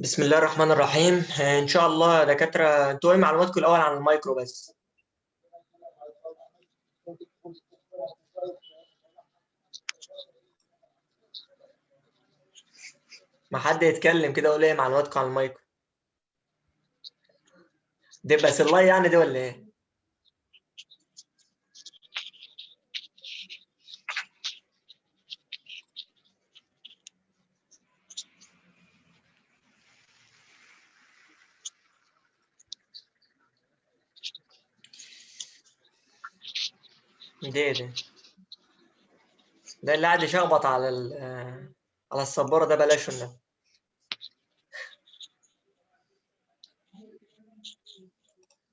بسم الله الرحمن الرحيم. ان شاء الله يا دكاتره، انتوا ايه معلوماتكم الاول عن المايكرو بس؟ ما حد يتكلم كده يقول ايه معلوماتكم عن المايكرو؟ دي بس الله يعني دي ولا ايه؟ دي ده اللي قاعد يشخبط على على السبوره ده بلاش النبي.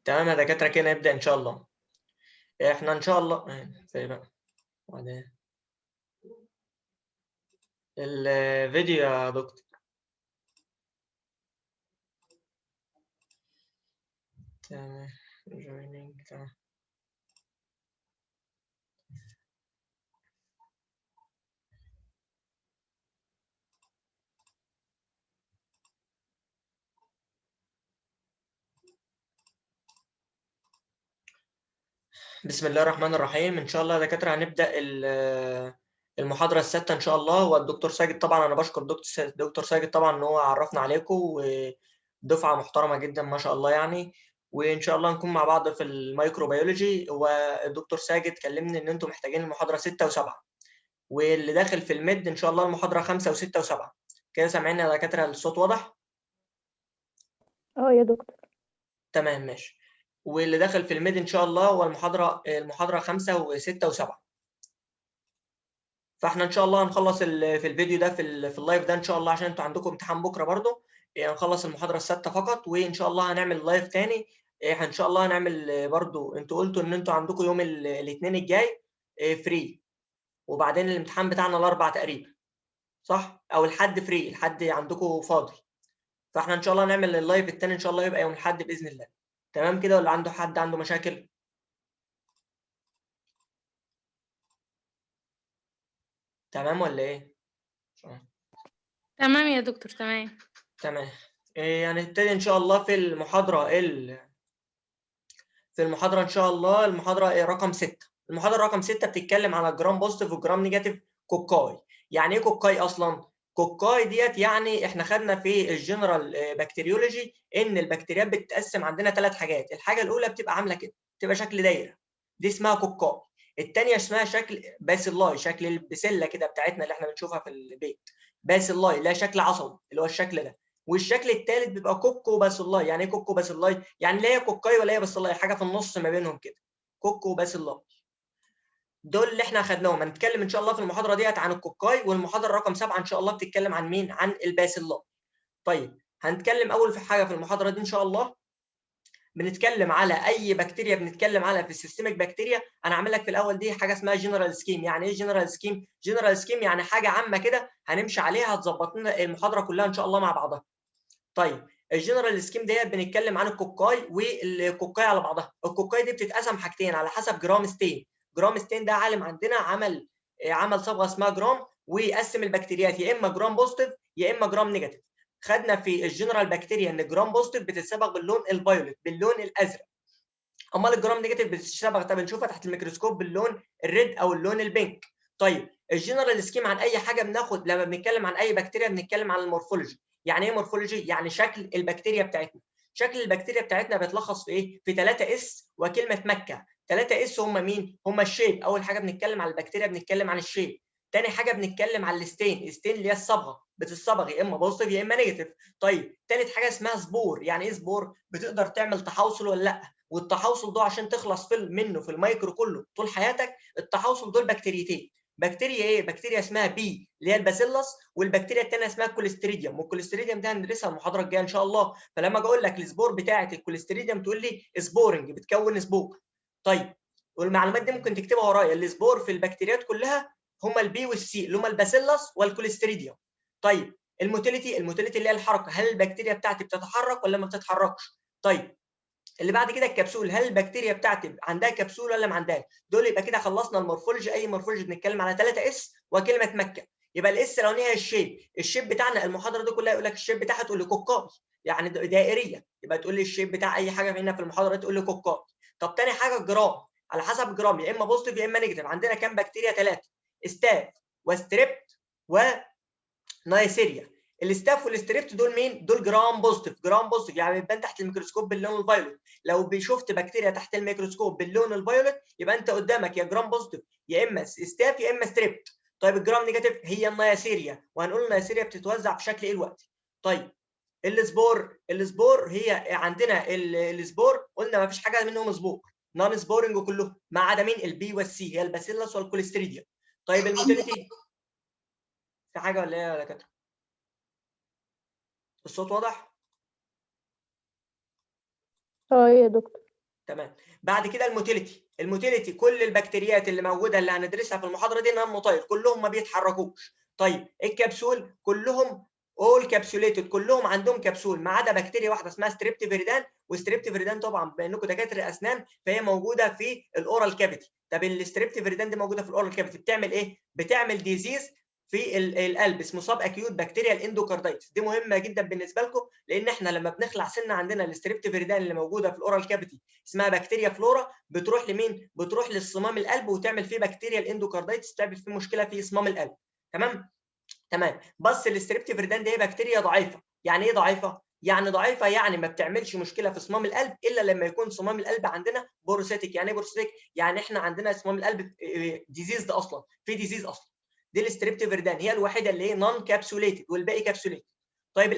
تمام يا دكاتره، كده نبدا ان شاء الله. احنا ان شاء الله زي بقى وبعدين الفيديو يا دكتور. تمام. joining. تمام. بسم الله الرحمن الرحيم. ان شاء الله يا دكاتره هنبدا المحاضره السادسه ان شاء الله. والدكتور ساجد طبعا، انا بشكر دكتور ساجد طبعا ان هو عرفنا عليكم، ودفعه محترمه جدا ما شاء الله يعني. وان شاء الله نكون مع بعض في الميكروبيولوجي. والدكتور ساجد كلمني ان انتم محتاجين المحاضره 6 و7، واللي داخل في الميد ان شاء الله المحاضره 5 و6 و7. كده سامعين يا دكاتره؟ الصوت واضح؟ يا دكتور. تمام ماشي. واللي داخل في الميد ان شاء الله هو المحاضره 5 و6 و7. فاحنا ان شاء الله هنخلص في الفيديو ده في اللايف ده ان شاء الله، عشان انتوا عندكم امتحان بكره برضه. هنخلص المحاضره السادسه فقط، وان شاء الله هنعمل لايف تاني. ان شاء الله هنعمل برضه. انتوا قلتوا ان انتوا عندكم يوم الاثنين الجاي فري، وبعدين الامتحان بتاعنا الاربع تقريبا، صح؟ او الحد فري، الحد عندكم فاضي. فاحنا ان شاء الله هنعمل اللايف التاني ان شاء الله يبقى يوم الحد باذن الله. تمام كده ولا عنده حد عنده مشاكل؟ تمام ولا ايه؟ تمام يا دكتور، تمام. تمام. هنبتدي ان شاء الله في المحاضرة إن شاء الله. المحاضرة رقم 6. المحاضرة رقم 6 بتتكلم على الجرام بوزيتيف والجرام نيجاتيف كوكاي. يعني إيه كوكاي أصلا؟ كوكاي ديت يعني إحنا خدنا في الجنرال بكتيريولوجي إن البكتيريات بتتقسم عندنا 3 حاجات. الحاجة الأولى بتبقى عاملة كده، بتبقى شكل دايرة، دي اسمها كوكاي. الثانية اسمها شكل باسيلاي، شكل البسلة كده بتاعتنا اللي إحنا بنشوفها في البيت. باسيلاي اللي هي شكل عصبي، اللي هو الشكل ده. والشكل الثالث بيبقى كوكو باسيلاي. يعني ايه كوكو باسيلاي؟ يعني لا هي كوكاي ولا هي باسيلاي، حاجه في النص ما بينهم كده. كوكو باسيلاي دول اللي احنا اخدناهم. هنتكلم ان شاء الله في المحاضره ديت عن الكوكاي، والمحاضره رقم 7 ان شاء الله بتتكلم عن مين؟ عن الباسيلاي. طيب هنتكلم اول في حاجه في المحاضره دي ان شاء الله، بنتكلم على اي بكتيريا، بنتكلم على في السيستميك بكتيريا. انا عامل لك في الاول دي حاجه اسمها جنرال سكيم. يعني ايه جنرال سكيم؟ جنرال سكيم يعني حاجه عامه كده هنمشي عليها هتظبط لنا المحاضره كلها ان شاء الله مع بعضها. طيب الجنرال سكيم ديت بنتكلم عن الكوكاي والكوكاي على بعضها. الكوكاي دي بتتقسم حاجتين على حسب جرام ستين. جرام ستين ده عالم عندنا عمل صبغه اسمها جرام، ويقسم البكتيريات يا اما جرام بوزيتيف يا اما جرام نيجاتيف. خدنا في الجنرال بكتيريا ان الجرام بوزيتيف بتتصبغ باللون الفيوليت، باللون الازرق. امال الجرام نيجاتيف بتتصبغ بنشوفها تحت الميكروسكوب باللون الريد او اللون البينك. طيب الجنرال سكيم عن اي حاجه بناخد، لما بنتكلم عن اي بكتيريا بنتكلم عن المورفولوجي. يعني ايه مورفولوجي؟ يعني شكل البكتيريا بتاعتنا. شكل البكتيريا بتاعتنا بيتلخص في ايه؟ في 3 اس وكلمه مكه. 3 اس هم مين؟ هم الشيب. اول حاجه بنتكلم عن البكتيريا بنتكلم عن الشيب. تاني حاجه بنتكلم عن الستين. الستين اللي هي الصبغه، بتتصبغ يا اما بوزيتيف يا اما نيجاتيف. طيب تالت حاجه اسمها سبور. يعني ايه سبور؟ بتقدر تعمل تحوصل ولا لا. والتحوصل ده عشان تخلص منه في الميكرو كله طول حياتك، التحوصل دول بكتيريتين. بكتيريا ايه؟ بكتيريا اسمها بي اللي هي الباسيلس، والبكتيريا الثانيه اسمها الكوليستريديوم. والكوليستريديوم ده هندرسها المحاضره الجايه ان شاء الله. فلما اجي اقول لك السبور بتاعه الكوليستريديوم تقول لي سبورنج، بتكون سبور. طيب والمعلومات دي ممكن تكتبها ورايا. السبور في البكتيريات كلها هم البي والسي اللي هم الباسيلس والكوليستريديوم. طيب الموتيليتي اللي هي الحركه، هل البكتيريا بتاعتي بتتحرك ولا ما بتتحركش؟ طيب اللي بعد كده الكبسول، هل البكتيريا بتاعتي عندها كبسول ولا ما عندهاش؟ دول يبقى كده خلصنا المورفولوجي. اي مورفولوجي بنتكلم على 3 اس وكلمه مكه. يبقى الاس الاولانيه هي الشيب بتاعنا المحاضره دي كلها يقول لك الشيب بتاعها تقول لي كوكاي، يعني دائريه، يبقى تقول لي الشيب بتاع اي حاجه هنا في المحاضره دي تقول لي كوكاي. طب تاني حاجه الجرام، على حسب الجرام يا اما بوزيتيف يا اما نيجاتيف. عندنا كام بكتيريا؟ 3، ستاف وستريبت ونايسيريا. الستاف والستريبت دول مين؟ دول جرام بوزيتيف، جرام بوزيتيف يعني بيبان تحت الميكروسكوب باللون الفيوليت. لو شفت بكتيريا تحت الميكروسكوب باللون الفيوليت يبقى انت قدامك يا جرام بوزيتيف يا اما ستاف يا اما ستريبت. طيب الجرام نيجاتيف هي النيسيريا، وهنقول النيسيريا بتتوزع في شكل ايه دلوقتي. طيب السبور هي عندنا السبور قلنا ما فيش حاجه منهم سبور، نون سبورنج كلهم ما عدا مين؟ البي والسي، هي الباسيلس والكوليستريديا. طيب الموتيليتي في حاجه ولا ايه يا دكاتره؟ الصوت واضح؟ يا دكتور. تمام. بعد كده الموتيليتي كل البكتيريات اللي موجوده اللي هندرسها في المحاضره دي نون موتايل، كلهم ما بيتحركوش. طيب الكبسول كلهم اول كابسوليتد، كلهم عندهم كبسول ما عدا بكتيريا واحده اسمها ستريبتوفيريدان، وستريبتوفيريدان طبعا بما انكم دكاتره اسنان فهي موجوده في الاورال كافيتي. طب الستريبتوفيريدان دي موجوده في الاورال كافيتي بتعمل ايه؟ بتعمل ديزيز في القلب اسمه سب اكيوت بكتيريال اندوكاردايتس. دي مهمه جدا بالنسبه لكم لان احنا لما بنخلع سنه عندنا الستريبتوفيريدان اللي موجوده في الاورال كافيتي اسمها بكتيريا فلورا، بتروح لمين؟ بتروح للصمام القلب وتعمل فيه بكتيريا الاندوكاردايتس، تعمل فيه مشكله في صمام القلب. تمام. بس الستريبتوفيريدان دي هي بكتيريا ضعيفه. يعني ايه ضعيفه؟ يعني ضعيفه يعني ما بتعملش مشكله في صمام القلب الا لما يكون صمام القلب عندنا بوروسيتك. يعني ايه بوروسيتك؟ يعني احنا عندنا صمام القلب ديزيز ده اصلا، في ديزيز اصلا. دي الستريبتوفيريدان هي الوحيده اللي هي نون كابسوليتد والباقي كابسوليتد. طيب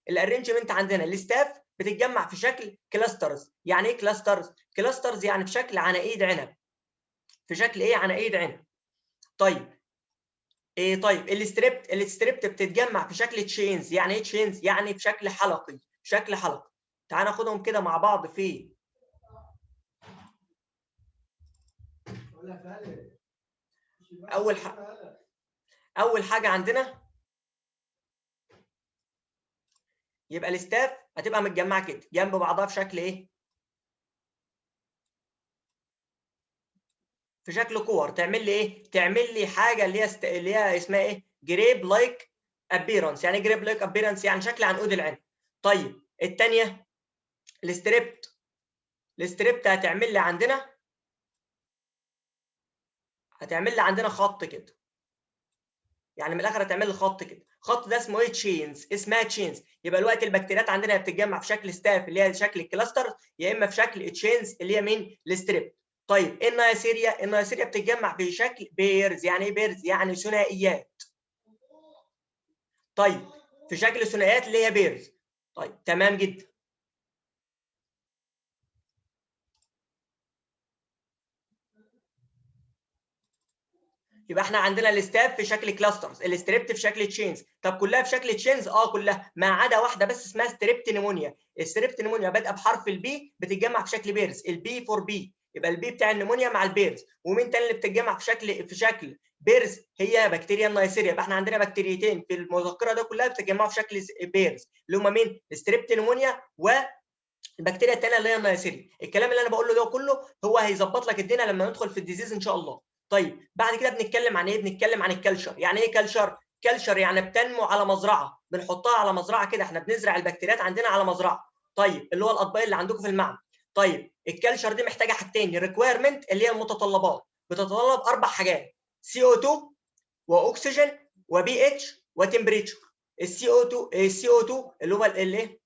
الارينجمنت عندنا الستاف بتتجمع في شكل كلاسترز. يعني ايه كلاسترز؟ كلاسترز يعني في شكل عناقيد عنب. في شكل ايه؟ عناقيد عنب. طيب طيب الستريبت بتتجمع في شكل تشينز. يعني ايه تشينز؟ يعني في شكل حلقي، شكل حلقي. تعال ناخدهم كده مع بعض في اول حاجه عندنا يبقى الستاف هتبقى متجمعه كده جنب بعضها في شكل ايه؟ في شكل كور. تعمل لي ايه؟ تعمل لي حاجه اللي هي اسمها ايه؟ جريب لايك ابيرنس. يعني جريب لايك ابيرنس يعني شكل عنقود العنب. طيب الثانيه الستريبت هتعمل لي عندنا خط كده. يعني من الاخر هتعمل لي خط كده. الخط ده اسمه ايه؟ تشينز، اسمها تشينز. يبقى دلوقتي البكتيريات عندنا بتتجمع في شكل ستاف اللي هي شكل الكلاستر، يا اما في شكل تشينز اللي هي مين؟ الستريب. طيب النيسيريا بتتجمع في شكل بيرز. يعني ايه بيرز؟ يعني ثنائيات. طيب في شكل ثنائيات اللي هي بيرز. طيب تمام جدا. يبقى احنا عندنا الستاف في شكل كلاسترز، الستريبت في شكل تشينز. طب كلها في شكل تشينز؟ كلها ما عدا واحده بس اسمها ستريبت نيمونيا. الستريبت نيمونيا بادئه بحرف البي، بتتجمع في شكل بيرز، البي فور بي. يبقى البي بتاع النيمونيا مع البيرز. ومين تاني اللي بتتجمع في شكل بيرز؟ هي بكتيريا النيسيريا. يبقى احنا عندنا بكتيريتين في المذكره ده كلها بتتجمعوا في شكل بيرز اللي هم مين؟ ستريبت نيمونيا والبكتيريا الثانيه اللي هي النيسيريا. الكلام اللي انا بقوله ده كله هو هيظبط لك الدنيا لما ندخل في الديزيز ان شاء الله. طيب بعد كده بنتكلم عن ايه؟ بنتكلم عن الكلشر. يعني ايه كلشر؟ كلشر يعني بتنمو على مزرعه، بنحطها على مزرعه كده. احنا بنزرع البكتيريات عندنا على مزرعه. طيب اللي هو الاطباق اللي عندكم في المعمل. طيب الكلشر دي محتاجه حاجتين، الريكويرمنت اللي هي المتطلبات، بتتطلب 4 حاجات: CO2 واكسجين وبي اتش وتمبريتشر. الCO2 اللي هو الايه؟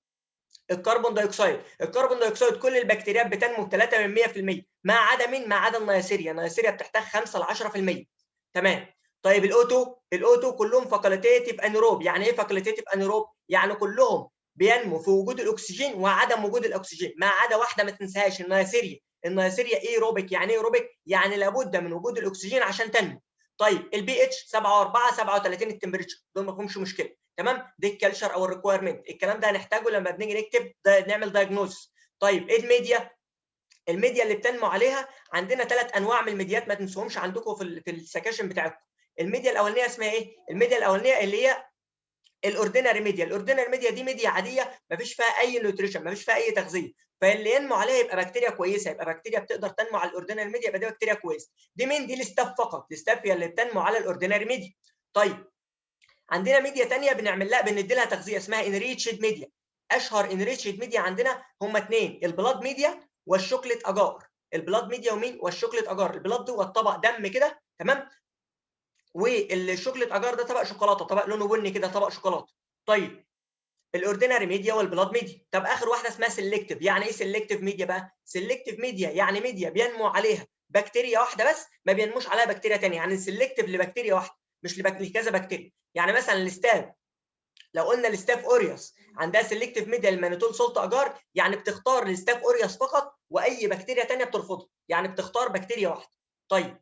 الكربون دايوكسيد. الكربون دايوكسيد كل البكتيريات بتنمو ب 3 من 100%، ما عدا مين؟ ما عدا النيسيريا. النيسيريا بتحتاج 5 ل 10%. تمام. طيب الاوتو كلهم فاكولتيتيف انيروب. يعني ايه فاكولتيتيف انيروب؟ يعني كلهم بينمو في وجود الاكسجين وعدم وجود الاكسجين، ما عدا واحده ما تنساهاش، النيسيريا ايروبيك. يعني ايه ايروبيك؟ يعني لابد من وجود الاكسجين عشان تنمو. طيب البي اتش 7.4 37 التمبريتشر، دول ما فيهمش مشكله. تمام. دي الكالتشر او الريكويرمنت. الكلام ده هنحتاجه لما بنيجي نكتب نعمل دايجنوز. طيب ايه الميديا اللي بتنمو عليها؟ عندنا 3 انواع من الميديات ما تنسوهمش عندكم في السكاشن بتاعتكم. الميديا الاولانيه اسمها ايه؟ الميديا الاولانيه اللي هي الاوردينري ميديا. الاوردينري ميديا دي ميديا عاديه ما فيش فيها اي نيوتريشن، ما فيش فيها اي تغذيه، فاللي ينمو عليها يبقى بكتيريا كويسه، يبقى بكتيريا بتقدر تنمو على الاوردينري ميديا، يبقى دي بكتيريا كويسه. دي مين؟ دي الستاف فقط. الستاف هي اللي بتنمو على الاوردينري ميديا. طيب عندنا ميديا ثانيه بندي لها تغذيه اسمها انريتشد ميديا. اشهر انريتشد ميديا عندنا هم اثنين، البلاد ميديا والشوكليت اجار. البلاد ميديا ومين؟ والشوكليت اجار. البلاد هو طبق دم كده، تمام، والشوكليت اجار ده طبق شوكولاته، طبق لونه بني كده، طبق شوكولاته. طيب الاوردينري ميديا والبلاد ميديا. طب اخر واحده اسمها سيلكتيف. يعني ايه سيلكتيف ميديا بقى؟ سيلكتيف ميديا يعني ميديا بينمو عليها بكتيريا واحده بس، ما بينموش عليها بكتيريا ثانيه. يعني سيلكتيف لبكتيريا واحده مش لكذا بكتيريا. يعني مثلا الستاف، لو قلنا الستاف اوريوس عندها سيلكتيف ميديا للمانيتول سولت اجار، يعني بتختار الستاف اوريوس فقط، واي بكتيريا ثانيه بترفضها، يعني بتختار بكتيريا واحده. طيب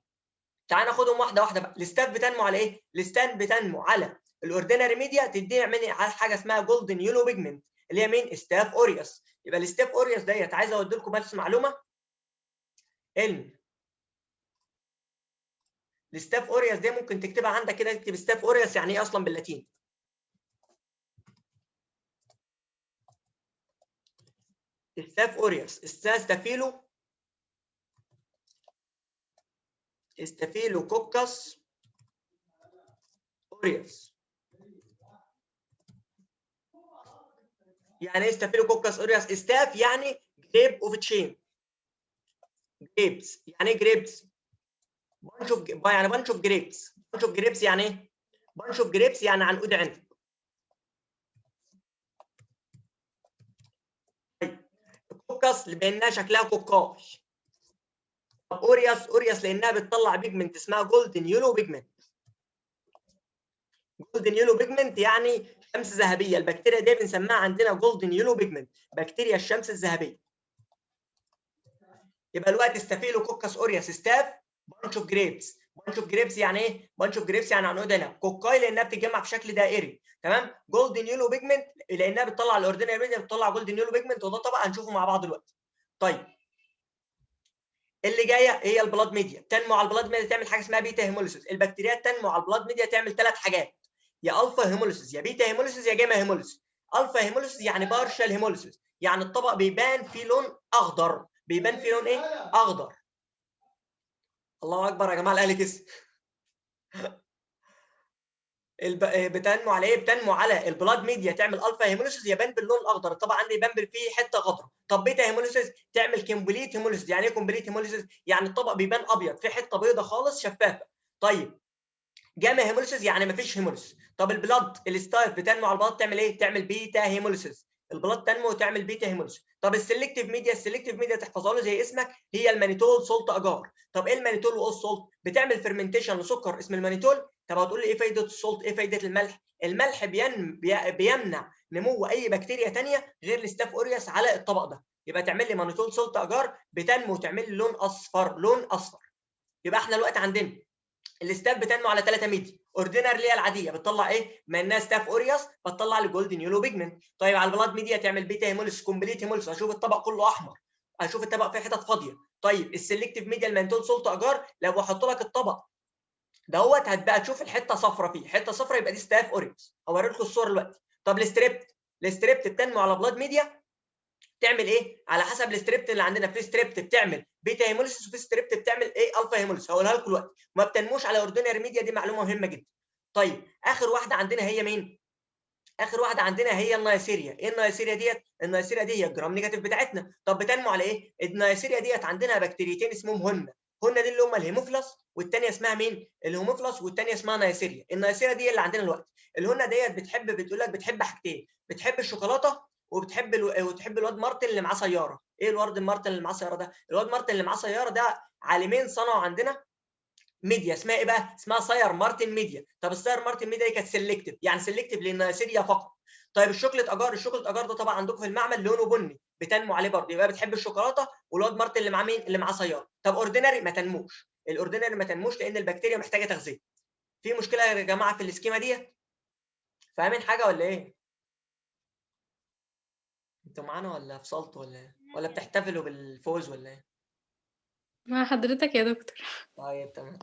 تعال ناخدهم واحده واحده بقى. الستاف بتنمو على ايه؟ الستاف بتنمو على الاوردينري ميديا، تدينا من على حاجه اسمها جولدن يلو بيجمنت اللي هي مين؟ ستاف اوريوس. يبقى الستاف اوريوس ديت، عايز اودي لكم بس معلومه، علم الستاف اوريوس دي ممكن تكتبها عندك كده، تكتب ستاف اوريوس يعني ايه اصلا باللاتين. ستاف اوريوس، استافيلو كوكس اوريوس. يعني ايه ستافيلوكوكس اوريوس؟ ستاف يعني جريب اوف تشين. جريبس يعني ايه جريبس؟ بانش اوف، يعني بانش اوف جريبس. بانش اوف جريبس يعني ايه؟ بانش اوف جريبس يعني عنقود عنب. طيب كوكس لانها شكلها كوكاش. طب اوريوس لانها بتطلع بيجمنت اسمها جولدن يلو بيجمنت. جولدن يلو بيجمنت يعني شمس ذهبيه. البكتيريا دي بنسميها عندنا جولدن يلو بيجمنت، بكتيريا الشمس الذهبيه. يبقى الوقت ستافيلوكوكس اوريوس ستاف بانش اوف جريبس. بانش اوف جريبس يعني ايه؟ بانش اوف جريبس يعني عنقود عنب. كوكاي لانها بتتجمع في شكل دائري، تمام. جولدن يلو بيجمنت لانها بتطلع الاوردينري ميديا، بتطلع جولدن يلو بيجمنت، وده طبعا هنشوفه مع بعض دلوقتي. طيب اللي جايه هي البلاد ميديا. تنمو على البلاد ميديا تعمل حاجه اسمها بيتا هيموليسيس. البكتيريات تنمو على البلاد ميديا تعمل ثلاث حاجات، يا الفا هيموليسيس يا بيتا هيموليسيس يا جاما هيموليسيس. الفا هيموليسيس يعني بارشال هيموليسيس، يعني الطبق بيبان فيه لون اخضر. بيبان فيه لون ايه؟ اخضر. الله اكبر يا جماعه الاهلي كسب. بتنمو على ايه؟ بتنمو على البلاد ميديا تعمل الفا هيموليسيس يبان باللون الاخضر، الطبق عندي يبان فيه حته خضراء. طب بيتا هيموليسيس تعمل كومبليت هيموليسيس. يعني ايه كومبليت هيموليسيس؟ يعني الطبق بيبان ابيض في حته بيضاء خالص شفافه. طيب جاما هيموليسيس يعني مفيش هيموليسيس. طب البلاد الستايف بتنمو على البلاد تعمل ايه؟ تعمل بيتا هيموليسيس. البلاد تنمو وتعمل بيتا هيموليسيس. طب السلكتيف ميديا، السلكتيف ميديا تحفظها له زي اسمك، هي المانيتول سولت اجار. طب ايه المانيتول والسولت؟ بتعمل فيرمنتيشن لسكر اسمه المانيتول. طب هتقول لي ايه فايده السولت؟ ايه فايده الملح؟ الملح بيمنع نمو اي بكتيريا ثانيه غير الستاف اوريوس على الطبق ده. يبقى تعمل لي مانيتول سولت اجار بتنمو وتعمل لي لون اصفر، لون اصفر. يبقى احنا دلوقتي عندنا الستاف بتنمو على 3 ميديا. اوردينر اللي هي العاديه بتطلع ايه؟ ما انها ستاف اوريوس بتطلع الجولدن يلو بيجمنت. طيب على البلاد ميديا تعمل بيتا هيموليس كومبليت هيموليس، اشوف الطبق كله احمر، اشوف الطبق فيه حتت فاضيه. طيب السلكتيف ميديا المانتول سولت اجار، لو بحط لك الطبق دوت هتبقى تشوف الحته صفرا فيه، حته صفرا يبقى دي ستاف اوريوس. اوري لكم الصور دلوقتي. طب الستريبت بتنمو على بلاد ميديا تعمل ايه؟ على حسب الستريبت اللي عندنا، في ستريبت بتعمل بيتا هيموليسيس وفي ستريبت بتعمل ايه؟ الفا هيموليسيس. هقولها لكم دلوقتي. ما بتنموش على اوردينري ميديا، دي معلومه مهمه جدا. طيب اخر واحده عندنا هي مين؟ اخر واحده عندنا هي النيسيريا. ايه النيسيريا ديت؟ النيسيريا دي هي الجرام نيجاتيف بتاعتنا. طب بتنمو على ايه؟ النيسيريا ديت عندنا بكتيريتين اسمهم هن دي اللي هم الهيموفيلس، والثانيه اسمها مين؟ الهيموفيلس، والثانيه اسمها نيسيريا. النيسيريا دي اللي عندنا دلوقتي. الهن ديت بتقول لك بتحب حاجتين، بتحب الشوكولاته وتحب الواد مارتن اللي معاه سياره. ايه الواد مارتن اللي معاه سياره ده؟ الواد مارتن اللي معاه سياره ده عالمين صنعوا عندنا ميديا اسمها ايه بقى؟ اسمها ساير مارتن ميديا. طب الساير مارتن ميديا دي كانت سيلكتيف، يعني سيلكتيف للنيسيريا فقط. طيب الشوكليت اجار، الشوكليت اجار ده طبعا عندكم في المعمل لونه بني، بتنمو عليه برضه، يبقى بتحب الشوكولاته. والواد مارتن اللي معاه مين؟ اللي معاه سياره. طب اوردينري ما تنموش، الاوردينري ما تنموش لان البكتيريا محتاجه تغذيه. في مشكله يا جماعه في السكيما دي؟ فاهمين حاجه ولا ايه؟ انتوا معانا ولا فصلتوا ولا ايه؟ ولا بتحتفلوا بالفوز ولا ايه؟ مع حضرتك يا دكتور. طيب تمام.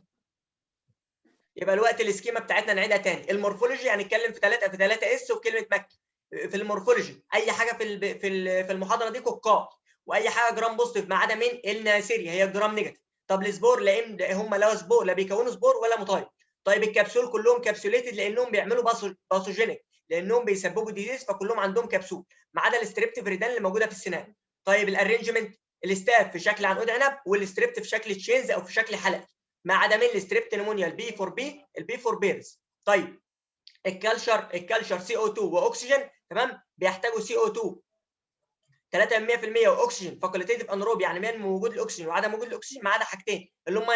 يبقى الوقت السكيما بتاعتنا نعيدها تاني. المورفولوجي هنتكلم في 3 اس وكلمه مكه. في المورفولوجي اي حاجه في المحاضره دي كوكاي، واي حاجه جرام بوزيتيف ما عدا مين؟ النيسيريا هي جرام نيجاتيف. طب السبور هم لا سبور، لا بيكونوا سبور ولا مطايب. طيب الكبسول كلهم كابسوليتد لانهم بيعملوا باثوجينيك، لانهم بيسببوا ديزيز، فكلهم عندهم كبسول ما عدا الستريبتوفيريدان اللي موجوده في السنان. طيب الارينجمنت، الستاف في شكل عنقود عنب، والستريبت في شكل تشينز او في شكل حلقه، ما عدا من الستريبت نمونيا البي فور بي، البي فور بيرز. طيب الكالشر سي او 2 واكسجين، تمام، بيحتاجوا سي او 2 3% واكسجين فاكولتيف انروب، يعني من وجود الاكسجين وعدم وجود الاكسجين، ما عدا حاجتين اللي هم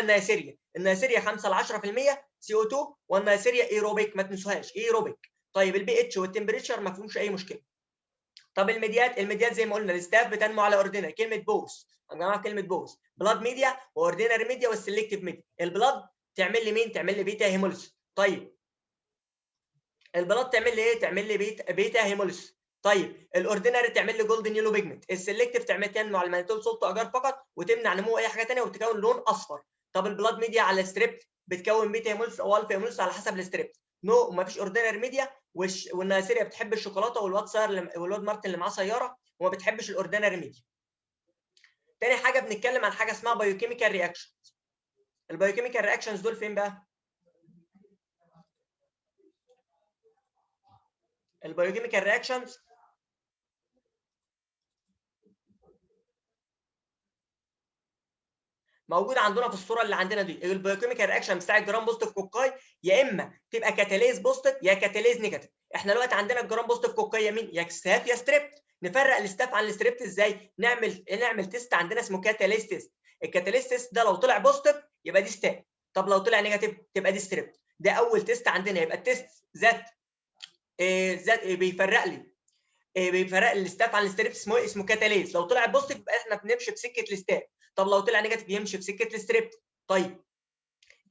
النياسيريا 5 ل 10% سي او 2، والنياسيريا ايروبيك ما تنسوهاش ايروبيك. طيب البي اتش والتمبريتشر ما فيهمش اي مشكله. طب الميديات زي ما قلنا الستاف بتنمو على اوردينري، كلمه بوث يا جماعه، كلمه بوث بلاد ميديا واوردينري ميديا والسلكتيف ميديا. البلاد تعمل لي مين؟ تعمل لي بيتا هيموليس. طيب البلاد تعمل لي ايه؟ تعمل لي بيتا هيموليس. طيب الاوردينري تعمل لي جولدن يلو بيجمنت. السلكتيف تنمو على المانيتول سولت اجار فقط وتمنع نمو اي حاجه ثانيه وتكون لون اصفر. طب البلاد ميديا على الستريبت بتكون بيتا هيموليس او الفا هيموليس على حسب الستريبت. نو وما فيش اوردينري ميديا. والنياسيريا بتحب الشوكولاته والواد مارتن اللي معاه سياره وما بتحبش الاوردينري ميديا. تاني حاجه بنتكلم عن حاجه اسمها بايوكيميكال رياكشنز. البايوكيميكال رياكشنز دول فين بقى؟ البايوكيميكال رياكشنز موجوده عندنا في الصوره اللي عندنا دي. البايوكيميكال رياكشن بتاع الجرام بوزيتيف كوكاي يا اما تبقى كاتاليز بوزيتيف يا كاتاليز نيجاتيف. احنا دلوقتي عندنا الجرام بوزيتيف كوكاي مين؟ يا ستاف يا ستريبت. نفرق الستاف عن الستريبت ازاي؟ نعمل تيست عندنا اسمه كاتاليز تيست. الكاتاليز تيست ده لو طلع بوزيتيف يبقى دي ستاف، طب لو طلع نيجاتيف تبقى دي ستريبت. ده اول تيست عندنا. يبقى التيست ذات بيفرق لي الستاف عن الستريبت اسمه كاتاليز. لو طلع بوزيتيف يبقى احنا بنمشي في سكه الستاف، طب لو طلع نيجاتيف يمشي في سكه الستريبت. طيب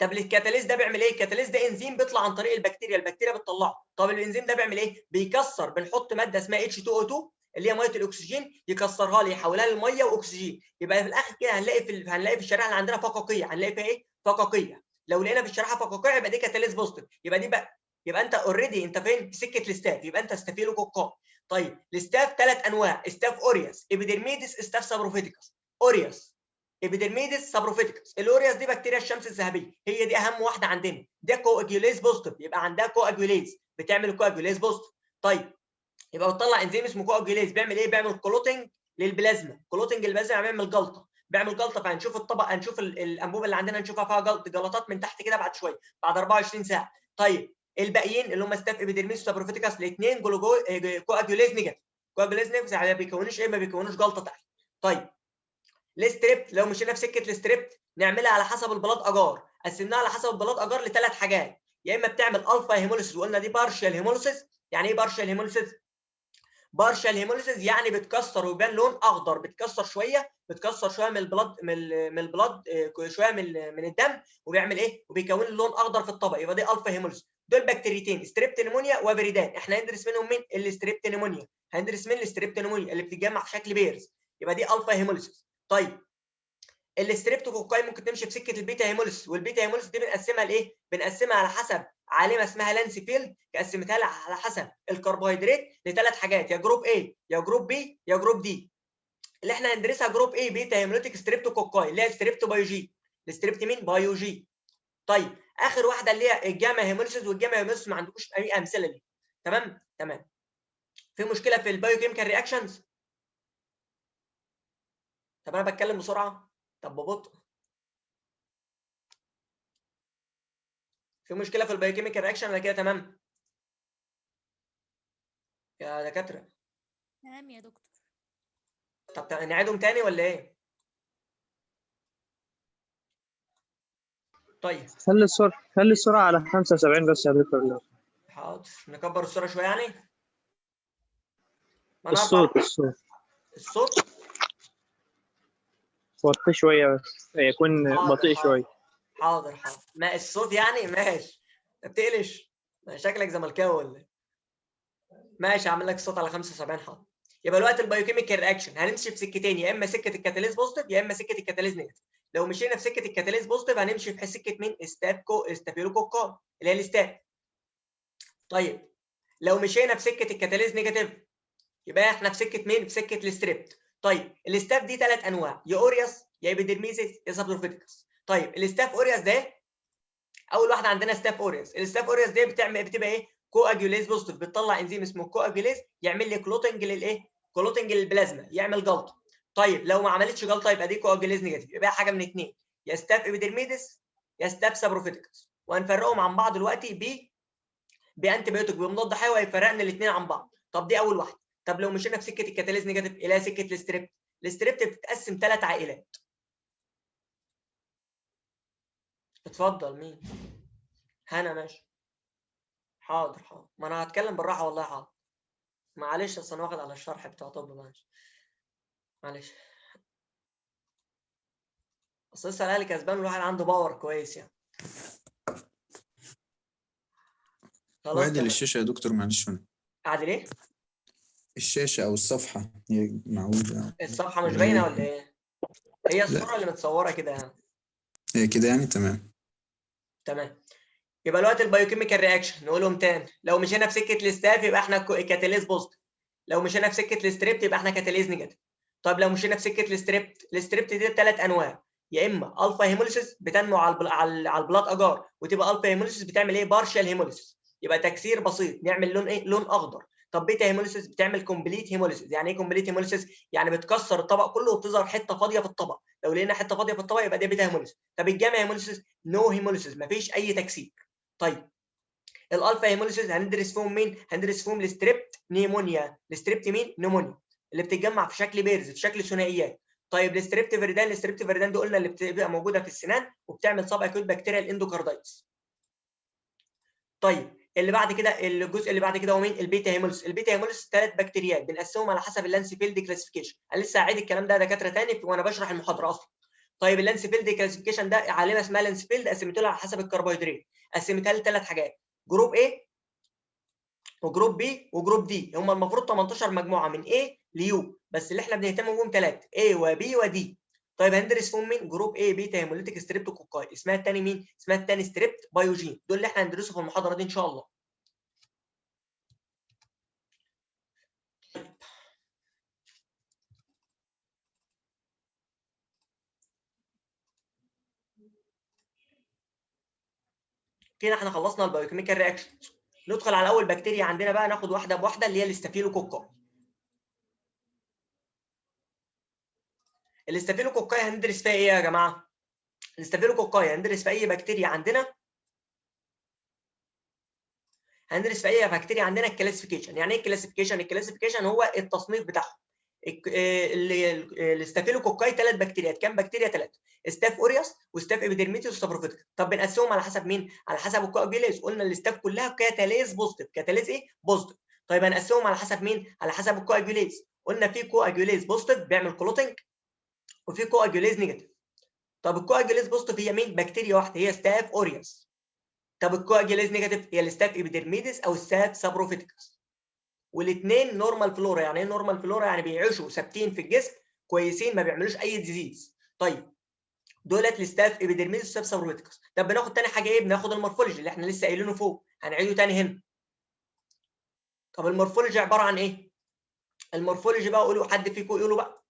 الكاتاليز ده بيعمل ايه؟ الكاتاليز ده انزيم بيطلع عن طريق البكتيريا بتطلعه. طب الانزيم ده بيعمل ايه؟ بيكسر، بنحط ماده اسمها H2O2 اللي هي ميه الاكسجين، يكسرها لي يحولها لميه واكسجين. يبقى في الاخر كده هنلاقي في الشريحه اللي عندنا فقاقيه. هنلاقي فيها ايه؟ فقاقيه. لو لقينا في الشريحه فقاقيه يبقى دي كاتاليز بوزيتيف. يبقى انت اوريدي انت فين؟ في سكه الاستاف، يبقى انت ستافيلوكوكاي. طيب الاستاف ثلاث انواع: استاف اوريوس، ابيديرميدس، استاف سابروفيتيكس. اوريوس، ابيديرميدس، سابروفيتيكس. الاوريوس دي بكتيريا الشمس الذهبيه، هي دي اهم واحده عندنا. ده كواجوليز بوزيتيف، يبقى عندها كواجوليز، بتعمل كواجوليز بوزيتيف. طيب يبقى بتطلع انزيم اسمه كواجوليز بيعمل ايه؟ بيعمل كلوتنج للبلازما. كلوتنج للبلازما بيعمل جلطه، فهنشوف الطبق، هنشوف الانبوبه اللي عندنا نشوفها فيها جلطات من تحت كده بعد شويه، بعد 24 ساعه. طيب الباقيين اللي هم ستاف ابيديرميس وسابروفيتيكاس الاثنين كواجوليز نيجاتيف. كواجوليز نيجاتيف ما بيكونوش ايه؟ ما بيكونوش جلطه تحت. طيب الستريبت، لو مشينا في سكه الستريبت نعملها على حسب البلاد اجار. قسمناها على حسب البلاد اجار لثلاث حاجات: يا اما بتعمل الفا هيموليسيس وقلنا دي بارشال هيموليسيس. يعني ايه بارشال هيموليسيس؟ بارشال هيموليسيس يعني بتكسر ويبان لون اخضر، بتكسر شويه من البلاد، شويه من الدم، وبيعمل ايه؟ وبيكون لون اخضر في الطبق، يبقى دي الفا هيموليسيس. دول بكتيريتين: ستريبت نيمونيا وفيريدان. احنا هندرس منهم مين؟ الستريبت نيمونيا. هندرس من الستريبت نيمونيا اللي بتتجمع في شكل بيرز، يبقى دي الفا هيموليسيس. طيب الستريبتوكوكاي ممكن تمشي في سكه البيتا هيموليسيس، والبيتا هيموليسيس دي بنقسمها لايه؟ بنقسمها على حسب عالمه اسمها لانسفيلد، قسمتها لها على حسب الكربوهيدرات لثلاث حاجات: يا جروب A يا جروب B يا جروب D. اللي احنا هندرسها جروب A بيتا هيموليتيك ستريبتوكوكاي اللي هي ستريبتوبايوجي. الستريبت مين؟ بايوجي. طيب اخر واحده اللي هي الجاما هيموليسيس، والجاما هيموليسيس ما عندكوش اي امثله ليه. تمام. في مشكله في البايوكيميكال رياكشنز؟ طب انا بتكلم بسرعه، طب ببطء. في مشكله في البايوكيميكال رياكشن ولا كده تمام يا دكاتره؟ تمام يا دكتور. طب نعيدهم تاني ولا ايه؟ طيب خلي السرعة على 75 بس يا دكتور. حاضر، نكبر الصوره شويه يعني. ما انا الصوت وطي شوية بس يكون بطيء شوية. حاضر. ما الصوت يعني ماشي، ما بتقلش، شكلك زملكاوي ولا ايه؟ ماشي، هعمل لك الصوت على 75. حاضر. يبقى دلوقتي البايوكيميكال رياكشن هنمشي في سكتين: يا اما سكه الكاتاليز بوزيتيف يا اما سكه الكاتاليز نيجاتيف. لو مشينا في سكه الكاتاليز بوزيتيف هنمشي في سكه مين؟ استافيلوكوكاي اللي هي الاستاف. طيب لو مشينا في سكه الكاتاليز نيجاتيف يبقى احنا في سكه مين؟ في سكه الستريبت. طيب الاستاف دي ثلاث انواع: يا اوريوس يا ابيديرميزيس يا سابروفيتيكس. طيب الاستاف اوريوس ده اول واحده عندنا ستاف اوريوس. الستاف اوريوس دي بتبقى ايه؟ كواجيوليز بوزيتيف، بتطلع انزيم اسمه كواجيوليز يعمل لي كلوتنج للايه؟ كلوتنج للبلازما، يعمل جلطه. طيب لو ما عملتش جلطه يبقى دي كواجيوليز نيجاتيف، يبقى حاجه من اثنين، يا ستاف ابيديرميدس يا ستاف سابروفيتكس، وهنفرقهم عن بعض دلوقتي بانتي بايوتيك بمضاد حيوي هيفرقنا الاثنين عن بعض. طب دي اول واحده. طب لو مشينا في سكه الكاتاليز نيجاتيف الى سكه الستريبت، الستريبت بتتقسم 3 عائلات. اتفضل مين؟ هنا ماشي. حاضر حاضر، ما انا هتكلم بالراحه والله. حاضر معلش، اصل انا واخد على الشرح بتاع طب. معلش اصل لسه الاهلي كسبان والواحد عنده باور كويس يعني. خلاص وادي تمام. للشاشة يا دكتور، معلش هنا عادل ايه؟ الشاشة أو الصفحة هي معوجة. الصفحه مش باينه ولا ايه؟ هي الصوره لا اللي متصوره كده يعني. هي كده يعني تمام. تمام. يبقى دلوقتي البايوكيميكال رياكشن نقولهم تاني. لو مشينا في سكه الاستاف يبقى احنا كاتاليز بوزيتيف. لو مشينا في سكه الستريبت يبقى احنا كاتاليز نيجاتيف. طيب لو مشينا في سكه الستريبت دي 3 انواع، يا اما الفا هيموليسيس بتنمو على البلاد اجار وتبقى الفا هيموليسيس بتعمل ايه؟ بارشال هيموليسيس، يبقى تكسير بسيط نعمل لون ايه؟ لون اخضر. طب بيتا هيموليسيس بتعمل كومبليت هيموليسيس. يعني ايه كومبليت هيموليسيس؟ يعني بتكسر الطبق كله وبتظهر حته فاضيه في الطبق. لو لقينا حته فاضيه في الطبق يبقى دي بيتا هيموليسيس. طب الجاما هيموليسيس نو هيموليسيس، مفيش اي تكسير. طيب الالفا هيموليسيس هندرس فيهم مين؟ هندرس فيهم الستريبت نيمونيا. الستريبت مين؟ نيمونيا، اللي بتتجمع في شكل بيرز، في شكل ثنائيات. طيب الستريبت فيريدان دي قلنا اللي بتبقى موجوده في السنان وبتعمل سب اكيوت بكتيريال اندوكاردايتس. طيب اللي بعد كده، الجزء اللي بعد كده هو مين؟ البيتا هيموليسيس. البيتا هيموليسيس 3 بكتيريات بنقسمهم على حسب اللانسفيلد كلاسيفيكيشن. انا لسه هعيد الكلام ده دكاتره تاني وانا بشرح المحاضره اصلا. طيب اللانسفيلد كلاسيفيكيشن ده علامه اسمها لانسفيلد، قسمته لها على حسب الكربوهيدرات. قسمتها لثلاث حاجات، جروب A وجروب بي وجروب دي. هم المفروض 18 مجموعه من A ليو، بس اللي احنا بنهتم بيهم 3، A وبي ودي. طيب هندرس فيهم مين؟ جروب A بيتا هيموليتيك ستريبتوكوكاي. اسمها الثاني مين؟ اسمها الثاني ستريبت بايوجين. دول اللي احنا هندرسه في المحاضره دي ان شاء الله. كده احنا خلصنا البايوكيميكال رياكشن. ندخل على اول بكتيريا عندنا بقى، ناخد واحده بواحده، اللي هي الاستافيلوكوكاي. الاستافيلوكوكاي هندرس فيها ايه يا جماعه؟ الاستافيلوكوكاي هندرس في اي بكتيريا عندنا، هندرس في اي بكتيريا عندنا الكلاسيفيكيشن. يعني ايه الكلاسيفيكيشن؟ الكلاسيفيكيشن هو التصنيف بتاعهم. الاستافيلوكوكاي 3 بكتيريات. كام بكتيريا؟ 3، ستاف اوريوس وستاف ابيديرميتيس وستافروفيتكس. طب بنقسمهم على حسب مين؟ على حسب الكواجيوليز. قلنا الاستاف كلها كاتاليز بوزيتيف. كاتاليز ايه؟ بوزيتيف. طيب هنقسمهم على حسب مين؟ على حسب الكواجيوليز. قلنا في كواجيوليز بوزيتيف بيعمل كلوتنج وفي كواجيوليز نيجاتيف. طب الكواجيوليز بوزيتيف هي مين؟ بكتيريا واحده هي ستاف اوريوس. طب الكواجيوليز نيجاتيف هي الستاف ابيديرميديس او الستاف سابروفيتكس. والاثنين نورمال فلورا. يعني ايه نورمال فلورا؟ يعني بيعيشوا ثابتين في الجسم كويسين، ما بيعملوش اي ديزيز. طيب دولت الستاف ابيديرميديس وستاف سابروفيتكس. طب بناخد تاني حاجه ايه؟ بناخد المورفولوجي اللي احنا لسه قايلينه فوق، هنعيده تاني هنا. طب المورفولوجي عباره عن ايه؟ المورفولوجي بقى قولوا، حد فيكم يقولوا بقى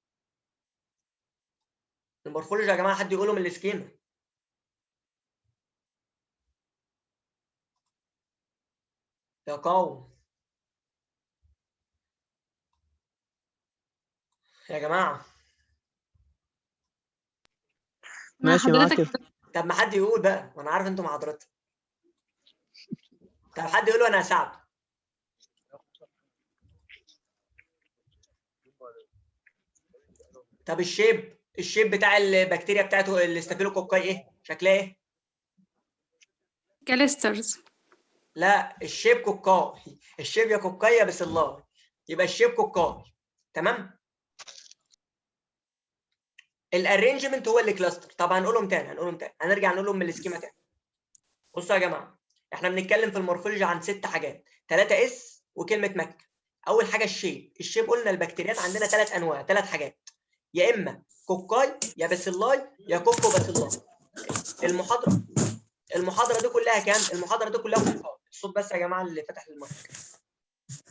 المورفولوجي يا جماعه، حد يقولوا من السكيما. يا قوم يا جماعه. مع ماشي معاك. حضرتك. طب ما حد يقول بقى، وانا عارف انتوا مع حضرتك. طب حد يقول وانا هساعده. طب الشيب بتاع البكتيريا بتاعته الاستافيلوكوكاي ايه؟ شكلها ايه؟ كاليسترز. لا الشيب كوكاي. الشيب يا كوكاي يا بسلاي، يبقى الشيب كوكاي. تمام. الارينجمنت هو اللي كلاستر. طب هنقولهم تاني هنرجع نقولهم من السكيما تاني. بصوا يا جماعه، احنا بنتكلم في المورفولوجي عن 6 حاجات، 3 اس وكلمه مكه. اول حاجه الشيب قلنا البكتيريات عندنا 3 انواع، 3 حاجات، يا اما كوكاي يا باسيلاي يا كوكو باسيلاي. المحاضره دي كلها كام؟ المحاضره دي كلها كوكاي. الصوت بس يا جماعه اللي فتح المايك.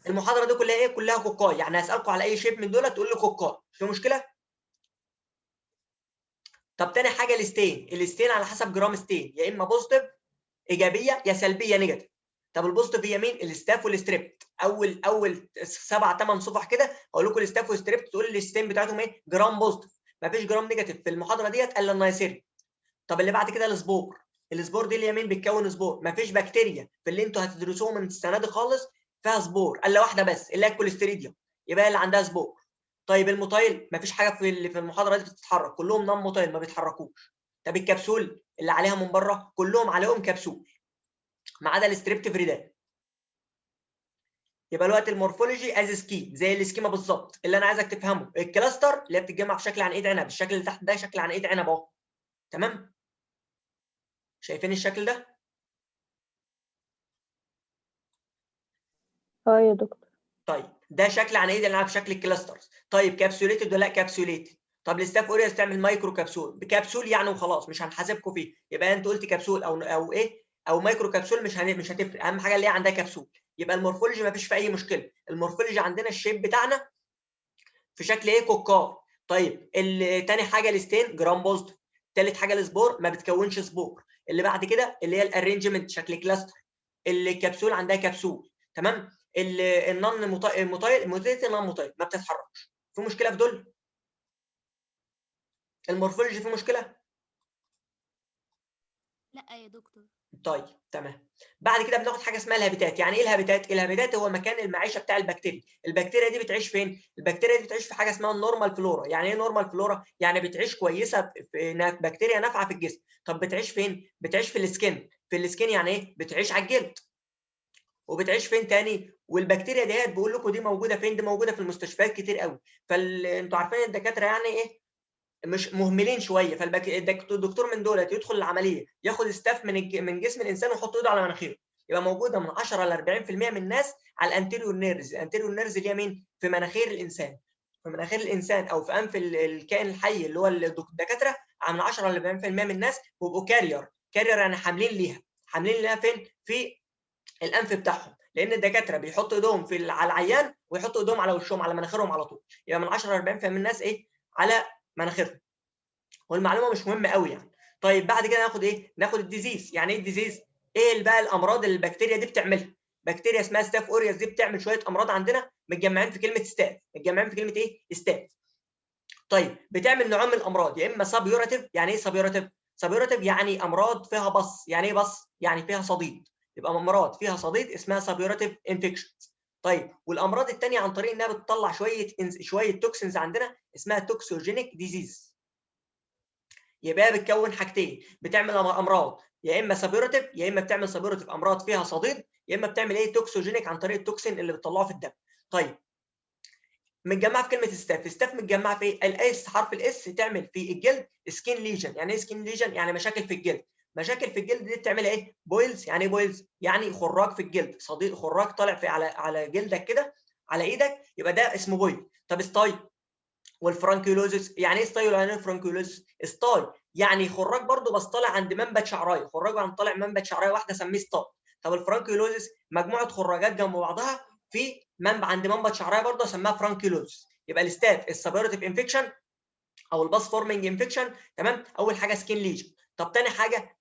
المحاضره دي كلها ايه؟ كلها كوكاي. يعني هسالكم على اي شيب من دول تقول لي كوكاي، في مشكله؟ طب تاني حاجه الستين على حسب جرام ستين، يا اما بوزيتيف ايجابيه يا سلبيه نيجاتيف. طب البوزيتيف هي مين؟ الستاف والستريبت. اول 7 8 صفح كده اقول لكم الستاف والستريبت، تقول لي الستين بتاعتهم ايه؟ جرام بوزيتيف. مفيش جرام نيجاتيف في المحاضره ديت الا النيسيريا. طب اللي بعد كده السبور. السبور دي اللي هي مين بتكون سبور؟ مفيش بكتيريا في اللي انتوا هتدرسوه من السنه دي خالص فيها سبور الا واحده بس اللي هي الكوليستيريديوم، يبقى اللي عندها سبور. طيب الموتايل مفيش حاجه في المحاضره دي بتتحرك، كلهم نون موتايل ما بيتحركوش. طب الكبسول اللي عليها من بره كلهم عليهم كبسول ما عدا الستريبتوفيريدات. يبقى الوقت المورفولوجي از سكيم زي السكيما بالظبط. اللي انا عايزك تفهمه الكلاستر اللي هي بتتجمع في شكل عنقيد عنب، الشكل اللي تحت ده شكل عنقيد عنب اهو. تمام؟ شايفين الشكل ده؟ يا دكتور. طيب ده شكل عنقيد العنب شكل الكلاسترز. طيب كابسوليتد ولا لا كابسوليتد؟ طب الستاف اوريوس تعمل مايكرو كبسول، بكبسول يعني وخلاص مش هنحاسبكم فيه، يبقى انت قلت كبسول او ايه او مايكرو كبسول مش هتفرق، اهم حاجه اللي هي عندها كبسول. يبقى المورفولوجي ما فيش في اي مشكله، المورفولوجي عندنا الشيب بتاعنا في شكل ايه؟ كوكار. طيب تاني حاجه الستين جرام بوزيتيف. تالت حاجه السبور ما بتكونش سبور. اللي بعد كده اللي هي الارينجمنت شكل كلاستر، الكبسول عندها كبسول. تمام؟ النون موتايل موتيلتي نون موتايل ما بتتحركش. في مشكله في دول؟ المورفولوجي في مشكله؟ لا يا دكتور. طيب تمام. بعد كده بناخد حاجه اسمها الهابيتات. يعني ايه الهابيتات؟ الهابيتات هو مكان المعيشه بتاع البكتيريا. البكتيريا دي بتعيش فين؟ البكتيريا دي بتعيش في حاجه اسمها النورمال فلورا. يعني ايه نورمال فلورا؟ يعني بتعيش كويسه في بكتيريا نافعه في الجسم. طب بتعيش فين؟ بتعيش في السكين. في السكين يعني ايه؟ بتعيش على الجلد. وبتعيش فين تاني؟ والبكتيريا ديت بقول لكم دي موجوده فين؟ دي موجوده في المستشفيات كتير قوي. فانتوا عارفين الدكاتره يعني ايه؟ مش مهملين شويه. فالدكتور من دولت يدخل العمليه ياخد ستاف من جسم الانسان ويحط ايده على مناخيره. يبقى موجوده من 10 ل 40% من الناس على الانتيريور نيرز. الانتيريور نيرز اللي هي مين؟ في مناخير الانسان. في مناخير الانسان او في انف الكائن الحي اللي هو الدكاتره، من 10 ل 40% من الناس بيبقوا كارير يعني حاملين ليها. حاملين ليها فين؟ في الانف بتاعهم. لان الدكاتره بيحطوا ايدهم على العيان ويحطوا ايدهم على وشهم على مناخيرهم على طول. يبقى من 10 ل 40% من الناس ايه؟ على مناخيرهم. والمعلومه مش مهمه قوي يعني. طيب بعد كده ناخد ايه؟ ناخد الديزيز. يعني ايه الديزيز؟ ايه بقى الامراض اللي البكتيريا دي بتعملها؟ بكتيريا اسمها ستاف اوريوس دي بتعمل شويه امراض عندنا متجمعين في كلمه ستاف، متجمعين في كلمه ايه؟ ستاف. طيب بتعمل نوعين من الامراض، يا اما سابيوراتيف. يعني ايه سابيوراتيف؟ سابيوراتيف يعني امراض فيها بص. يعني ايه بص؟ يعني فيها صديد. يبقى امراض فيها صديد اسمها سابيوراتيف انفكشنز. طيب والامراض الثانيه عن طريق انها بتطلع شويه توكسينز عندنا اسمها توكسوجينيك ديزيز. يبقى بتكون حاجتين، بتعمل امراض يا اما سابيوراتيف يا اما بتعمل سابيوراتيف امراض فيها صديد، يا اما بتعمل ايه؟ توكسوجينيك عن طريق التوكسين اللي بتطلعه في الدم. طيب متجمعه في كلمه ستاف. ستاف متجمعه في ايه؟ الاس، حرف الاس تعمل في الجلد سكين ليجن. يعني ايه سكين ليجن؟ يعني مشاكل في الجلد. مشاكل في الجلد دي بتعمل ايه؟ بويلز. يعني ايه بويلز؟ يعني خراج في الجلد، صديد خراج طالع في على جلدك كده، على ايدك، يبقى ده اسمه بويل. طب ستاي والفرانكيولوزيس. يعني ايه ستاي ويعني ايه فرانكيولوزيس؟ ستاي يعني خراج برضو بس طالع عند منبت شعرايه، خراج عند طالع منبت شعرايه واحده سميه ستاي. طب الفرانكيولوزيس مجموعه خراجات جنب بعضها في عند منبت شعرايه برضه سماها فرانكيولوزيس. يبقى الستاف السابيورتيف انفكشن او الباس فورمينج انفكشن. تمام؟ اول حاجه سكين ليجن. طب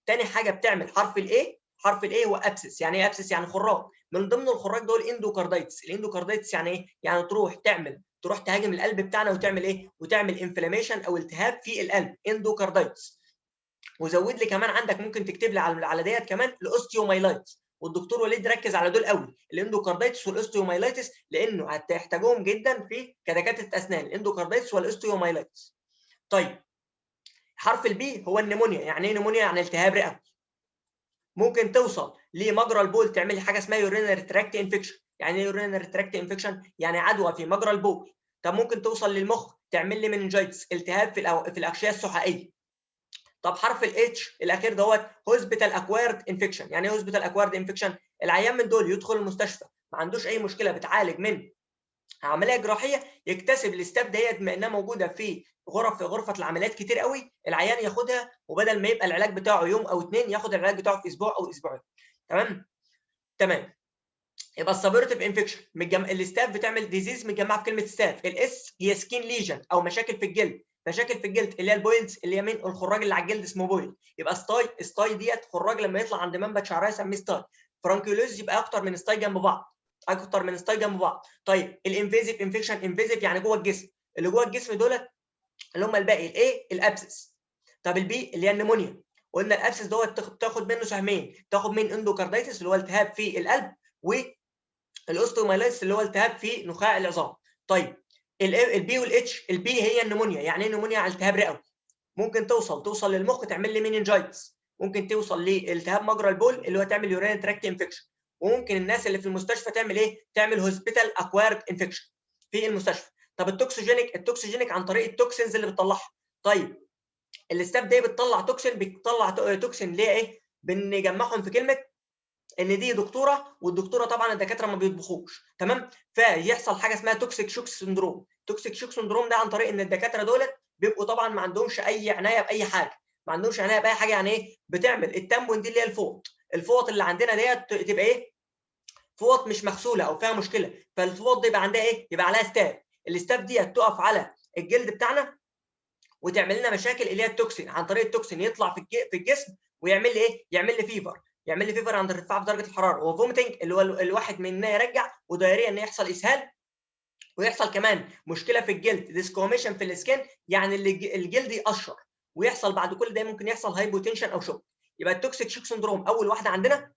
تاني حاجه بتعمل حرف الايه. حرف الايه هو ابسس. يعني ايه ابسس؟ يعني خراج. من ضمن الخراج دول اندوكاردايتس. الاندوكاردايتس يعني ايه؟ يعني تروح تهاجم القلب بتاعنا وتعمل ايه؟ وتعمل انفلاميشن او التهاب في القلب، اندوكاردايتس. وزود لي كمان عندك ممكن تكتب لي على ديت كمان الاوستيومايلايتس. والدكتور وليد ركز على دول قوي، الاندوكاردايتس والاوستيومايلايتس، لانه هتحتاجهم جدا في كدكاتره اسنان، الاندوكاردايتس والاوستيومايلايتس. طيب حرف البي هو النمونيا. يعني ايه نمونيا؟ يعني التهاب رئوي. ممكن توصل لمجرى البول تعمل لي حاجه اسمها يورينري تراكت انفكشن. يعني ايه يورينري تراكت انفكشن؟ يعني عدوى في مجرى البول. طب ممكن توصل للمخ تعمل لي مننجايتس، التهاب في الاغشيه السحائيه. طب حرف الاتش الاخير دوت هوسبيتال اكوارد انفكشن. يعني ايه هوسبيتال اكوارد انفكشن؟ العيان من دول يدخل المستشفى ما عندوش اي مشكله، بتعالج من عمليه جراحيه، يكتسب الاستاف ديت بما انها موجوده في غرفه العمليات كتير قوي، العيان ياخدها وبدل ما يبقى العلاج بتاعه يوم او 2 ياخد العلاج بتاعه في اسبوع او اسبوعين. تمام. يبقى السابيورتيف انفكشن الاستاف بتعمل ديزيز متجمعه في كلمه ستاف. الاس هي سكين ليجن او مشاكل في الجلد. مشاكل في الجلد اللي هي البويلز، اللي هي مين؟ الخراج اللي على الجلد اسمه بويل. يبقى ستاي ديت خراج لما يطلع عند منبت شعرها يسميه ستاي. فرانكيولوز يبقى اكتر من ستاي جنب بعض، اكتر من ستاي جنب بعض. طيب الانفيزيف انفكشن، انفيزيف يعني جوه الجسم، اللي جوه الجسم دولت اللي هم الباقي الايه؟ الابسس. طب البي اللي هي النمونيا، قلنا الابسس دوت تاخد منه سهمين، تاخد من اندوكارديتس اللي هو التهاب في القلب، والاوستومايلايتس اللي هو التهاب في نخاع العظام. طيب البي والاتش، البي هي النمونيا. يعني ايه نمونيا؟ على التهاب رئوي، ممكن توصل للمخ تعمل لي مينينجايتس، ممكن توصل لالتهاب مجرى البول اللي هو تعمل يورين تراكت انفكشن، وممكن الناس اللي في المستشفى تعمل ايه؟ تعمل هوسبيتال اكوارد انفكشن في المستشفى. طب التوكسيجينيك عن طريق التوكسينز اللي بتطلعها. طيب الاستاف دي بتطلع توكسين ليه ايه؟ بنجمعهم في كلمه ان دي دكتوره، والدكتوره طبعا الدكاتره ما بيطبخوش، تمام؟ فيحصل حاجه اسمها توكسيك شوك سندروم. توكسيك شوك سندروم ده عن طريق ان الدكاتره دولت بيبقوا طبعا ما عندهمش اي عنايه باي حاجه، ما عندهمش عنايه باي حاجه. يعني ايه؟ بتعمل التامبون دي اللي هي الفوط اللي عندنا ديت تبقى ايه؟ فوط مش مغسوله او فيها مشكله، فالفوط دي يبقى عندها ايه؟ يبقى عليها ستاف. الاستاف دي تقف على الجلد بتاعنا وتعمل لنا مشاكل اللي هي التوكسين. عن طريق التوكسين يطلع في الجسم ويعمل لي ايه؟ يعمل لي فيفر عند ارتفاع في درجه الحراره، وفوميتنج اللي هو الواحد مننا يرجع، ودايريه ان يحصل اسهال، ويحصل كمان مشكله في الجلد ديسكوميشن في السكين، يعني الجلد يقشر، ويحصل بعد كل ده ممكن يحصل هايبوتنشن او شوك. يبقى التوكسيك شوك سندروم اول واحده عندنا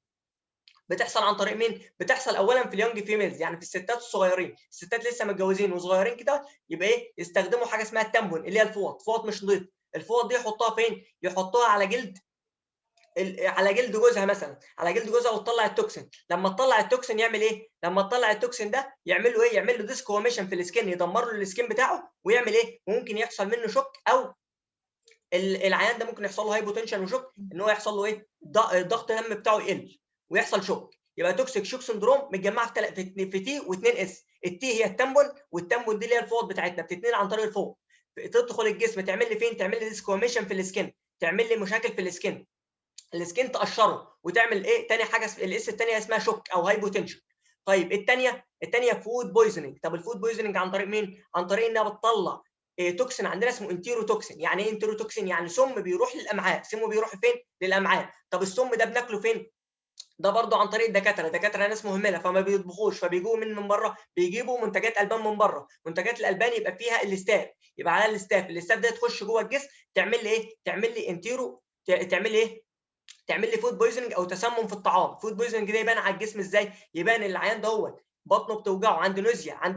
بتحصل عن طريق مين؟ بتحصل اولا في اليونج فيميلز، يعني في الستات الصغيرين، الستات لسه متجوزين وصغيرين كده، يبقى ايه؟ يستخدموا حاجه اسمها التامبون اللي هي فوط مش نضيف. الفوط دي يحطها فين؟ يحطوها على جلد جوزها مثلا، على جلد جوزها، وتطلع التوكسين. لما تطلع التوكسين يعمل ايه؟ لما تطلع التوكسين ده يعمل له ايه؟ يعمل له ديسكوميشن في السكين، يدمر له السكين بتاعه، ويعمل ايه؟ ممكن يحصل منه شوك، او العيان ده ممكن يحصل له هايبوتنشن وشوك، ان هو يحصل له ايه؟ ضغط الدم بتاعه يقل ويحصل شوك. يبقى توكسيك شوك سندروم متجمعه في تي و2 اس. التي هي التامبون، والتامبون دي اللي هي الفوط بتاعتنا، بتتنقل عن طريق الفوط، تدخل الجسم تعمل لي فين؟ تعمل لي ديسكوميشن في السكين، تعمل لي مشاكل في السكين تقشره، وتعمل ايه تاني حاجه؟ الاس الثانيه اسمها شوك او هايبوتنشن. طيب الثانيه فود بويزنينج. طب الفود بويزنينج عن طريق مين؟ عن طريق انها بتطلع توكسين عندنا اسمه انتيروتوكسين. يعني ايه انتيروتوكسين؟ يعني سم بيروح للامعاء. سمه بيروح فين؟ للامعاء. طب السم ده بناكله فين؟ ده برضه عن طريق الدكاتره ناس مهمله فما بيطبخوش، فبيجوا من بره، بيجيبوا منتجات البان من بره. منتجات الالبان يبقى فيها الاستاف، يبقى على الاستاف ده تخش جوه الجسم، تعمل لي ايه؟ تعمل لي انتيرو، تعمل لي ايه؟ تعمل لي فود بويزنج او تسمم في الطعام. فود بويزنج ده يبان على الجسم ازاي؟ يبان العيان دوت بطنه بتوجعه، عنده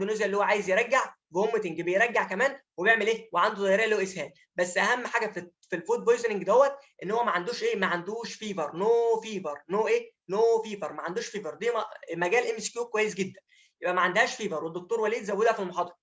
نوزيا اللي هو عايز يرجع، فوميتنج بيرجع كمان، وبيعمل ايه؟ وعنده دايريه له اسهال. بس اهم حاجه في الفود بويزنج دوت ان هو ما عندوش ايه؟ ما عندوش فيفر، نو فيفر، نو فيفر، ما عندوش فيفر. دي مجال ام اس كيو كويس جدا، يبقى ما عندهاش فيفر، والدكتور وليد زودها في المحاضره.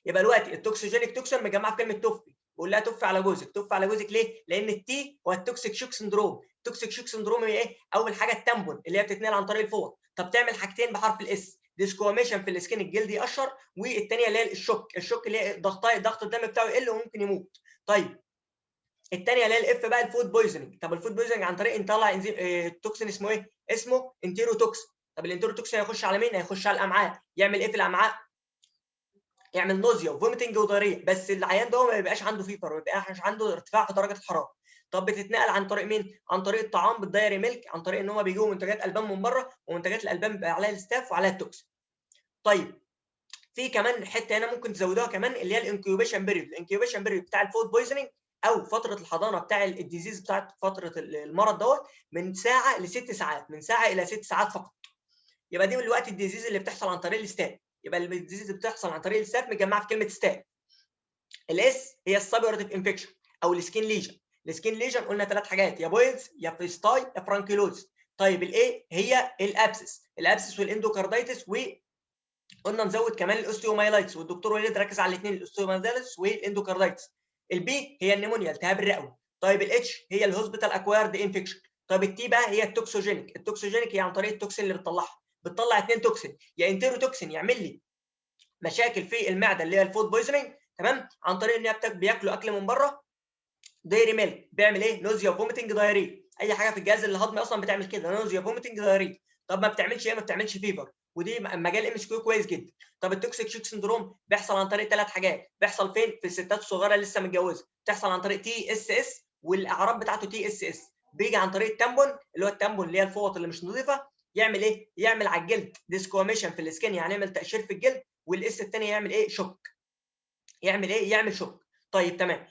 يبقى دلوقتي التوكسيجينيك توكسين مجمعه في كلمه توفي، بقول لها توفي على جوزك ليه؟ لان التي هو التوكسيك شوك سندروم. التوكسيك شوك سندروم هي ايه؟ اول حاجه التامبون اللي هي بتتنقل عن طريق الفوط. طب تعمل حاجتين بحرف الاس، ديسكوميشن في السكين، الجلد يقشر، والثانيه اللي هي الشوك اللي هي ضغط الدم بتاعه يقل وممكن يموت. طيب الثانيه اللي هي الاف بقى الفود بويزنينج. طب الفود بويزنينج عن طريق ان طلع انزيم التوكسين اسمه ايه؟ اسمه انتيروتوكسين. طب الانتيروتوكسين هيخش على مين؟ هيخش على الامعاء. يعمل ايه في الامعاء؟ يعمل نوزيا وفوميتنج وداريه، بس العيان ده ما بيبقاش عنده فيفر، ما بيبقاش عنده ارتفاع في درجه الحراره. طب بتتنقل عن طريق مين؟ عن طريق الطعام بالدايري ميلك، عن طريق ان هم بيجيبوا منتجات البان من بره، ومنتجات الالبان بيبقى عليها الستاف وعليها التوكسين. طيب في كمان حته هنا ممكن تزودوها كمان اللي هي الانكيوبيشن بيريود. الانكيوبيشن بيريود بتاع الفود بويزنينج او فتره الحضانه بتاع الديزيز بتاعت فتره المرض دوت من ساعه ل6 ساعات، من ساعه الى 6 ساعات فقط. يبقى دي دلوقتي الديزيز اللي بتحصل عن طريق الستاف. يبقى الديزيز اللي بتحصل عن طريق الستاف متجمعه في كلمه ستاف. الاس هي السبيورتيف انفكشن او السكين ليجن. السكين ليجن قلنا 3 حاجات، يا بويلز يا فيستاي يا فرانكيلوز. طيب الايه هي الابسس والاندوكارديتس، وقلنا نزود كمان الاوستيومايلايتس، والدكتور وليد ركز على الاثنين، الاوستيومايلايتس والاندوكارديتس. البي هي النيمونيا التهاب الرئوي. طيب الاتش هي الهوسبيتال اكوايرد انفكشن. طيب التي بقى هي التوكسوجينيك. التوكسوجينيك هي عن طريق التوكسين اللي بتطلع 2 توكسين، يا انتيروتوكسين يعمل لي مشاكل في المعده اللي هي الفود بويزنينج، تمام، عن طريق ان بياكلوا اكل من بره، دايري ميلك بيعمل ايه؟ نوزيا فوميتنج دايري. اي حاجه في الجهاز الهضمي اصلا بتعمل كده، نوزيا فوميتنج دايري. طب ما بتعملش ايه؟ ما بتعملش فيفر، ودي مجال ام اس كيو كويس جدا. طب التوكسيك شوك سندروم بيحصل عن طريق 3 حاجات، بيحصل فين؟ في الستات الصغيره اللي لسه متجوزه، بتحصل عن طريق تي اس اس، والاعراض بتاعته تي اس اس، بيجي عن طريق التامبون اللي هو التامبون اللي هي الفوط اللي مش نظيفه، يعمل ايه؟ يعمل على الجلد ديسكوميشن في السكين، يعني يعمل تقشير في الجلد. والاس الثاني يعمل ايه؟ شوك. يعمل ايه؟ يعمل شوك. طيب تمام،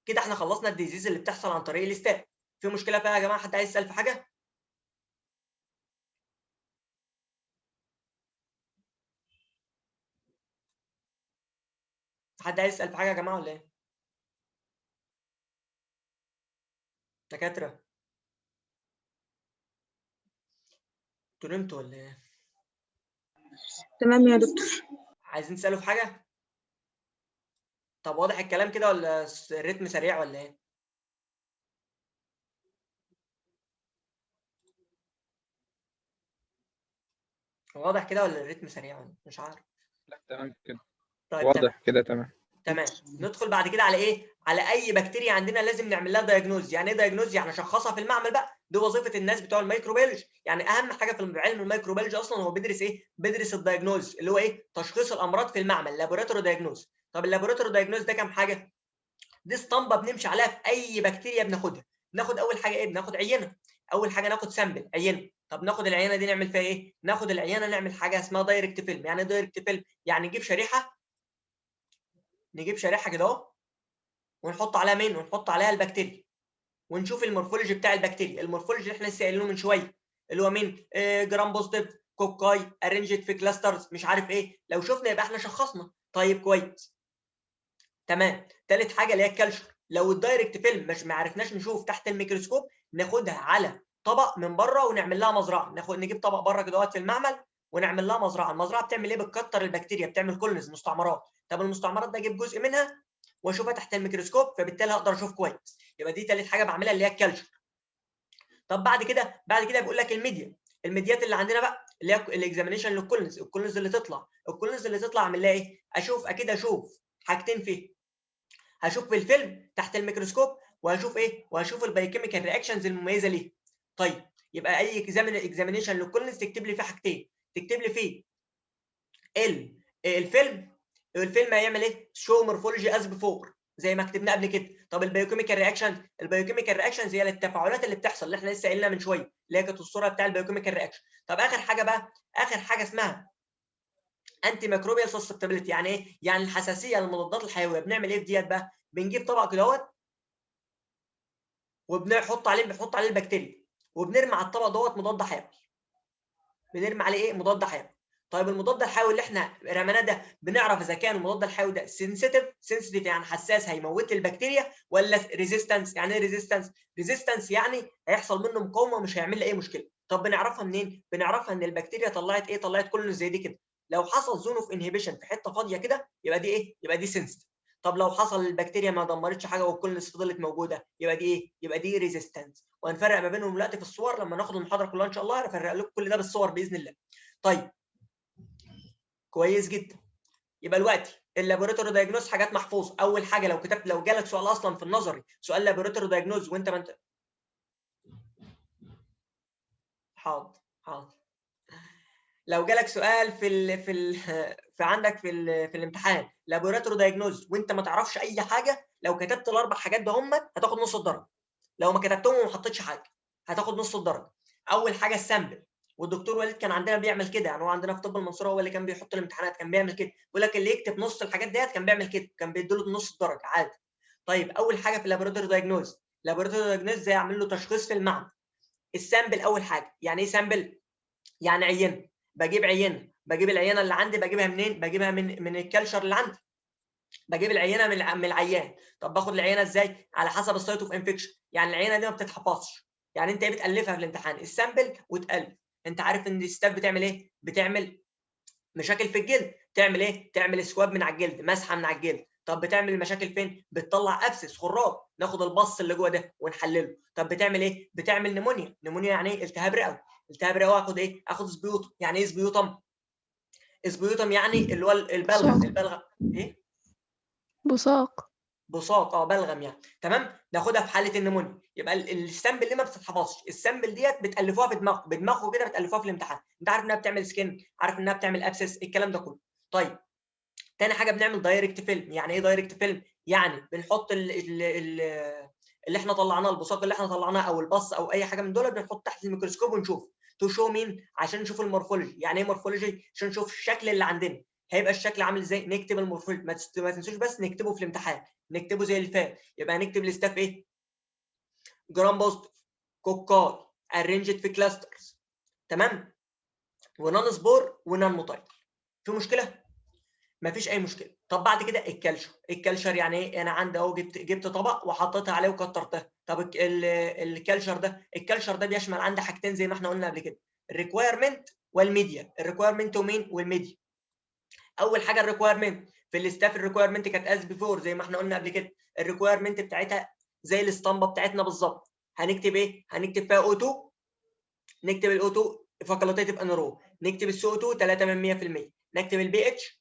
كده احنا خلصنا الديزيز اللي بتحصل عن طريق الاستاء. في مشكله فيها يا جماعه؟ حد عايز يسال في حاجه؟ حد عايز يسال في حاجه يا جماعه ولا ايه؟ دكاتره انتوا نمتوا ولا ايه؟ تمام يا دكتور. عايزين تسالوا في حاجه؟ طب واضح الكلام كده ولا الريتم سريع ولا ايه؟ واضح كده ولا الريتم سريع ولا مش عارف؟ لا تمام كده، طيب تمام. واضح كده تمام. تمام، ندخل بعد كده على ايه؟ على اي بكتيريا عندنا لازم نعمل لها دايجنوز. يعني ايه دايجنوز؟ يعني اشخصها في المعمل بقى، دي وظيفه الناس بتوع الميكروبيولوجي. يعني اهم حاجه في علم الميكروبيولوجي اصلا هو بيدرس ايه؟ بيدرس الدايجنوز اللي هو ايه؟ تشخيص الامراض في المعمل، لابوراتوري دايجنوز. طب اللابوراتوري دايجنوز ده كام حاجه؟ دي اسطمبه بنمشي عليها في اي بكتيريا بناخدها. ناخد اول حاجه ايه؟ بناخد عينه. اول حاجه ناخد سامبل عينه. طب ناخد العينه دي نعمل فيها ايه؟ ناخد العينه نعمل حاجه اسمها دايركت فيلم. يعني ايه دايركت فيلم؟ يعني نجيب شريحه كده اهو، ونحط عليها مين؟ ونحط عليها البكتيريا، ونشوف المورفولوجي بتاع البكتيريا. المورفولوجي اللي احنا لسه قايلينه من شويه اللي هو مين؟ جرام بوزيتيف، كوكاي، ارنجت في كلاسترز، مش عارف ايه. لو شفنا يبقى احنا شخصنا. طيب كويس تمام. ثالث حاجه اللي هي الكالشر. لو الدايركت فيلم مش ما عرفناش نشوف تحت الميكروسكوب، ناخدها على طبق من بره ونعمل لها مزرعه. نجيب طبق بره كده في المعمل ونعمل لها مزرعه. المزرعه بتعمل ايه؟ بتكتر البكتيريا، بتعمل كولونيز، مستعمرات. طب المستعمرات ده اجيب جزء منها واشوفها تحت الميكروسكوب، فبالتالي هقدر اشوف كويس. يبقى دي ثالث حاجه بعملها اللي هي الكالشر. طب بعد كده بيقول لك الميديات اللي عندنا بقى اللي هي الاكزامينشن للكولونيز. الكولونيز اللي تطلع اعمل لها ايه؟ اشوف حاجتين فيه. هشوف في الفيلم تحت الميكروسكوب، وهشوف ايه؟ وهشوف البايوكيميكال رياكشنز المميزه ليه. طيب يبقى اي اكزامينشن للكولونيز تكتب لي فيه حاجتين. تكتب لي فيه الفيلم هيعمل ايه؟ شو مورفولوجي از بيفور زي ما كتبنا قبل كده. طب البايوكيميكال رياكشنز هي التفاعلات اللي بتحصل اللي احنا لسه قايلينها من شويه، اللي هي كانت الصوره بتاع البايوكيميكال رياكشن. طب اخر حاجه اسمها انتي ميكروبيال سسبتابيلتي. يعني ايه؟ يعني الحساسيه للمضادات الحيويه. بنعمل ايه في ديت بقى؟ بنجيب طبق كده وبنحط عليه البكتيريا، وبنرمي على الطبق مضاد حيوي. بنرمي عليه ايه؟ مضاد حيوي. طيب المضاد الحيوي اللي احنا رميناه ده بنعرف اذا كان المضاد الحيوي ده سنسيتيف يعني حساس هيموت لي البكتيريا، ولا ريزيستنس. يعني ايه ريزيستنس يعني هيحصل منه مقاومه ومش هيعمل لي اي مشكله. طب بنعرفها منين؟ بنعرفها ان البكتيريا طلعت كولونيز زي دي كده. لو حصل زون اوف انهبيشن في حته فاضيه كده يبقى دي ايه؟ يبقى دي سنسيتيف. طب لو حصل البكتيريا ما دمرتش حاجه والكولونيز فضلت موجوده يبقى دي ايه؟ يبقى دي ريزيستنس. وهنفرق ما بينهم دلوقتي في الصور لما ناخد المحاضره كلها ان شاء الله. هفرق لكم كل ده بالصور باذن الله. طيب كويس جدا. يبقى دلوقتي اللابوراتوري دايجنوز حاجات محفوظه. اول حاجه لو جالك سؤال اصلا في النظري، سؤال لابوراتوري دايجنوز وانت ما انت حاضر. لو جالك سؤال في عندك في الامتحان لابوراتوري دايجنوز وانت ما تعرفش اي حاجه، لو كتبت الاربع حاجات ده هتاخد نص الدرجه. لو ما كتبتهم وما حطيتش حاجه هتاخد نص الدرجه. اول حاجه السامبل، والدكتور وليد كان عندنا بيعمل كده. يعني هو عندنا في طب المنصوره هو اللي كان بيحط الامتحانات، كان بيعمل كده. بيقول لك اللي يكتب نص الحاجات ديت كان بيعمل كده، كان بيديله نص الدرجه عادي. طيب اول حاجه في اللابوراتوري دايجنوز، زي اعمل له تشخيص في المعمل. السامبل اول حاجه. يعني ايه سامبل؟ يعني عينه. بجيب العينه اللي عندي. بجيبها منين؟ بجيبها من الكالشر اللي عندي. بجيب العينه من العيان. طب باخد العينه ازاي؟ على حسب السايت اوف انفكشن. يعني العينه دي ما بتتحفظش، يعني انت بتالفها في الامتحان السامبل وتالف. انت عارف ان الستاف بتعمل ايه؟ بتعمل مشاكل في الجلد. تعمل ايه؟ تعمل سكواب من على الجلد، مسحه من على الجلد. طب بتعمل مشاكل فين؟ بتطلع ابسس، خراج، ناخد البص اللي جوه ده ونحلله. طب بتعمل ايه؟ بتعمل نمونيا. يعني ايه؟ التهاب رئوي. اخد ايه؟ اخد سبيوتم. يعني ايه سبيوتم؟ يعني اللي هو البلغم. ايه؟ بصاق. بساط بلغم يعني. تمام، ناخدها في حاله النمونيا. يبقى السامبل اللي ما بتتحفظش، السامبل ديت بتالفوها في بدماغكم كده، بتالفوها في الامتحان. انت عارف انها بتعمل سكين، عارف انها بتعمل ابسس، الكلام ده كله. طيب تاني حاجه بنعمل دايركت فيلم. يعني ايه دايركت فيلم؟ يعني بنحط اللي احنا طلعناه، البصاق اللي احنا طلعناه او البص او اي حاجه من دول، بنحط تحت الميكروسكوب ونشوف. تشو مين؟ عشان نشوف المورفولوجي. يعني ايه مورفولوجي؟ عشان نشوف الشكل اللي عندنا هيبقى الشكل عامل ازاي. نكتب المورفولوجي، ما تنسوش بس نكتبه في الامتحان، نكتبه زي اللي فات. يبقى هنكتب الاستاف ايه؟ جرام بوزيتيف، كوكاي، ارينجد في كلاسترز، تمام، ونون سبور ونون موتايل. في مشكله؟ مفيش اي مشكله. طب بعد كده الكالشر يعني ايه؟ انا عندي اهو جبت طبق وحطيتها عليه وكترتها. طب الكالشر ده بيشمل عندي حاجتين زي ما احنا قلنا قبل كده، الريكوايرمنت والميديا. الريكوايرمنت ومين؟ والميديا. اول حاجه الريكوايرمنت في الاستاف، الريكوايرمنت كانت از بيفور زي ما احنا قلنا قبل كده. الريكوايرمنت بتاعتها زي الاسطمبه بتاعتنا بالظبط. هنكتب ايه؟ هنكتب فيها اوتو، نكتب الاوتو فاكولتيف انرو، نكتب السي او 2 3%، نكتب البي اتش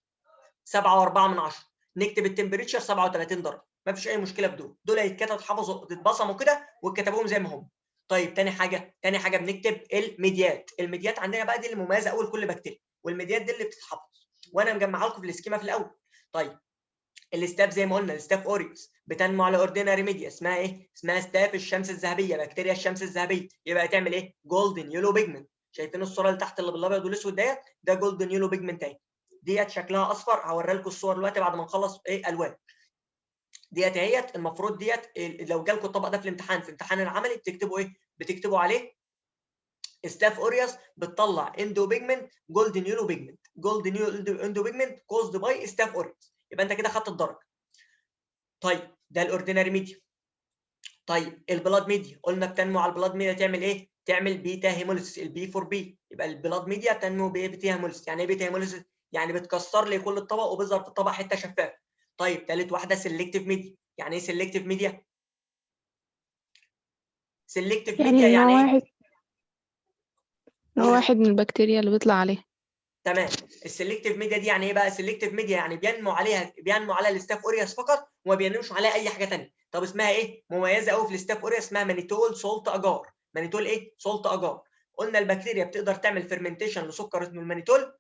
7.4، نكتب التمبريتشر 37 درجه. ما فيش اي مشكله بدول، دول هيتكتبوا اتحفظوا اتبصموا كده واتكتبوهم زي ما هم. طيب تاني حاجه بنكتب الميديات. الميديات عندنا بقى دي اللي مميزه قوي لكل بكتيريا، والميديات دي اللي بتتحفظ وانا مجمعها لكم في السكيما في الاول. طيب الاستاف زي ما قلنا، الاستاف اوريوس بتنمو على اورديناري ميديا اسمها ايه؟ اسمها ستاف الشمس الذهبيه، بكتيريا الشمس الذهبيه. يبقى تعمل ايه؟ جولدن يلو بيجمنت. شايفين الصوره اللي تحت اللي بالابيض والاسود ديت؟ ده جولدن يلو بيجمنت اهي. ديت شكلها اصفر، هوري لكم الصور دلوقتي بعد ما نخلص ايه الوان. ديت اهيت المفروض ديت لو جالكم الطبق ده في الامتحان، في امتحان العملي بتكتبوا ايه؟ بتكتبوا عليه ستاف اوريوس بتطلع اندو بيجمنت جولدن يلو بيجمنت، جولدن يلو اندو بيجمنت كوزد باي ستاف اوريوس. يبقى انت كده خدت الدرجه. طيب ده الاورديناري ميديا. طيب البلاد ميديا قلنا بتنمو على البلاد ميديا تعمل ايه؟ تعمل بيتا هيموليسيس، البي 4 بي. يبقى البلاد ميديا تنمو بيتا هيموليسيس. يعني ايه بيتا هيموليسيس؟ يعني بتكسر لي كل الطبق وبيظهر في الطبق حته شفافه. طيب ثالث واحده سيلكتيف ميديا. يعني ايه سيلكتيف ميديا؟ سيلكتيف يعني ميديا يعني نوع ايه؟ واحد قول. من البكتيريا اللي بيطلع عليه. تمام. السلكتيف ميديا دي يعني ايه بقى؟ سلكتيف ميديا يعني بينمو على الاستاف اوريوس فقط وما بينموش عليها اي حاجه ثانيه. طب اسمها ايه؟ مميزه قوي في الاستاف اوريوس، اسمها مانيتول سولت اجار. مانيتول ايه؟ سولت اجار. قلنا البكتيريا بتقدر تعمل فيرمنتيشن لسكر اسمه المانيتول.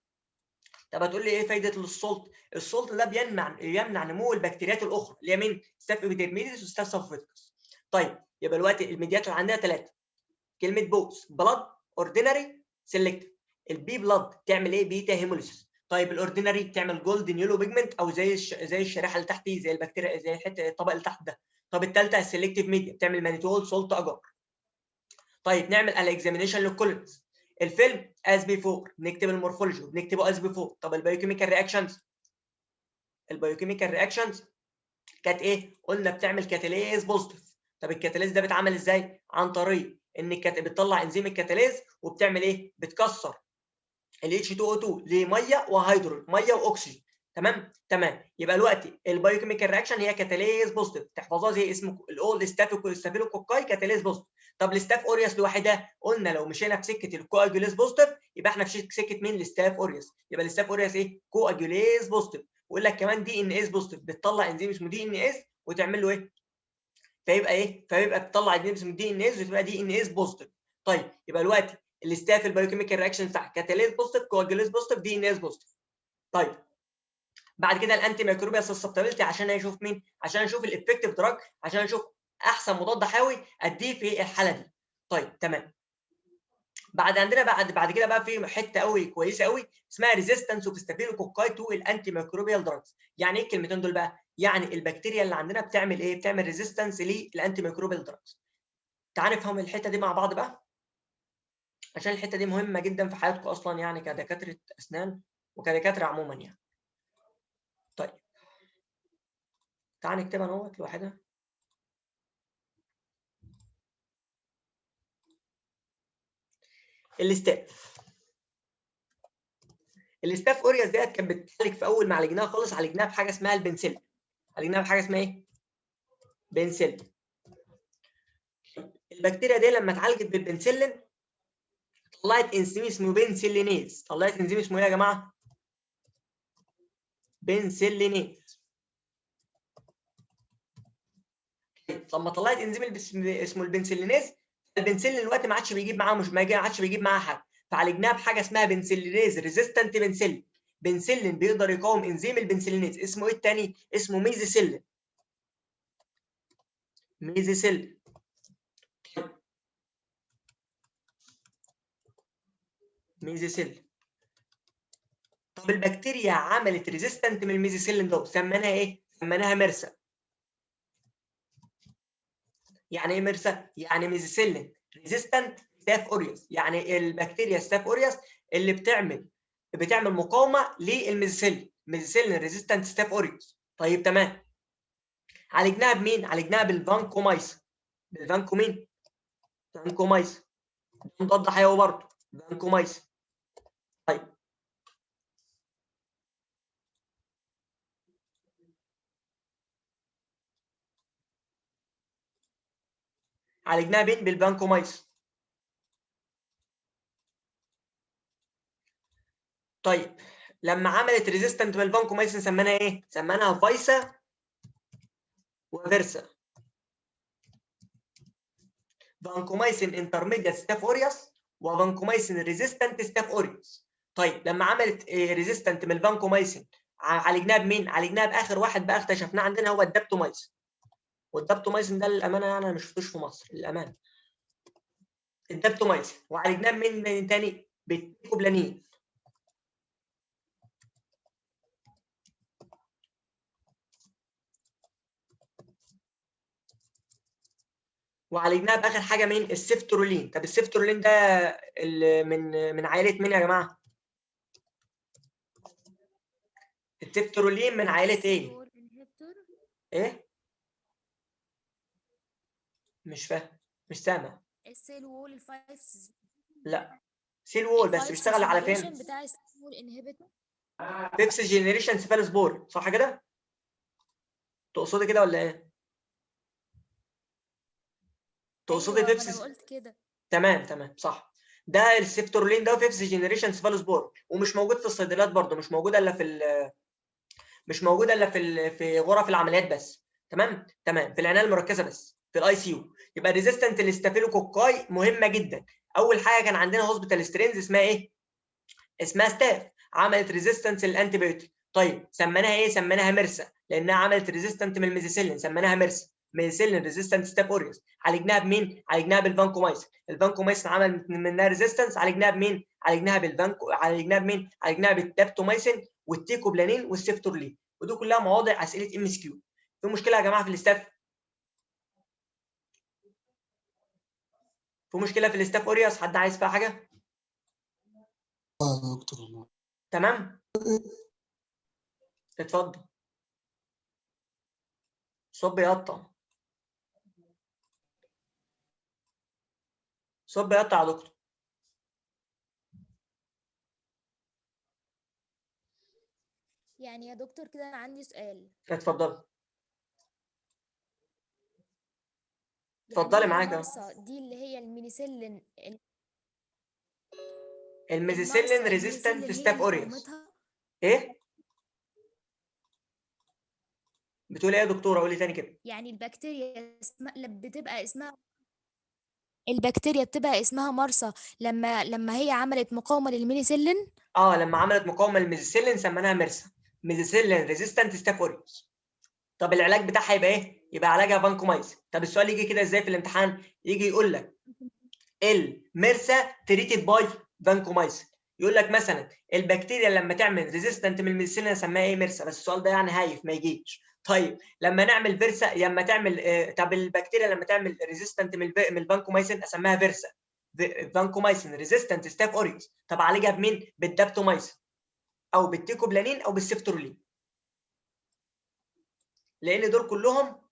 طب هتقول لي ايه فايده السولت؟ السولت ده يمنع نمو البكتيريات الاخرى اللي هي مين؟ ستاف ابيديرميديس وستاف سافوفيتكس. طيب يبقى دلوقتي الميديات اللي عندنا ثلاثه، كلمه بوث، بلاد، اوردينري، سيلكتيف. البي بلاد تعمل ايه؟ بيتا هيموليسيس. طيب الاوردينري تعمل جولدن يلو بيجمنت او زي الشريحه اللي تحت دي، زي البكتيريا، زي الحته الطبق اللي تحت ده. طب الثالثه السيلكتيف ميديا بتعمل مانيتول سولت اجار. طيب نعمل الاكزامينيشن للكولونز. الفيلم از بيفور، نكتب المورفولوجي بنكتبه از بيفور. طب البايوكيميكال رياكشنز، البايوكيميكال رياكشنز كانت ايه؟ قلنا بتعمل كاتاليز بوزيتيف. طب الكاتاليز ده بيتعمل ازاي؟ عن طريق ان بتطلع انزيم الكاتاليز وبتعمل ايه؟ بتكسر ال H2O2 لميه وهيدروجين، ميه واكسجين. تمام. يبقى دلوقتي البايوكيميكال رياكشن هي كاتاليز بوزيتيف، تحفظوها زي اسم الاول ستافيلوكوكاي كاتاليز بوزيتيف. طب الستاف اوريوس لوحدها قلنا لو مشينا في سكه الكواجوليز بوزيتيف يبقى احنا في سكه مين؟ الستاف اوريوس. يبقى الستاف اوريوس ايه؟ كواجوليز بوزيتيف. ويقول لك كمان دي ان اس بوزيتيف، بتطلع انزيم اسمه دي ان اس وتعمل له ايه؟ فيبقى بتطلع انزيم اسمه دي ان اس وتبقى دي ان اس بوزيتيف. طيب يبقى دلوقتي الاستاف البايوكيميكال رياكشن بتاع كاتاليز بوزيتيف، كواجوليز بوزيتيف، دي ان اس بوزيتيف. طيب بعد كده الانتي ميكروبيال سسبتابيلتي، عشان اشوف مين؟ عشان اشوف الافكتيف دراج، عشان اشوف احسن مضاد حيوي اديه في الحاله دي. طيب تمام. بعد كده بقى في حته قوي كويسه قوي اسمها ريزيستنس اوف ستافيلوكوكاي تو الانتي ميكروبيال دراجز. يعني ايه الكلمتين دول بقى؟ يعني البكتيريا اللي عندنا بتعمل ايه؟ بتعمل ريزيستنس للانتي ميكروبيال دراجز. تعال نفهم الحته دي مع بعض بقى، عشان الحته دي مهمه جدا في حياتكم اصلا، يعني كدكاتره اسنان وكدكاتره عموما يعني. طيب تعال نكتبها نوت لوحدها. الاستاف اوريوس ديت كانت بتتعالج في اول ما عالجناها خالص، عالجناها بحاجه اسمها البنسلين. عالجناها بحاجه اسمها ايه؟ بنسلين. البكتيريا دي لما اتعالجت بالبنسلين طلعت انزيم اسمه بنسلينيز. طلعت انزيم اسمه ايه يا جماعه؟ بنسلينيز. طيب لما طلعت انزيم اسمه البنسلينيز، البنسلين دلوقتي ما عادش بيجيب معاه ما عادش بيجيب معاه حاجه، فعالجناها بحاجه اسمها بنسلينيز ريزيستنت بنسلين. بنسلين بيقدر يقاوم انزيم البنسلينيز، اسمه ايه الثاني؟ اسمه ميزيسيلين. ميزيسيلين. ميزيسيلين. طب البكتيريا عملت ريزيستنت من الميزيسيلين ده، سميناها ايه؟ سميناها ميرسا. يعني ايه ميرسا؟ يعني ميزيسيلين ريزيستنت ستاف اوريوس، يعني البكتيريا ستاف اوريوس اللي بتعمل مقاومه للميزيسيلين، ميزيسيلين ريزيستنت ستاف اوريوس. طيب تمام. عالجناها بمين؟ عالجناها بالفانكومايسين. بالفانكومين؟ فانكومايسين مضاد حيوي برضه، فانكومايسين. طيب عالجناها بالفانكومايسين. طيب لما عملت ريزيستنت بالفانكومايسين سميناها ايه؟ سميناها فايسا وفيرسا. فانكومايسين انترميديت ستاف اوريوس وفانكومايسين ريزيستنت ستاف اوريوس. طيب لما عملت ريزيستنت من الفانكومايسين عالجناها بمين؟ عالجناها باخر واحد بقى اكتشفناه عندنا هو الدابتومايسين. والدابتومايسين ده للامانه يعني انا ما شفتوش في مصر للامانه. الدابتومايسين. وعالجناه من تاني؟ بالتيكوبلانين. وعالجناها باخر حاجه مين؟ السيفترولين. طب السيفترولين ده من عائله مين يا جماعه؟ السيفترولين من عائله ايه؟ ايه؟ مش فاهم، مش سامع. السيل وول الفايف. لا سيل وول بس بيشتغل على فين؟ بتاع السيل وول انهبيتور. فيفث جينيريشن سيفالوسبور، صح كده؟ تقصدي كده ولا ايه؟ تقصدي ايوه، ما فيفث؟ انا قلت كده. تمام صح. ده السيفترولين ده فيفث جينيريشن سيفالوسبور، ومش موجود في الصيدليات برضه، مش موجود الا في غرف العمليات بس. تمام في العنايه المركزه بس، في الاي سي يو. يبقى ريزيستنت للستافيلوكوكاي مهمه جدا. اول حاجه كان عندنا هوسبيتال سترينز اسمها ايه؟ اسمها ستاف، عملت ريزيستنس للانتي بيوتيك. طيب سميناها ايه؟ سميناها ميرسا، لانها عملت ريزيستنت من الميزيسيلين، سميناها ميرسا. ميزيسيلين ريزيستنت ستاف اوريوس. عالجناها بمين؟ عالجناها بالفانكومايسين. الفانكومايسين عمل منها ريزيستنس، عالجناها بمين؟ عالجناها بمين؟ عالجناها بالدابتومايسين والتيكوبلانين والسيفتورلين. ودي كلها مواضع اسئله ام اس كيو. في مشكله يا جماعه في الاستاف؟ في مشكله في الاستاف اوريوس؟ حد عايز فيها حاجه؟ يا دكتور. تمام اتفضل. صوت بيقطع. صوت بيقطع يا دكتور. يعني يا دكتور كده انا عندي سؤال. اتفضل. اتفضلي يعني هي معاك اهو. المرصة دي اللي هي المينيسيلين. الميزيسيلين المرصة ريزيستنت المينيسيلين هي ستاف اللي اوريوس. قاومتها. ايه؟ بتقول ايه يا دكتوره؟ قولي تاني كده. يعني البكتيريا بتبقى اسمها البكتيريا بتبقى اسمها مرصة لما هي عملت مقاومة للمينيسيلين. لما عملت مقاومه للميزيسيلين سميناها ميرسا. ميزيسيلين ريزيستنت ستاف اوريوس. طب العلاج بتاعها يبقى ايه؟ يبقى علاجها فانكومايسين. طب السؤال يجي كده ازاي في الامتحان؟ يجي يقول لك الميرسا تريتد باي فانكومايسين. يقول لك مثلا البكتيريا لما تعمل ريزيستنت من الميزيسيلين اسميها ايه؟ ميرسا. بس السؤال ده يعني هايف ما يجيش. طيب لما نعمل فيرسا، لما تعمل طب البكتيريا لما تعمل ريزيستنت من الفانكومايسين اسميها فيرسا. فانكومايسين ريزيستنت ستاف اوريوس. طب عالجها بمين؟ بالدابتومايسين او بالتيكوبلانين او بالسيفترولين، لان دول كلهم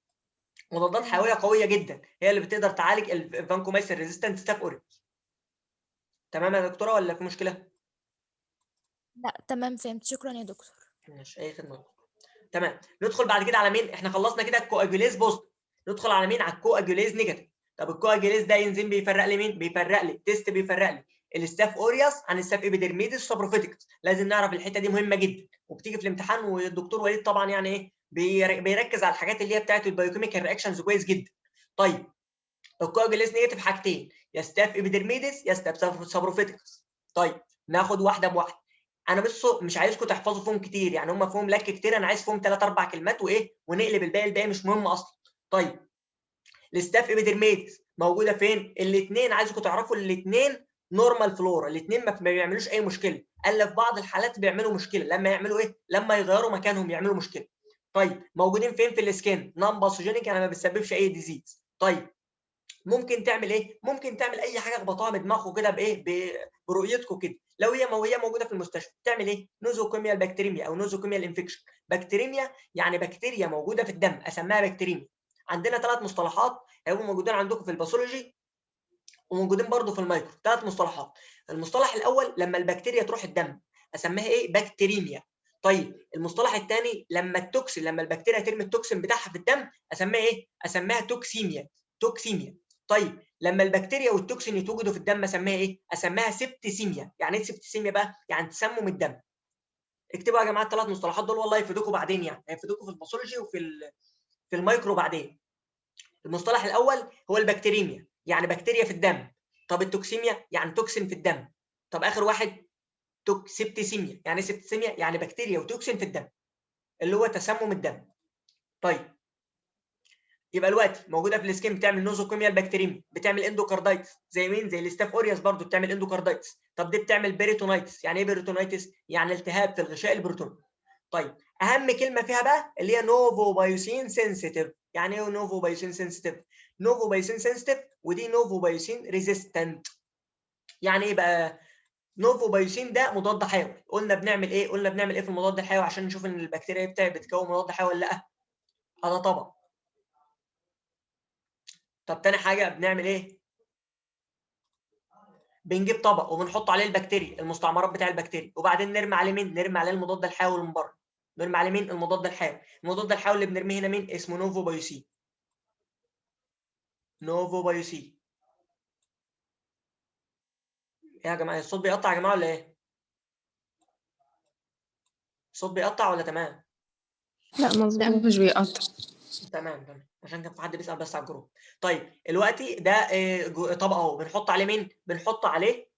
مضادات حيويه قويه جدا، هي اللي بتقدر تعالج الفانكومايسين ريزيستنت ستاف اوريوس. تمام يا دكتوره ولا في مشكله؟ لا تمام فهمت، شكرا يا دكتور. ماشي اي خدمه. تمام ندخل بعد كده على مين؟ احنا خلصنا كده الكواجوليز بوزيتيف، ندخل على مين؟ على الكواجوليز نيجاتيف. طب الكواجوليز ده انزيم بيفرق لي مين؟ بيفرق لي تيست، بيفرق لي الستاف اوريوس عن الستاف ايبيديرميديس سوبروفيتكس. لازم نعرف الحته دي مهمه جدا وبتيجي في الامتحان، والدكتور وليد طبعا يعني ايه بيركز على الحاجات اللي هي بتاعت البايوكيميكال رياكشنز كويس جدا. طيب الكواجوليز نيجاتيف حاجتين، يا ستاف ابيدرميدس يا ستاف سابروفيتكس. طيب ناخد واحده بواحده. انا بس مش عايزكم تحفظوا فيهم كتير، يعني هم فيهم لك كتير، انا عايز فيهم 3 4 كلمات وايه ونقلب الباقي مش مهم اصلا. طيب الستاف ابيدرميدس موجوده فين؟ الاثنين عايزكم تعرفوا الاثنين نورمال فلورا، الاثنين ما بيعملوش اي مشكله، الا في بعض الحالات بيعملوا مشكله لما يعملوا ايه؟ لما يغيروا مكانهم يعملوا مشكله. طيب موجودين فين في السكين؟ نون باثوجينيك، يعني ما بتسببش اي ديزيز. طيب ممكن تعمل ايه؟ ممكن تعمل اي حاجه اخبطوها من دماغكم كده بايه؟ برؤيتكم كده. لو هي موجوده في المستشفى تعمل ايه؟ نوزوكوميال بكتيريميا او نوزوكوميال انفكشن. بكتيريميا يعني بكتيريا موجوده في الدم، اسميها بكتيريميا. عندنا 3 مصطلحات هيبقوا موجودين عندكم في الباثولوجي وموجودين برضو في المايكرو، 3 مصطلحات. المصطلح الاول لما البكتيريا تروح الدم اسميها ايه؟ بكتيريميا. طيب المصطلح الثاني لما التوكسين، لما البكتيريا ترمي التوكسين بتاعها في الدم اسميها ايه؟ اسميها توكسيميا. توكسيميا. طيب لما البكتيريا والتوكسين يتوجدوا في الدم اسميها ايه؟ اسميها سبتسيميا. يعني ايه سبتسيميا بقى؟ يعني تسمم الدم. اكتبوا يا جماعه ال3 مصطلحات دول، والله يفيدوكم بعدين، يعني هيفيدوكم في الباثولوجي في المايكرو بعدين. المصطلح الاول هو البكتيريميا، يعني بكتيريا في الدم. طب التوكسيميا يعني توكسين في الدم. طب اخر واحد سبتسيميا. يعني ايه سبتسيميا؟ يعني بكتيريا وتوكسين في الدم اللي هو تسمم الدم. طيب يبقى دلوقتي موجوده في السكين بتعمل نوزوكوميال بكتيريميا، بتعمل اندوكاردايتس زي مين؟ زي الستاف اوريوس برضو بتعمل اندوكاردايتس. طب دي بتعمل بيريتونايتس. يعني ايه بيريتونايتس؟ يعني التهاب في الغشاء البروتوني. طيب اهم كلمه فيها بقى اللي هي نوفو بايوسين سنسيتيف. يعني ايه نوفو بايوسين سنسيتيف؟ نوفو بايوسين سنسيتيف ودي نوفو بايوسين ريزيستنت. يعني ايه بقى؟ نوفو بايوسين ده مضاد حيوي. قلنا بنعمل ايه؟ قلنا بنعمل ايه في المضاد الحيوي عشان نشوف ان البكتيريا بتاعي بتكون مضاد حيوي ولا لا؟ هذا طبعا. طب تاني حاجه بنعمل ايه؟ بنجيب طبق وبنحط عليه البكتيريا، المستعمرات بتاع البكتيريا، وبعدين نرمي عليه مين؟ نرمي عليه المضاد الحيوي من بره. نرمي عليه مين؟ المضاد الحيوي. المضاد الحيوي اللي بنرميه هنا مين؟ اسمه نوفو بايوسين. نوفو بايوسين. ايه يا جماعه الصوت بيقطع يا جماعه ولا ايه؟ الصوت بيقطع ولا تمام؟ لا لا مظبوط. مش بيقطع. تمام عشان كان في حد بيسأل بس على الجروب. طيب دلوقتي ده طبق اهو بنحط عليه مين؟ بنحط عليه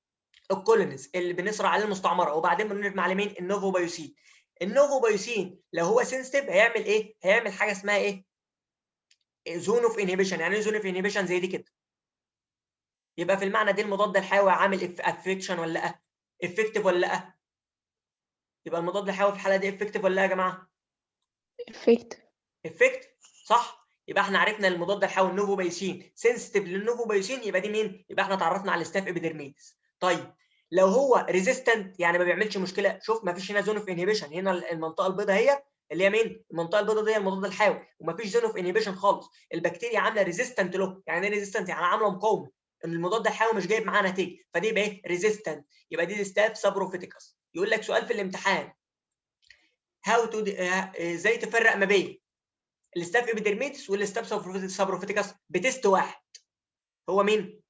الكولونيز اللي بنسرع عليه المستعمره، وبعدين بنرمي عليه مين؟ النوفو بايوسين. النوفو بايوسين لو هو سنسيتيف هيعمل ايه؟ هيعمل حاجه اسمها ايه؟ زون اوف انهبيشن. يعني ايه زون اوف انهبيشن؟ زي دي كده. يبقى في المعنى دي المضاد الحيوي عامل افكشن ولا لا؟ افكتيف ولا لا؟ يبقى المضاد الحيوي في الحاله دي افكتيف ولا لا يا جماعه؟ افكت. افكت، صح؟ يبقى احنا عرفنا المضاد الحيوي النوفو بايوسين سنسيتيف للنوفو بايوسين، يبقى دي مين؟ يبقى احنا اتعرفنا على الستاف ابيدرميدس. طيب لو هو ريزيستنت يعني ما بيعملش مشكله، شوف ما فيش هنا زون اوف انهبيشن، هنا المنطقه البيضاء هي اللي هي مين؟ المنطقه البيضاء دي المضاد الحيوي، وما فيش زون اوف انهبيشن خالص. البكتيريا عامله ريزيستنت له. يعني ايه ريزيستنت؟ يعني عامله مقاومه، ان المضاد الحيوي مش جايب معاه نتيجه، فدي يبقى ايه؟ ريزيستنت. يبقى دي ستاف سابروفيتيكس. يقول لك سؤال في الامتحان هاو تو ازاي تفرق ما بين الستاف ابيدرميدس والستاف سابروفيتيكس بتست واحد. هو مين؟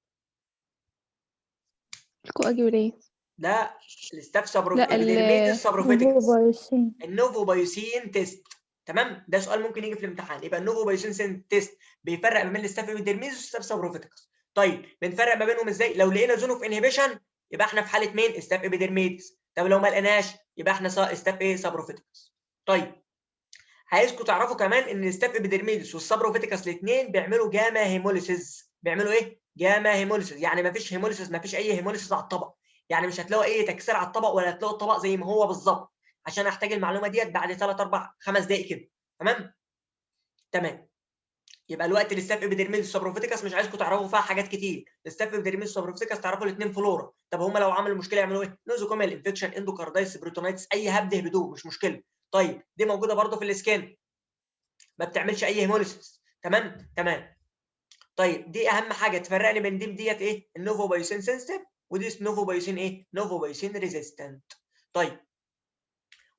الكواجوليز. ده الستاف لا ابيدرميدس سابروفيتيكس. بايوسين. النوفو بايوسين تيست. تمام؟ ده سؤال ممكن يجي في الامتحان. يبقى النوفو بايوسين تيست بيفرق ما بين الستاف ابيدرميدس والستاف سابروفيتيكس. طيب بنفرق ما بينهم ازاي؟ لو لقينا زون اوف انهبيشن يبقى احنا في حاله مين؟ ستاف ابيدرميدس. طب لو ما لقيناش يبقى احنا ستاف ايه؟ سابروفيتيكس. طيب عايزكم تعرفوا كمان ان الستاف ابيدرميدس والسابروفيتيكس الاثنين بيعملوا جاما هيموليسيس. بيعملوا ايه؟ جاما هيموليسيس. يعني ما فيش هيموليسيس، ما فيش اي هيموليسيس على الطبق. يعني مش هتلاقوا اي تكسير على الطبق ولا هتلاقوا الطبق زي ما هو بالظبط، عشان احتاج المعلومه ديت بعد 3 4 5 دقائق كده. تمام. يبقى الوقت الستاف ابيدرميدس والسابروفيتيكس مش عايزكم تعرفوا فيها حاجات كتير. الستاف ابيدرميدس والسابروفيتيكس تعرفوا الاثنين فلورا. طب هم لو عملوا مشكله يعملوا ايه؟ نوزوكوميال انفكشن، اندوكاردايتس، بريتونايتس، اي هبد هبدوه مش مشكله. طيب دي موجوده برده في الاسكان، ما بتعملش اي هيموليسيس. تمام. طيب دي اهم حاجه تفرقني بين ديت ايه؟ النوفو بايوسين سنسيتيف، ودي نوفو بايوسين ايه؟ نوفو بايوسين ريزيستنت. طيب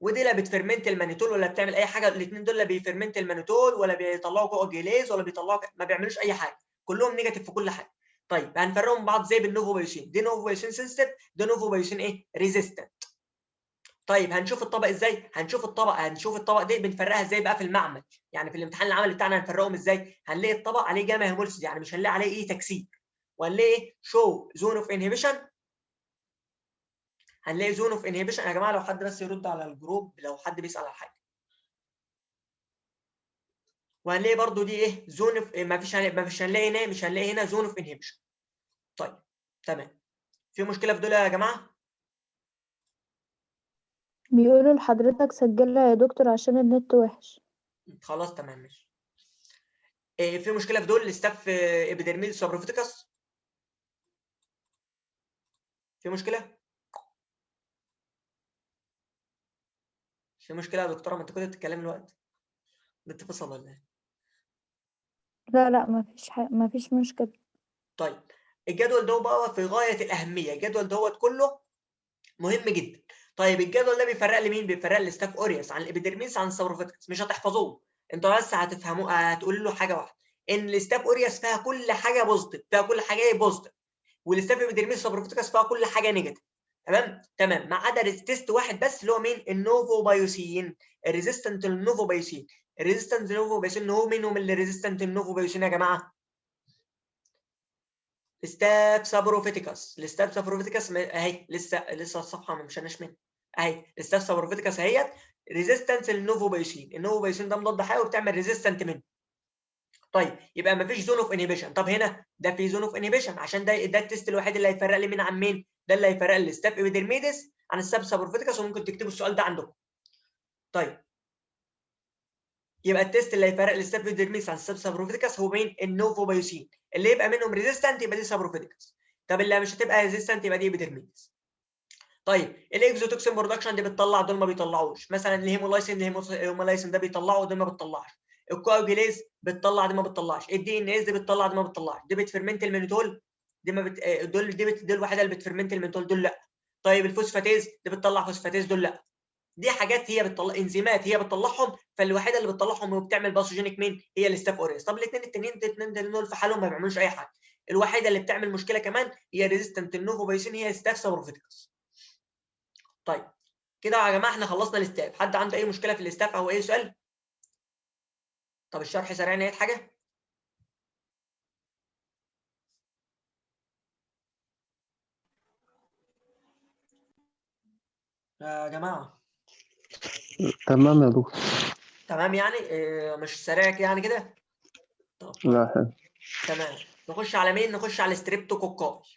ودي لا بتفرمنت المانيتول ولا بتعمل اي حاجه. الاثنين دول لا بيفرمنت المانيتول ولا بيطلعوا كواجيليز ولا بيطلعوا ما بيعملوش اي حاجه، كلهم نيجاتيف في كل حاجه. طيب هنفرقهم بعض زي بالنوفو بايوسين. دي نوفو بايوسين سنسيتيف، ده نوفو بايوسين ايه؟ ريزيستنت. طيب هنشوف الطبق ازاي؟ هنشوف الطبق دي بنفرقها ازاي بقى في المعمل؟ يعني في الامتحان العملي بتاعنا هنفرقهم ازاي؟ هنلاقي الطبق عليه جاما هيموليسيس، يعني مش هنلاقي عليه ايه تكسير، وهنلاقي ايه شو زون اوف انهبيشن، هنلاقي زون اوف انهبيشن. يا جماعه لو حد بس يرد على الجروب لو حد بيسال على حاجه. وهنلاقي برضو دي ايه زون اوف، مش هنلاقي هنا زون اوف انهبيشن. طيب تمام. في مشكله في دول يا جماعه؟ بيقولوا لحضرتك سجلها يا دكتور عشان النت وحش. خلاص تمام ماشي. في مشكله في دول الستاف ابيدرميل سوبروفيتيكس؟ في مشكله؟ في مشكله يا دكتوره؟ ما انت كنت بتتكلمي الوقت النت فصل ولا ايه؟ لا مفيش مشكلة. طيب الجدول ده بقى في غايه الاهميه، الجدول دوت كله مهم جدا. طيب الجدول ده بيفرق لي مين؟ بيفرق لي الستاف اوريوس عن الابيدرميس عن السوبروفيتيكس. مش هتحفظوه انتوا، بس هتفهموه، هتقولوا له حاجه واحده، ان الستاف اوريوس فيها كل حاجه بوزيتيف، فيها كل حاجه بوزيتيف، والستاف ابيدرميس سوبروفيتيكس فيها كل حاجه نيجاتيف. تمام ما عدا تيست واحد بس اللي هو مين؟ النوفو بايوسين، الريزيستنت للنوفو بايوسين. الريزيستنت للنوفو بايوسين هو مين؟ اللي ريزيستنت للنوفو بايوسين يا جماعه؟ الستاف سابروفيتيكس. الستاف سابروفيتيكس اهي، لسه الصفحه ما مشيناش منها اهي. الستاف سابروفيتيكس اهيت ريزيستنس للنوفو بايوسين. النوفو بايوسين ده مضاد حيوي وبتعمل ريزيستنت منه. طيب يبقى ما فيش زون اوف انهبيشن. طب هنا ده في زون اوف انهبيشن، عشان ده التيست الوحيد اللي هيفرق لي مين عن مين؟ ده اللي هيفرق لي الستاف ابيدرميدس عن الستاف سابروفيتيكس، وممكن تكتبوا السؤال ده عندكم. طيب يبقى التيست اللي هيفرق الستاف ابيدرميدس عن الستاف سابروفيتيكس هو مين؟ النوفو بايوسين. اللي يبقى منهم ريزيستنت يبقى دي سابروفيتيكس. طب اللي مش هتبقى ريزيستنت يبقى دي ابيدرميدس. طيب الاكزوتوكسين برودكشن دي بتطلع، دول ما بيطلعوش. مثلا الهيمولايسين ده بيطلعه ودول ما بتطلعش. الكواجيليز بتطلع دي ما بتطلعش. الدي ان اس دي بتطلع دي ما بتطلعش. دي بتفرمنت المينيتول دي ما بت... دول الوحيده اللي بتفرمنت المينيتول، دول لا. طيب الفوسفاتيز دي بتطلع فوسفاتيز، دول لا. دي حاجات هي بتطلع انزيمات هي بتطلعهم، فالوحيده اللي بتطلعهم وبتعمل باثوجينيك مين؟ هي الستاف اوريوس. طب الاثنين التانيين دول في حالهم ما بيعملوش اي حاجه. الوحيده اللي بتعمل مشكله كمان هي ريزيستنت النوفو بايسين، هي ستاف سابروفيتيكس. طيب كده يا جماعه احنا خلصنا الاستاف. حد عنده اي مشكله في الاستاف او اي سؤال؟ طب الشرح سريع نهايه حاجه؟ يا جماعه تمام يا دكتور. تمام يعني مش سريع يعني كده؟ طب لا حلو. تمام. نخش على مين؟ نخش على الستريبتوكوكاي.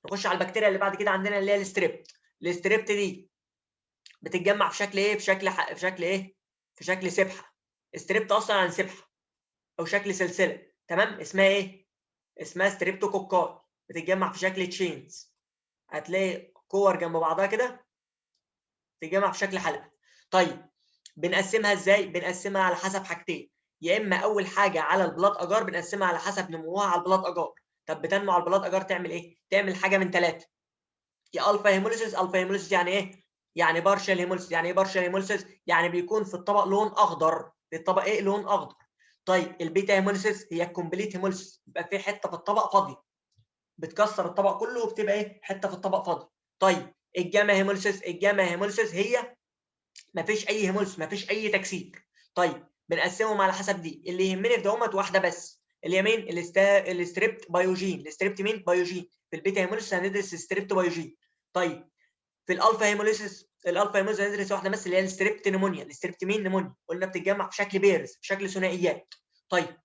نخش على البكتيريا اللي بعد كده عندنا اللي هي الستريبت. الستريبت دي بتتجمع في شكل ايه؟ في شكل سبحه. الستريبت اصلا عن سبحه او شكل سلسله. تمام اسمها ايه؟ اسمها ستريبتوكوكاي. بتتجمع في شكل تشينز، هتلاقي كور جنب بعضها كده تتجمع في شكل حلقه. طيب بنقسمها ازاي؟ بنقسمها على حسب حاجتين، يا اما اول حاجه على البلاط اجار، بنقسمها على حسب نموها على البلاط اجار. طب بتنمو على البلاط اجار تعمل ايه؟ تعمل حاجه من ثلاثه، يا الفا هيموليسيس. الفا هيموليسيس يعني ايه؟ يعني بارشال هيموليسيس. يعني ايه بارشال هيموليسيس؟ يعني بيكون في الطبق لون اخضر، في الطبق ايه؟ لون اخضر. طيب البيتا هيموليسيس هي الكومبليت هيموليسيس، يبقى في حته في الطبق فاضيه، بتكسر الطبق كله وبتبقى ايه؟ حته في الطبق فاضيه. طيب الجاما هيموليسيس هي مفيش اي هيموليسيس، مفيش اي تكسير. طيب بنقسمهم على حسب دي. اللي يهمني في دومت واحده بس، اللي هي مين؟ الستريبت بايوجين. الستريبت مين؟ بايوجين. في البيتا هيموليسيس هندرس الستريبت بايوجين. طيب في الالفا هيموليسيس هندرس واحده بس اللي هي الستريبت نيمونيا. الستريبت مين؟ نيمونيا. قلنا بتتجمع في شكل بيرز، في شكل ثنائيات. طيب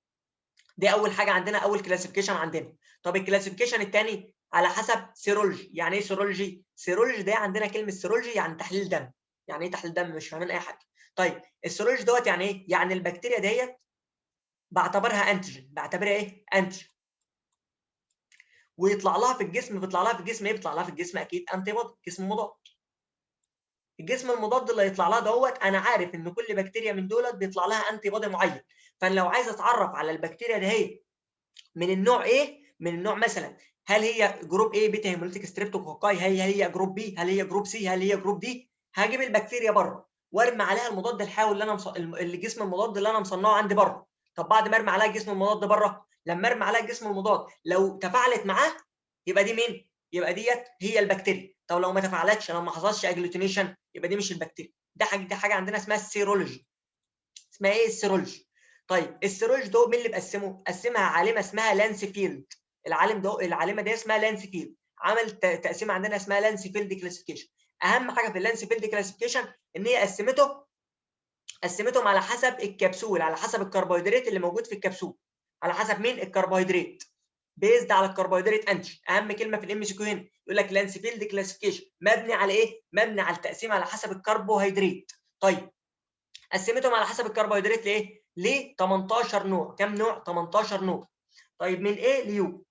دي اول حاجه عندنا، اول كلاسيفيكيشن عندنا. طب الكلاسيفيكيشن الثاني على حسب سيرولوجي. يعني ايه سيرولوجي؟ سيرولوجي ده عندنا كلمه سيرولوجي يعني تحليل دم. يعني ايه تحليل دم؟ مش فاهمين اي حاجه. طيب السيرولوجي دوت يعني ايه؟ يعني البكتيريا ديت بعتبرها انتيجين، بعتبرها ايه؟ انتيجين. ويطلع لها في الجسم، بيطلع لها في الجسم ايه؟ بيطلع لها في الجسم اكيد انتي بودي، جسم مضاد. الجسم المضاد اللي هيطلع لها دوت، انا عارف ان كل بكتيريا من دولت بيطلع لها انتي بودي معين. فانا لو عايز اتعرف على البكتيريا دي هي من النوع ايه؟ من النوع مثلا هل هي جروب ايه بيتا هيموليتيك ستريبتوكوكاي، هي جروب بي، هل هي جروب سي، هل هي جروب دي، هجيب البكتيريا بره وارمي عليها المضاد الحيوي اللي انا الجسم المضاد اللي انا مصنعه عندي بره. طب بعد ما ارمي عليها الجسم المضاد بره، لما ارمي عليها الجسم المضاد لو تفاعلت معاه، يبقى دي مين؟ يبقى ديت هي البكتيريا. طب لو ما تفاعلتش، لو ما حصلش اجلوتينيشن، يبقى دي مش البكتيريا. دي حاجه عندنا اسمها السيرولوجي. اسمها ايه السيرولوجي؟ طيب السيرولوجي ده مين اللي بقسمه؟ قسمها عالمه اسمها لانسفيلد. العالمه دي اسمها لانسفيلد، عمل تقسيمه عندنا اسمها لانسفيلد كلاسيفيكيشن. اهم حاجه في اللانسفيلد كلاسيفيكيشن ان هي قسمتهم على حسب الكبسول، على حسب الكربوهيدرات اللي موجود في الكبسول. على حسب مين؟ الكربوهيدرات. بيزد على الكربوهيدرات انتي. اهم كلمه في الام سي كيو هنا يقول لك لانسفيلد كلاسيفيكيشن مبني على ايه؟ مبني على التقسيم على حسب الكربوهيدرات. طيب قسمتهم على حسب الكربوهيدرات ليه 18 نوع. كم نوع؟ 18 نوع. طيب من ايه ليو.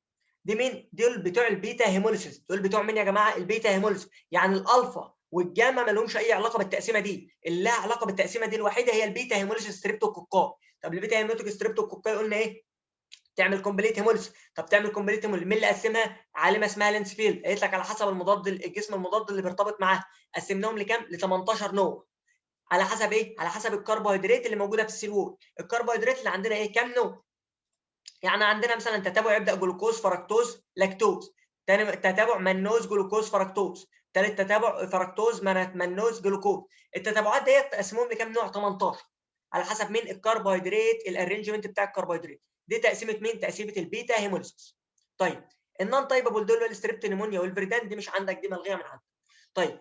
دي مين؟ دول بتوع البيتا هيموليسيس. دول بتوع مين يا جماعه؟ البيتا هيموليسيس. يعني الالفا والجاما ما لهمش اي علاقه بالتقسيمه دي. اللي لها علاقه بالتقسيمه دي الوحيده هي البيتا هيموليسيس ستريبتوكوكاي. طب البيتا هيموليسيس ستريبتوكوكاي قلنا ايه؟ تعمل كومبليت هيموليسيس. طب تعمل كومبليت هيموليسيس، مين اللي قسمها؟ عالمه اسمها لانسفيلد. قالت لك على حسب المضاد، الجسم المضاد اللي بيرتبط معاه. قسمناهم لكام؟ ل 18 نوع. على حسب ايه؟ على حسب الكربوهيدرات اللي موجوده في السيل وول. الكربوهيدرات اللي عندنا ايه؟ كام نوع؟ يعني عندنا مثلا تتابع يبدا جلوكوز فركتوز لاكتوز، ثاني تتابع منوز جلوكوز فركتوز، ثالث تتابع فركتوز منوز جلوكوز. التتابعات ديت تقسمهم لكام نوع؟ 18 على حسب مين؟ الكربوهيدرات، الارينجمنت بتاع الكربوهيدرات. دي تقسيمه مين؟ تقسيمه البيتا هيموليسيس. طيب النون تايبابل دول الستريبت نيمونيا والفريدان دي مش عندك، دي ملغيه من عندك. طيب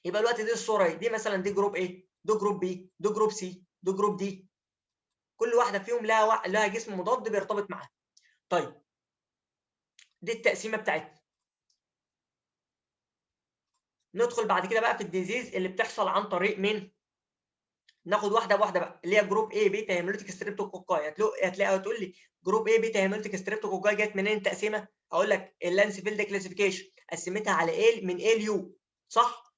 يبقى دلوقتي دي الصوره دي مثلا دي جروب ايه؟ ده جروب بي، ده جروب سي، ده جروب دي. كل واحده فيهم لها جسم مضاد بيرتبط معاها. طيب دي التقسيمه بتاعتنا. ندخل بعد كده بقى في الديزيز اللي بتحصل عن طريق مين؟ ناخد واحده بواحده بقى، اللي هي جروب ايه بيتا هيموليتيك ستريبتوكوكاي. هتلاقي هتقول لي جروب ايه بيتا هيموليتيك ستريبتوكوكاي جت منين التقسيمه؟ هقول لك اللانسفيلد كلاسيفيكيشن قسمتها على ايه؟ من ايه ليو. صح.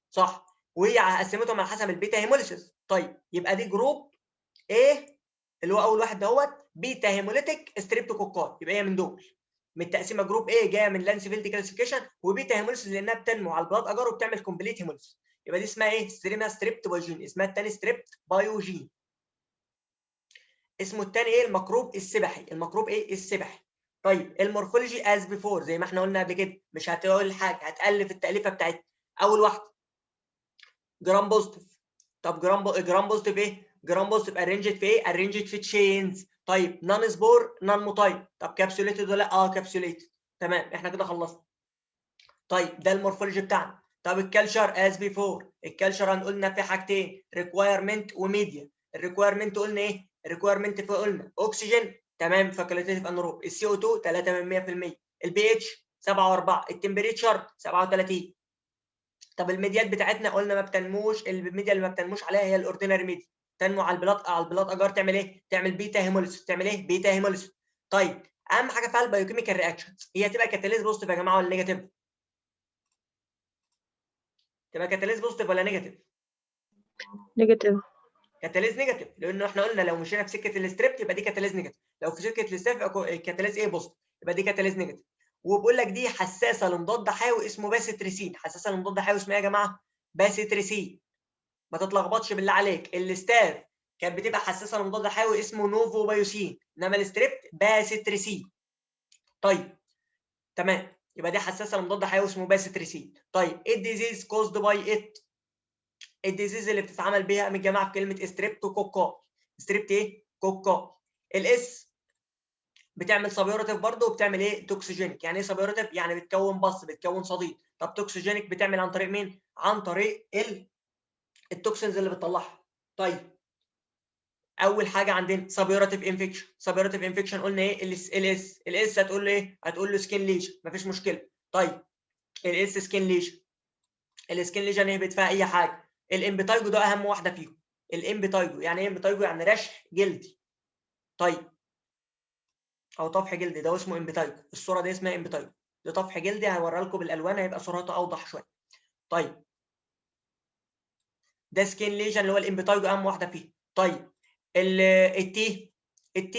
وهي قسمتهم على حسب البيتا هيموليسيس. طيب يبقى دي جروب ايه اللي هو اول واحد دوت بيتا هيموليتيك ستريبتوكوكاي. يبقى هي من دول، من التقسيمه جروب ايه جايه من لانسفيلد كلاسيفيكيشن، وبيتا هيموليسيس لانها بتنمو على البلاد اجار وبتعمل كومبليت هيموليسيس. يبقى دي اسمها ايه؟ اسمها ستريبت بايوجين. اسمها الثاني ستريبت بايوجين. اسمه الثاني ايه؟ الميكروب السبحي. الميكروب ايه؟ السبحي. طيب المورفولوجي از بيفور زي ما احنا قلنا قبل كده، مش هتقول حاجه، هتالف التاليفه بتاعتها. اول واحده جرام بوزيتيف. طب جرام بوزيتيف ايه؟ جرام بوزيتيف ارينجد في ايه؟ ارينجد في تشينز. طيب نون سبور نون موتايل. طب كابسوليتد ولا كابسوليتد. تمام احنا كده خلصنا. طيب ده المورفولوجي بتاعنا. طب الكالتشر از بيفور. الكالتشر هنقولنا في حاجتين، ريكوايرمنت وميديا. الريكوايرمنت قلنا ايه؟ الريكوايرمنت قلنا اكسجين تمام فاكولتيف انروب، السي او 2 3 من 100%، البي اتش 7 و4، التمبريتشر 37. طب الميديات بتاعتنا قلنا ما بتنموش، الميديا اللي ما بتنموش عليها هي الاوردينري ميديا، تنمو على البلاط اجار. تعمل ايه؟ تعمل بيتا هيموليسيس. تعمل ايه؟ بيتا هيموليسيس. طيب اهم حاجه فيها البايوكيميكال رياكشنز. هي تبقى كاتاليز بوزيتيف يا جماعه ولا نيجاتيف؟ تبقى كاتاليز بوزيتيف ولا نيجاتيف؟ نيجاتيف. كاتاليز نيجاتيف، لانه احنا قلنا لو مشينا في سكه الستريبت يبقى دي كاتاليز نيجاتيف، لو في سكه الستريبت يبقى كاتاليز ايه؟ بوزيتيف، يبقى دي كاتاليز نيجاتيف. وبقول لك دي حساسه لمضاد حيوي اسمه باسيتريسين. حساسه لمضاد حيوي اسمه ايه يا جماعه؟ باسيتريسين. ما تتلخبطش بالله عليك. الاستاف كانت بتبقى حساسه لمضاد حيوي اسمه نوفو بايوسين، انما الستريبت باسيتريسين. طيب تمام، يبقى دي حساسه لمضاد حيوي اسمه باسيتريسين. طيب ايه الديزيز كوزد باي ات؟ الديزيز اللي بتتعامل بيها من جماعه في كلمه ستريبتوكوكاي. ستريبت ايه؟ كوكاي. الاس بتعمل سبيورتيف برضه وبتعمل ايه؟ توكسيجينيك. يعني ايه سبيورتيف؟ يعني بتكون بتكون صديد. طب توكسيجينيك بتعمل عن طريق مين؟ عن طريق التوكسينز اللي بتطلعها. طيب اول حاجه عندنا سبيورتيف انفكشن. سبيورتيف انفكشن قلنا ايه؟ الاس هتقول له ايه؟ هتقول له سكين ليجن، مفيش مشكله. طيب الاس سكين ليجن. السكين ليجن يهبط فيها اي حاجه. الامبيتايجو ده اهم واحده فيهم. الامبيتايجو يعني ايه امبيتايجو؟ يعني رشح جلدي. طيب او طفح جلدي، ده اسمه امبيتايجو. الصوره دي اسمها امبيتايجو، ده طفح جلدي. هوريها لكم بالالوان هيبقى صورته اوضح شويه. طيب ده سكين ليجن اللي هو الامبيتايجو اهم واحده فيه. طيب التي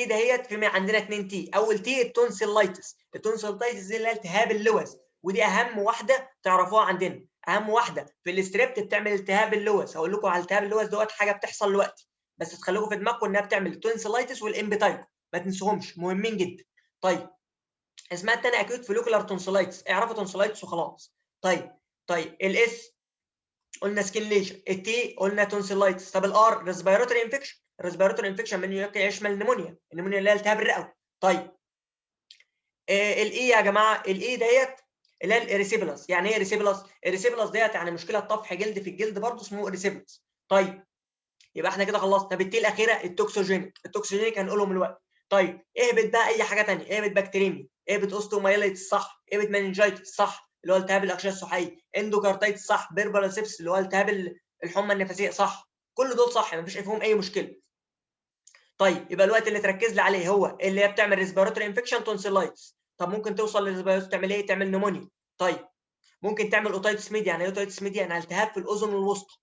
دهيت في عندنا 2 تي. اول تي التونسيلايتس. التونسيلايتس دي اللي هي التهاب اللوز، ودي اهم واحده تعرفوها عندنا. اهم واحده في الاستريبت بتعمل التهاب اللوز. هقول لكم على التهاب اللوز دوت حاجه بتحصل دلوقتي، بس تخلوكم في دماغكم انها بتعمل التونسيلايتس والامبيتايجو، ما تنسوهمش مهمين جدا. طيب اسمها الثانيه اكيوت فوليكولار تونسيلايتس. اعرفوا تونسيلايتس وخلاص. طيب طيب الاس قلنا سكين ليجن، التي قلنا تونسيلايتس. طب الار ريسبيراتوري انفكشن، الريسبيراتوري انفكشن من يشمل النمونيا، النمونيا اللي هي التهاب الرئوي. طيب الاي يا جماعه، الاي ديت اللي هي الاريسيبلس. يعني ايه اريسيبلس؟ اريسيبلس ديت يعني مشكله طفح جلد في الجلد برضه اسمه اريسيبلس. طيب يبقى احنا كده خلصنا. طب التي الاخيره التوكسوجينيك، التوكسوجينيك هنقولهم دلوقتي. طيب اهبط بقى اي حاجه ثانيه، اهبط بكتيريميا، اهبط اوستومايلايتس صح، اهبط مننجايتس صح اللي هو التهاب الاغشيه الصحيه، اندوكاردايتس صح، بيربراسيبس اللي هو التهاب الحمى النفسيه صح، كل دول صح مفيش فيهم اي مشكله. طيب يبقى الوقت اللي تركز لي عليه هو اللي هي بتعمل ريسبيراتوري انفكشن تونسيلايتس. طب ممكن توصل للريسبيراتوري تعمل ايه؟ تعمل نمونيا. طيب ممكن تعمل اوتايتس ميديا. يعني ايه اوتايتس ميديا؟ يعني التهاب في الاذن الوسطى.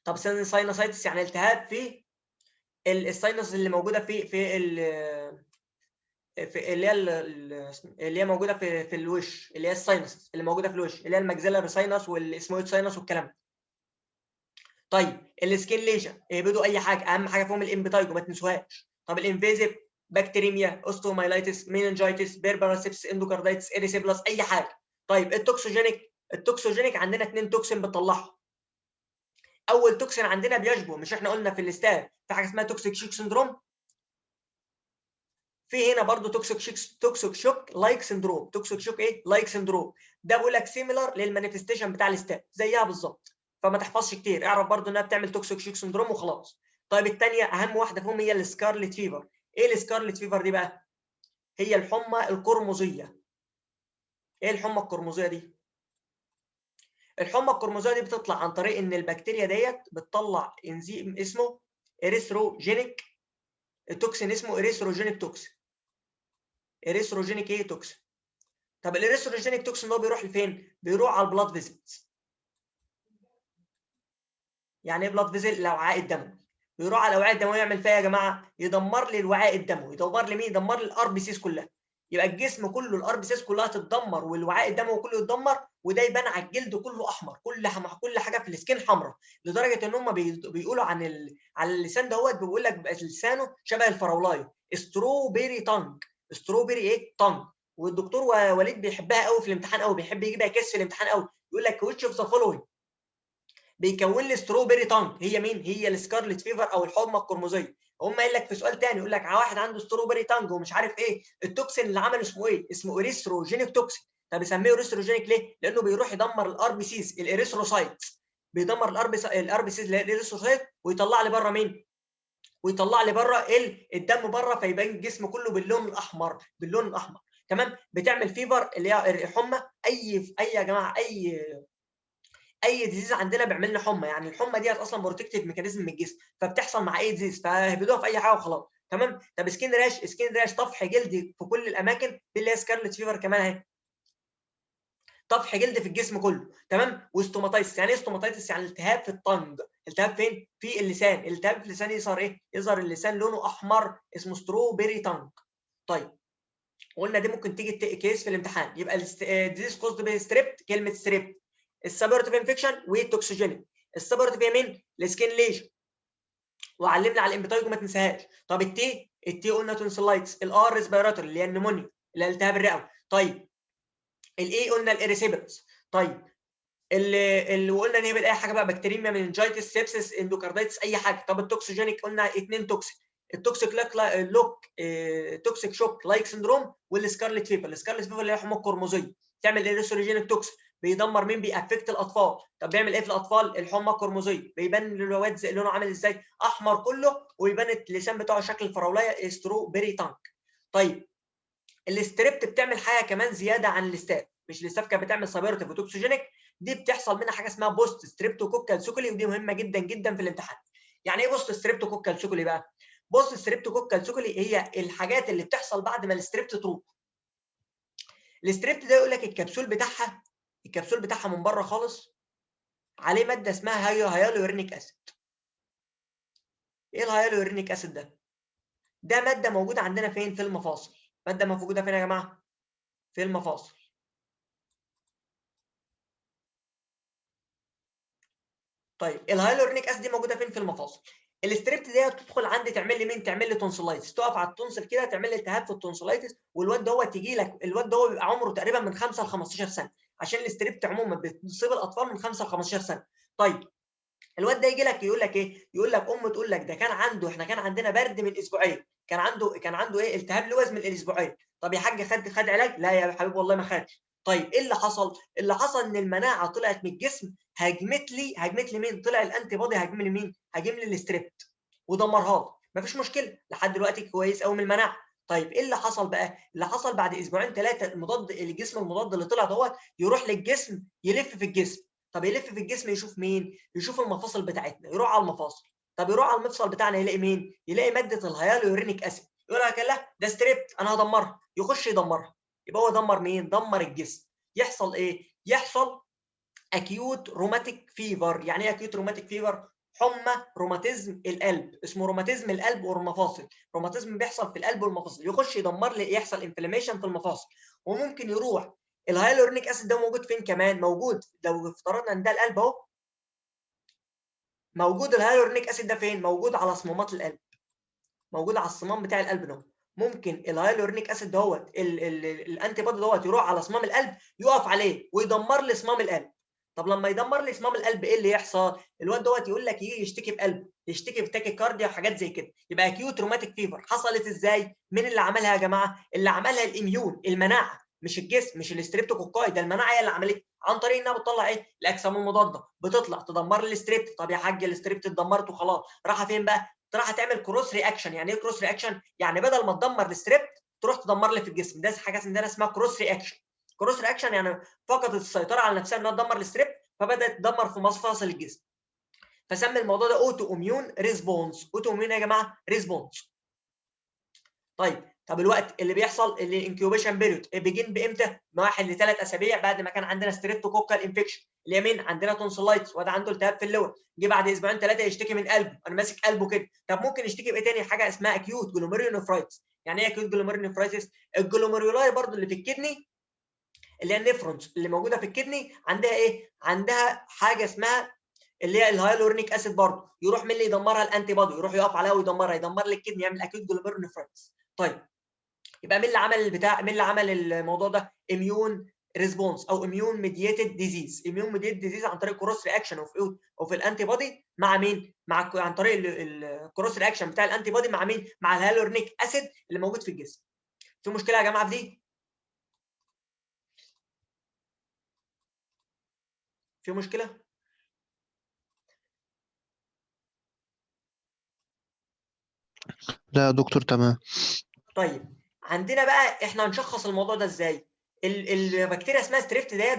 طب ساينوسايتس يعني التهاب في الساينس اللي موجوده في اللي هي موجوده في الوش، اللي هي الساينس اللي موجوده في الوش، اللي هي الماكسيلاري ساينس والاسمويد ساينس والكلام ده. طيب السكين ليجن اهبدوا اي حاجه، اهم حاجه فيهم الامبيتايجو ما تنسوهاش. طب الانفيزيف بكتيريميا، اوستومايلايتس، ميننجايتس، بيربراسيبس، اندوكاردايتس، اريسيبلاس، اي حاجه. طيب التوكسوجينيك، التوكسوجينيك عندنا 2 توكسين بتطلعهم. اول توكسين عندنا بيشبه، مش احنا قلنا في الاستاذ في حاجه اسمها توكسيك شوك سندروم؟ في هنا برضو توكسيك شوك لايك سندروم. توكسيك شوك ايه؟ لايك سندروم. ده بقول لك سيميلر للمانيفستيشن بتاع الاستاذ، زيها بالظبط، فما تحفظش كتير، اعرف برضو انها بتعمل توكسيك شوك سندروم وخلاص. طيب الثانيه اهم واحده فيهم هي السكارلت فيفر. ايه السكارلت فيفر دي بقى؟ هي الحمى القرمزيه. ايه الحمى القرمزيه دي؟ الحمى القرمزيه دي بتطلع عن طريق ان البكتيريا ديت بتطلع انزيم اسمه اريثروجينيك، التوكسين اسمه اريثروجينيك توكسين. اريثروجينيك ايه توكسين؟ طب الاريثروجينيك توكسين ده بيروح لفين؟ بيروح على البلاد فيزلز. يعني ايه بلاد فيزل؟ الاوعاء الدموي. بيروح على الاوعاء الدمويه يعمل فيها يا جماعه؟ يدمر لي الوعاء الدموي. يدمر لي مين؟ يدمر لي الار بي سيز كلها. يبقى الجسم كله الار بي سيز كلها تتدمر والوعاء الدموي كله يتدمر، وده يبان على الجلد كله احمر، كل حاجه في السكين حمراء، لدرجه ان هم بيقولوا على اللسان دوت، بيقول لك لسانه شبه الفراولايه، ستروبيري تانج. ستروبيري ايه؟ تانج. والدكتور وليد بيحبها قوي في الامتحان قوي، بيحب يجيبها كيس في الامتحان قوي، يقول لك which of the following بيكون لي ستروبيري تانج. هي مين؟ هي السكارلت فيفر او الحمى القرمزيه. هم قايل لك في سؤال ثاني يقول لك واحد عنده ستروبيري تانج ومش عارف ايه، التوكسين اللي عمله اسمه ايه؟ اسمه اريثروجينيك توكسين. طب بيسميه اريثروجينيك ليه؟ لانه بيروح يدمر الار بي سيز، الاريثروسايت، بيدمر الار بي سيز اللي هي الاريثروسايت، ويطلع لي بره مين؟ ويطلع لي بره الدم بره، فيبان الجسم كله باللون الاحمر، باللون الاحمر. تمام؟ بتعمل فيفر اللي هي حمى. اي يا جماعه اي ديزيز عندنا بيعمل لنا حمى، يعني الحمى ديت اصلا بروتكتيف ميكانيزم من الجسم، فبتحصل مع اي ديزيز، فاهبدوها في اي حاجه وخلاص. تمام؟ طب سكين راش، سكين راش طفح جلد في كل الاماكن، دي اللي هي سكارلت فيفر كمان اهي، طفح جلد في الجسم كله. تمام؟ واستوماتايتس، يعني ايه استوماتايتس؟ يعني التهاب في الطنج. التهاب فين؟ في اللسان. الالتهاب في اللسان يظهر ايه؟ يظهر اللسان لونه احمر، اسمه ستروبيري تانج. طيب قلنا دي ممكن تيجي كيس في الامتحان. يبقى الديزيز كوزد باي ستريبت، كلمه ستريبت، السبيرتيف انفكشن والتوكسيجينيك. السبيرتيف هي مين؟ السكين ليجن، وعلمنا على الامبيتايجو ما تنساهاش. طب التي قلنا تونسيلايتس، الار ريسبيراتوري اللي هي النمونيا اللي هي الالتهاب الرئوي. طيب الاي قلنا الاريسيبلس. طيب اللي قلنا ان هي اي حاجه بقى، بكتيريميا، مننجايتس، سيبسس، اندوكاردايتس، اي حاجه. طب التوكسيجينيك قلنا 2 توكسيك، التوكسيك توكسيك شوك لايك سندروم والسكارلت فيفر. السكارلت فيفر اللي هي حمى القرمزيه، تعمل اريثروجينيك توكسين، بيدمر مين؟ بيأفكت الاطفال. طب بيعمل ايه في الاطفال؟ الحمى القرمزيه، بيبان الواد لونه عامل ازاي؟ احمر كله، ويبان اللسان بتاعه شكل الفراولايه، ستروبيري تانك. طيب الاستريبت بتعمل حاجه كمان زياده عن الاستاف، مش الاستاف كانت بتعمل سبيرتيف وتوكسوجينيك، دي بتحصل منها حاجه اسمها بوست ستريبتوكوكال سوكولي، ودي مهمه جدا جدا في الامتحان. يعني ايه بوست ستريبتوكوكال سوكولي بقى؟ بوست ستريبتوكوكال سوكولي هي الحاجات اللي بتحصل بعد ما الستريبت تروح. الستريبت ده يقول لك الكبسول بتاعها من بره خالص عليه ماده اسمها هيالورونيك اسيد. ايه الهيالورونيك اسيد ده؟ ده ماده موجوده عندنا فين؟ في المفاصل. ماده موجوده فين يا جماعه؟ في المفاصل. طيب الهيالورونيك اسيد دي موجوده فين؟ في المفاصل. الستريبت دي تدخل عندي تعمل لي مين؟ تعمل لي تونسيلايتس، تقف على التونسل كده تعمل لي التهاب في التونسيلايتس، والواد دوت تيجي لك، الواد دوت بيبقى عمره تقريبا من 5 ل 15 سنه، عشان الاستريبت عموما بتصيب الاطفال من 5 ل 15 سنه. طيب الواد ده يجي لك يقول لك ايه؟ يقول لك تقول لك ده كان عنده، احنا كان عندنا برد من اسبوعين، كان عنده ايه؟ التهاب لوز من الاسبوعين. طب يا حاج خد علاج؟ لا يا حبيبي والله ما خدش. طيب ايه اللي حصل؟ اللي حصل ان المناعه طلعت من الجسم، هاجمت لي مين؟ طلع الانتي بودي هاجم لي مين؟ هاجم لي الاستريبت ودمرها لي. مفيش مشكله لحد دلوقتي كويس قوي من المناعه. طيب ايه اللي حصل بقى؟ اللي حصل بعد اسبوعين 3 الجسم المضاد اللي طلع دوت يروح للجسم، يلف في الجسم. طب يلف في الجسم يشوف مين؟ يشوف المفاصل بتاعتنا، يروح على المفاصل. طب يروح على المفصل بتاعنا يلاقي مين؟ يلاقي ماده الهيالورونيك اسيد. يقول لك لا ده ستريبت انا هدمرها، يخش يدمرها. يبقى هو دمر مين؟ دمر الجسم. يحصل ايه؟ يحصل اكيوت روماتيك فيفر. يعني ايه اكيوت روماتيك فيفر؟ حمى روماتيزم القلب، اسمه روماتيزم القلب والمفاصل. روماتيزم بيحصل في القلب والمفاصل، يخش يدمر لي، يحصل انفلاميشن في المفاصل. وممكن يروح الهيالورونيك اسيد ده موجود فين كمان؟ موجود لو افترضنا ان ده القلب اهو، موجود الهيالورونيك اسيد ده فين؟ موجود على صمامات القلب، موجود على الصمام بتاع القلب ده. ممكن الهيالورونيك اسيد دوت الانتي بودي دوت يروح على صمام القلب، يقف عليه ويدمر لي صمام القلب. طب لما يدمر لي صمام القلب ايه اللي يحصل؟ الواد دوت يقول لك يجي يشتكي بقلبه، يشتكي بتاكيكارديا وحاجات زي كده. يبقى اكيوت روماتيك فيفر. حصلت ازاي؟ مين اللي عملها يا جماعه؟ اللي عملها الاميون، المناعه، مش الجسم، مش الاستريبتوكوكاي، ده المناعه هي اللي عملتها عن طريق انها بتطلع ايه؟ الاجسام المضاده، بتطلع تدمر لي الاستريبت. طب يا حاج الاستريبت اتدمرت وخلاص، راح فين بقى؟ راح تعمل كروس رياكشن. يعني ايه كروس رياكشن؟ يعني بدل ما تدمر الستريبت تروح تدمر لي في الجسم. ده حاجه عندنا اسمها كروس رياكشن. كروس رياكشن يعني فقدت السيطره على نفسها انها تدمر الستريبت، فبدات تدمر في مفاصل الجسم. فسمي الموضوع ده اوتو اميون ريسبونس. اوتو اميون يا جماعه ريسبونس. طب الوقت اللي بيحصل، اللي الانكيوبيشن بيريود بيجين بامتى؟ من 1 ل 3 اسابيع بعد ما كان عندنا ستريبتوكوكال انفكشن. اليمين عندنا تونسلايتس، وده عنده التهاب في اللور، جه بعد اسبوعين 3 يشتكي من قلبه، انا ماسك قلبه كده. طب ممكن يشتكي بايه تاني؟ حاجه اسمها اكيوت جلوميريونيفرايتس. يعني ايه اكيوت جلوميريونيفرايتس؟ الجلوميرولاي برضو اللي في الكدني، اللي هي النفرونز اللي موجوده في الكدني، عندها ايه؟ عندها حاجه اسمها اللي هي الهيالورونيك اسيد برضه، يروح من اللي يدمرها الانتي بودي، يروح يقف عليها ويدمرها، يدمر لي الكدني، يعمل اكيوت جلوميريونيفرايتس. طيب يبقى مين اللي عمل البتاع؟ مين اللي عمل الموضوع ده؟ اميون ريسبونس او اميون ميدييتد ديزيز. اميون ميدييتد ديزيز عن طريق كروس رياكشن وفي الانتي بودي مع مين؟ عن طريق الكروس رياكشن بتاع الانتي بودي مع مين؟ مع الهيالورونيك اسيد اللي موجود في الجسم. في مشكله يا جماعه في دي؟ في مشكله؟ لا يا دكتور تمام. طيب عندنا بقى احنا هنشخص الموضوع ده ازاي؟ البكتيريا اسمها ستريبت ديت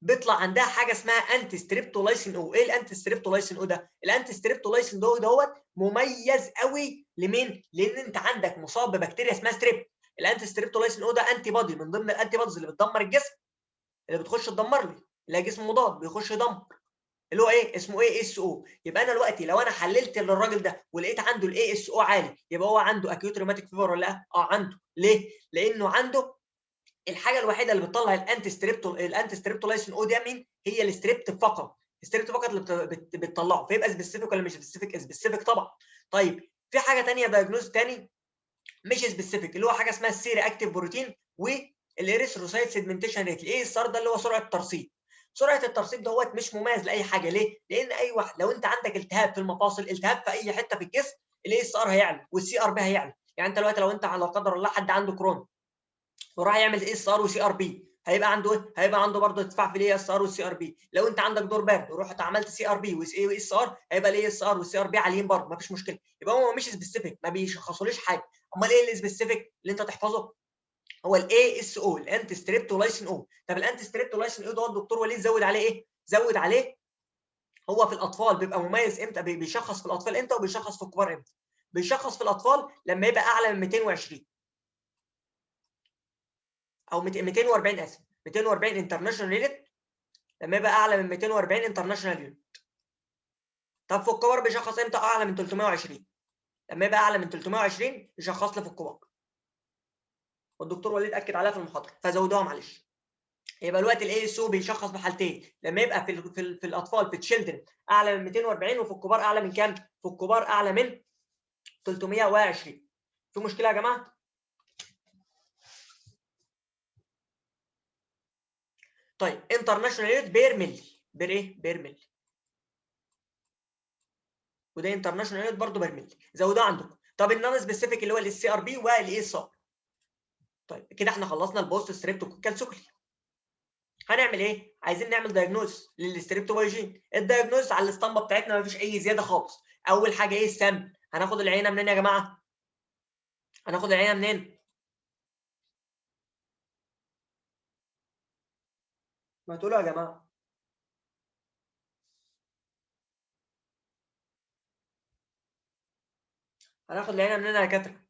بيطلع عندها حاجه اسمها انتي ستريبتولايسين او. ايه الانتي ستريبتولايسين او ده؟ الانتي ستريبتولايسين دوت مميز قوي لمين؟ لان انت عندك مصاب ببكتيريا اسمها ستريب. الانتي ستريبتولايسين او ده انتي بودي من ضمن الانتي بوديز اللي بتدمر الجسم، اللي بتخش تدمر لي، اللي هي جسم مضاد بيخش يدمر، اللي هو ايه؟ اسمه ايه؟ اس او. يبقى انا دلوقتي لو انا حللت للراجل ده ولقيت عنده الاي اس او عالي، يبقى هو عنده اكيوت روماتيك فيفر ولا لا؟ عنده. ليه؟ لانه عنده الحاجه الوحيده اللي بتطلع الانتي ستريبتولايسين او ده مين؟ هي الستريبت فقط. الستريبت فقط اللي بتطلعه. فيبقى سبيسيفيك ولا مش سبيسيفيك؟ سبيسيفيك طبعا. طيب في حاجه ثانيه، دايجنوز ثاني مش سبيسيفيك، اللي هو حاجه اسمها السي رياكتيف بروتين والاريثروسايت سيدمنتيشن ريت. الاي اس ار ده اللي هو سرعه الترسيب. سرعه الترسيب دوت مش مميز لاي حاجه. ليه؟ لان اي واحد لو انت عندك التهاب في المفاصل، التهاب في اي حته في الجسم، الاي اس ار هيعلى والسي ار بي هيعلى. يعني انت دلوقتي لو انت لا قدر الله حد عنده كرون وراح يعمل اي اس ار وسي ار بي، هيبقى عنده ايه؟ هيبقى عنده برضه ارتفاع في الاي اس ار والسي ار بي. لو انت عندك دور برد ورحت عملت سي ار بي واي اس ار، هيبقى الاي اس ار والسي ار بي عاليين برضه، مفيش مشكله. يبقى هو مش سبيسيفيك، ما بيشخصوليش حاجه. امال ايه السبيسيفيك اللي انت تحفظه؟ هو الاي اس او، الانتي ستريبتولايسين او. طب الانتي ستريبتولايسين او ده الدكتور وليد زود عليه ايه؟ زود عليه هو في الاطفال بيبقى مميز امتى؟ بيشخص في الاطفال امتى وبيشخص في الكبار امتى؟ بيشخص في الاطفال لما يبقى اعلى من 220 او 240 اسف، 240 انترناشونال يونت. لما يبقى اعلى من 240 انترناشونال يونت. طب في الكبار بيشخص امتى؟ اعلى من 320. لما يبقى اعلى من 320 يشخص لي في الكبار. والدكتور وليد اكد عليها في المحاضره فزودوها معلش. يبقى الوقت الاي اس او بيشخص بحالتين، لما يبقى في الاطفال في تشيلدرن اعلى من 240، وفي الكبار اعلى من كام؟ في الكبار اعلى من 320. في مشكله يا جماعه؟ طيب انترناشونال يونت بير ملي، بير ايه؟ بير ملي. وده انترناشونال يونت برضه بير ملي، زودوه عندكم. طب النون سبيسيفيك اللي هو السي ار بي والاي اس ار. طيب كده احنا خلصنا البوست ستريبتوكوكال سكلي. هنعمل ايه؟ عايزين نعمل دايجنوز للستريبتوفايجين. الدايجنوز على الاسطمبه بتاعتنا مفيش اي زياده خالص. اول حاجه ايه؟ السم. هناخد العينه منين يا جماعه؟ هناخد العينه منين؟ ما تقولوا يا جماعه. هناخد العينه منين يا دكاتره؟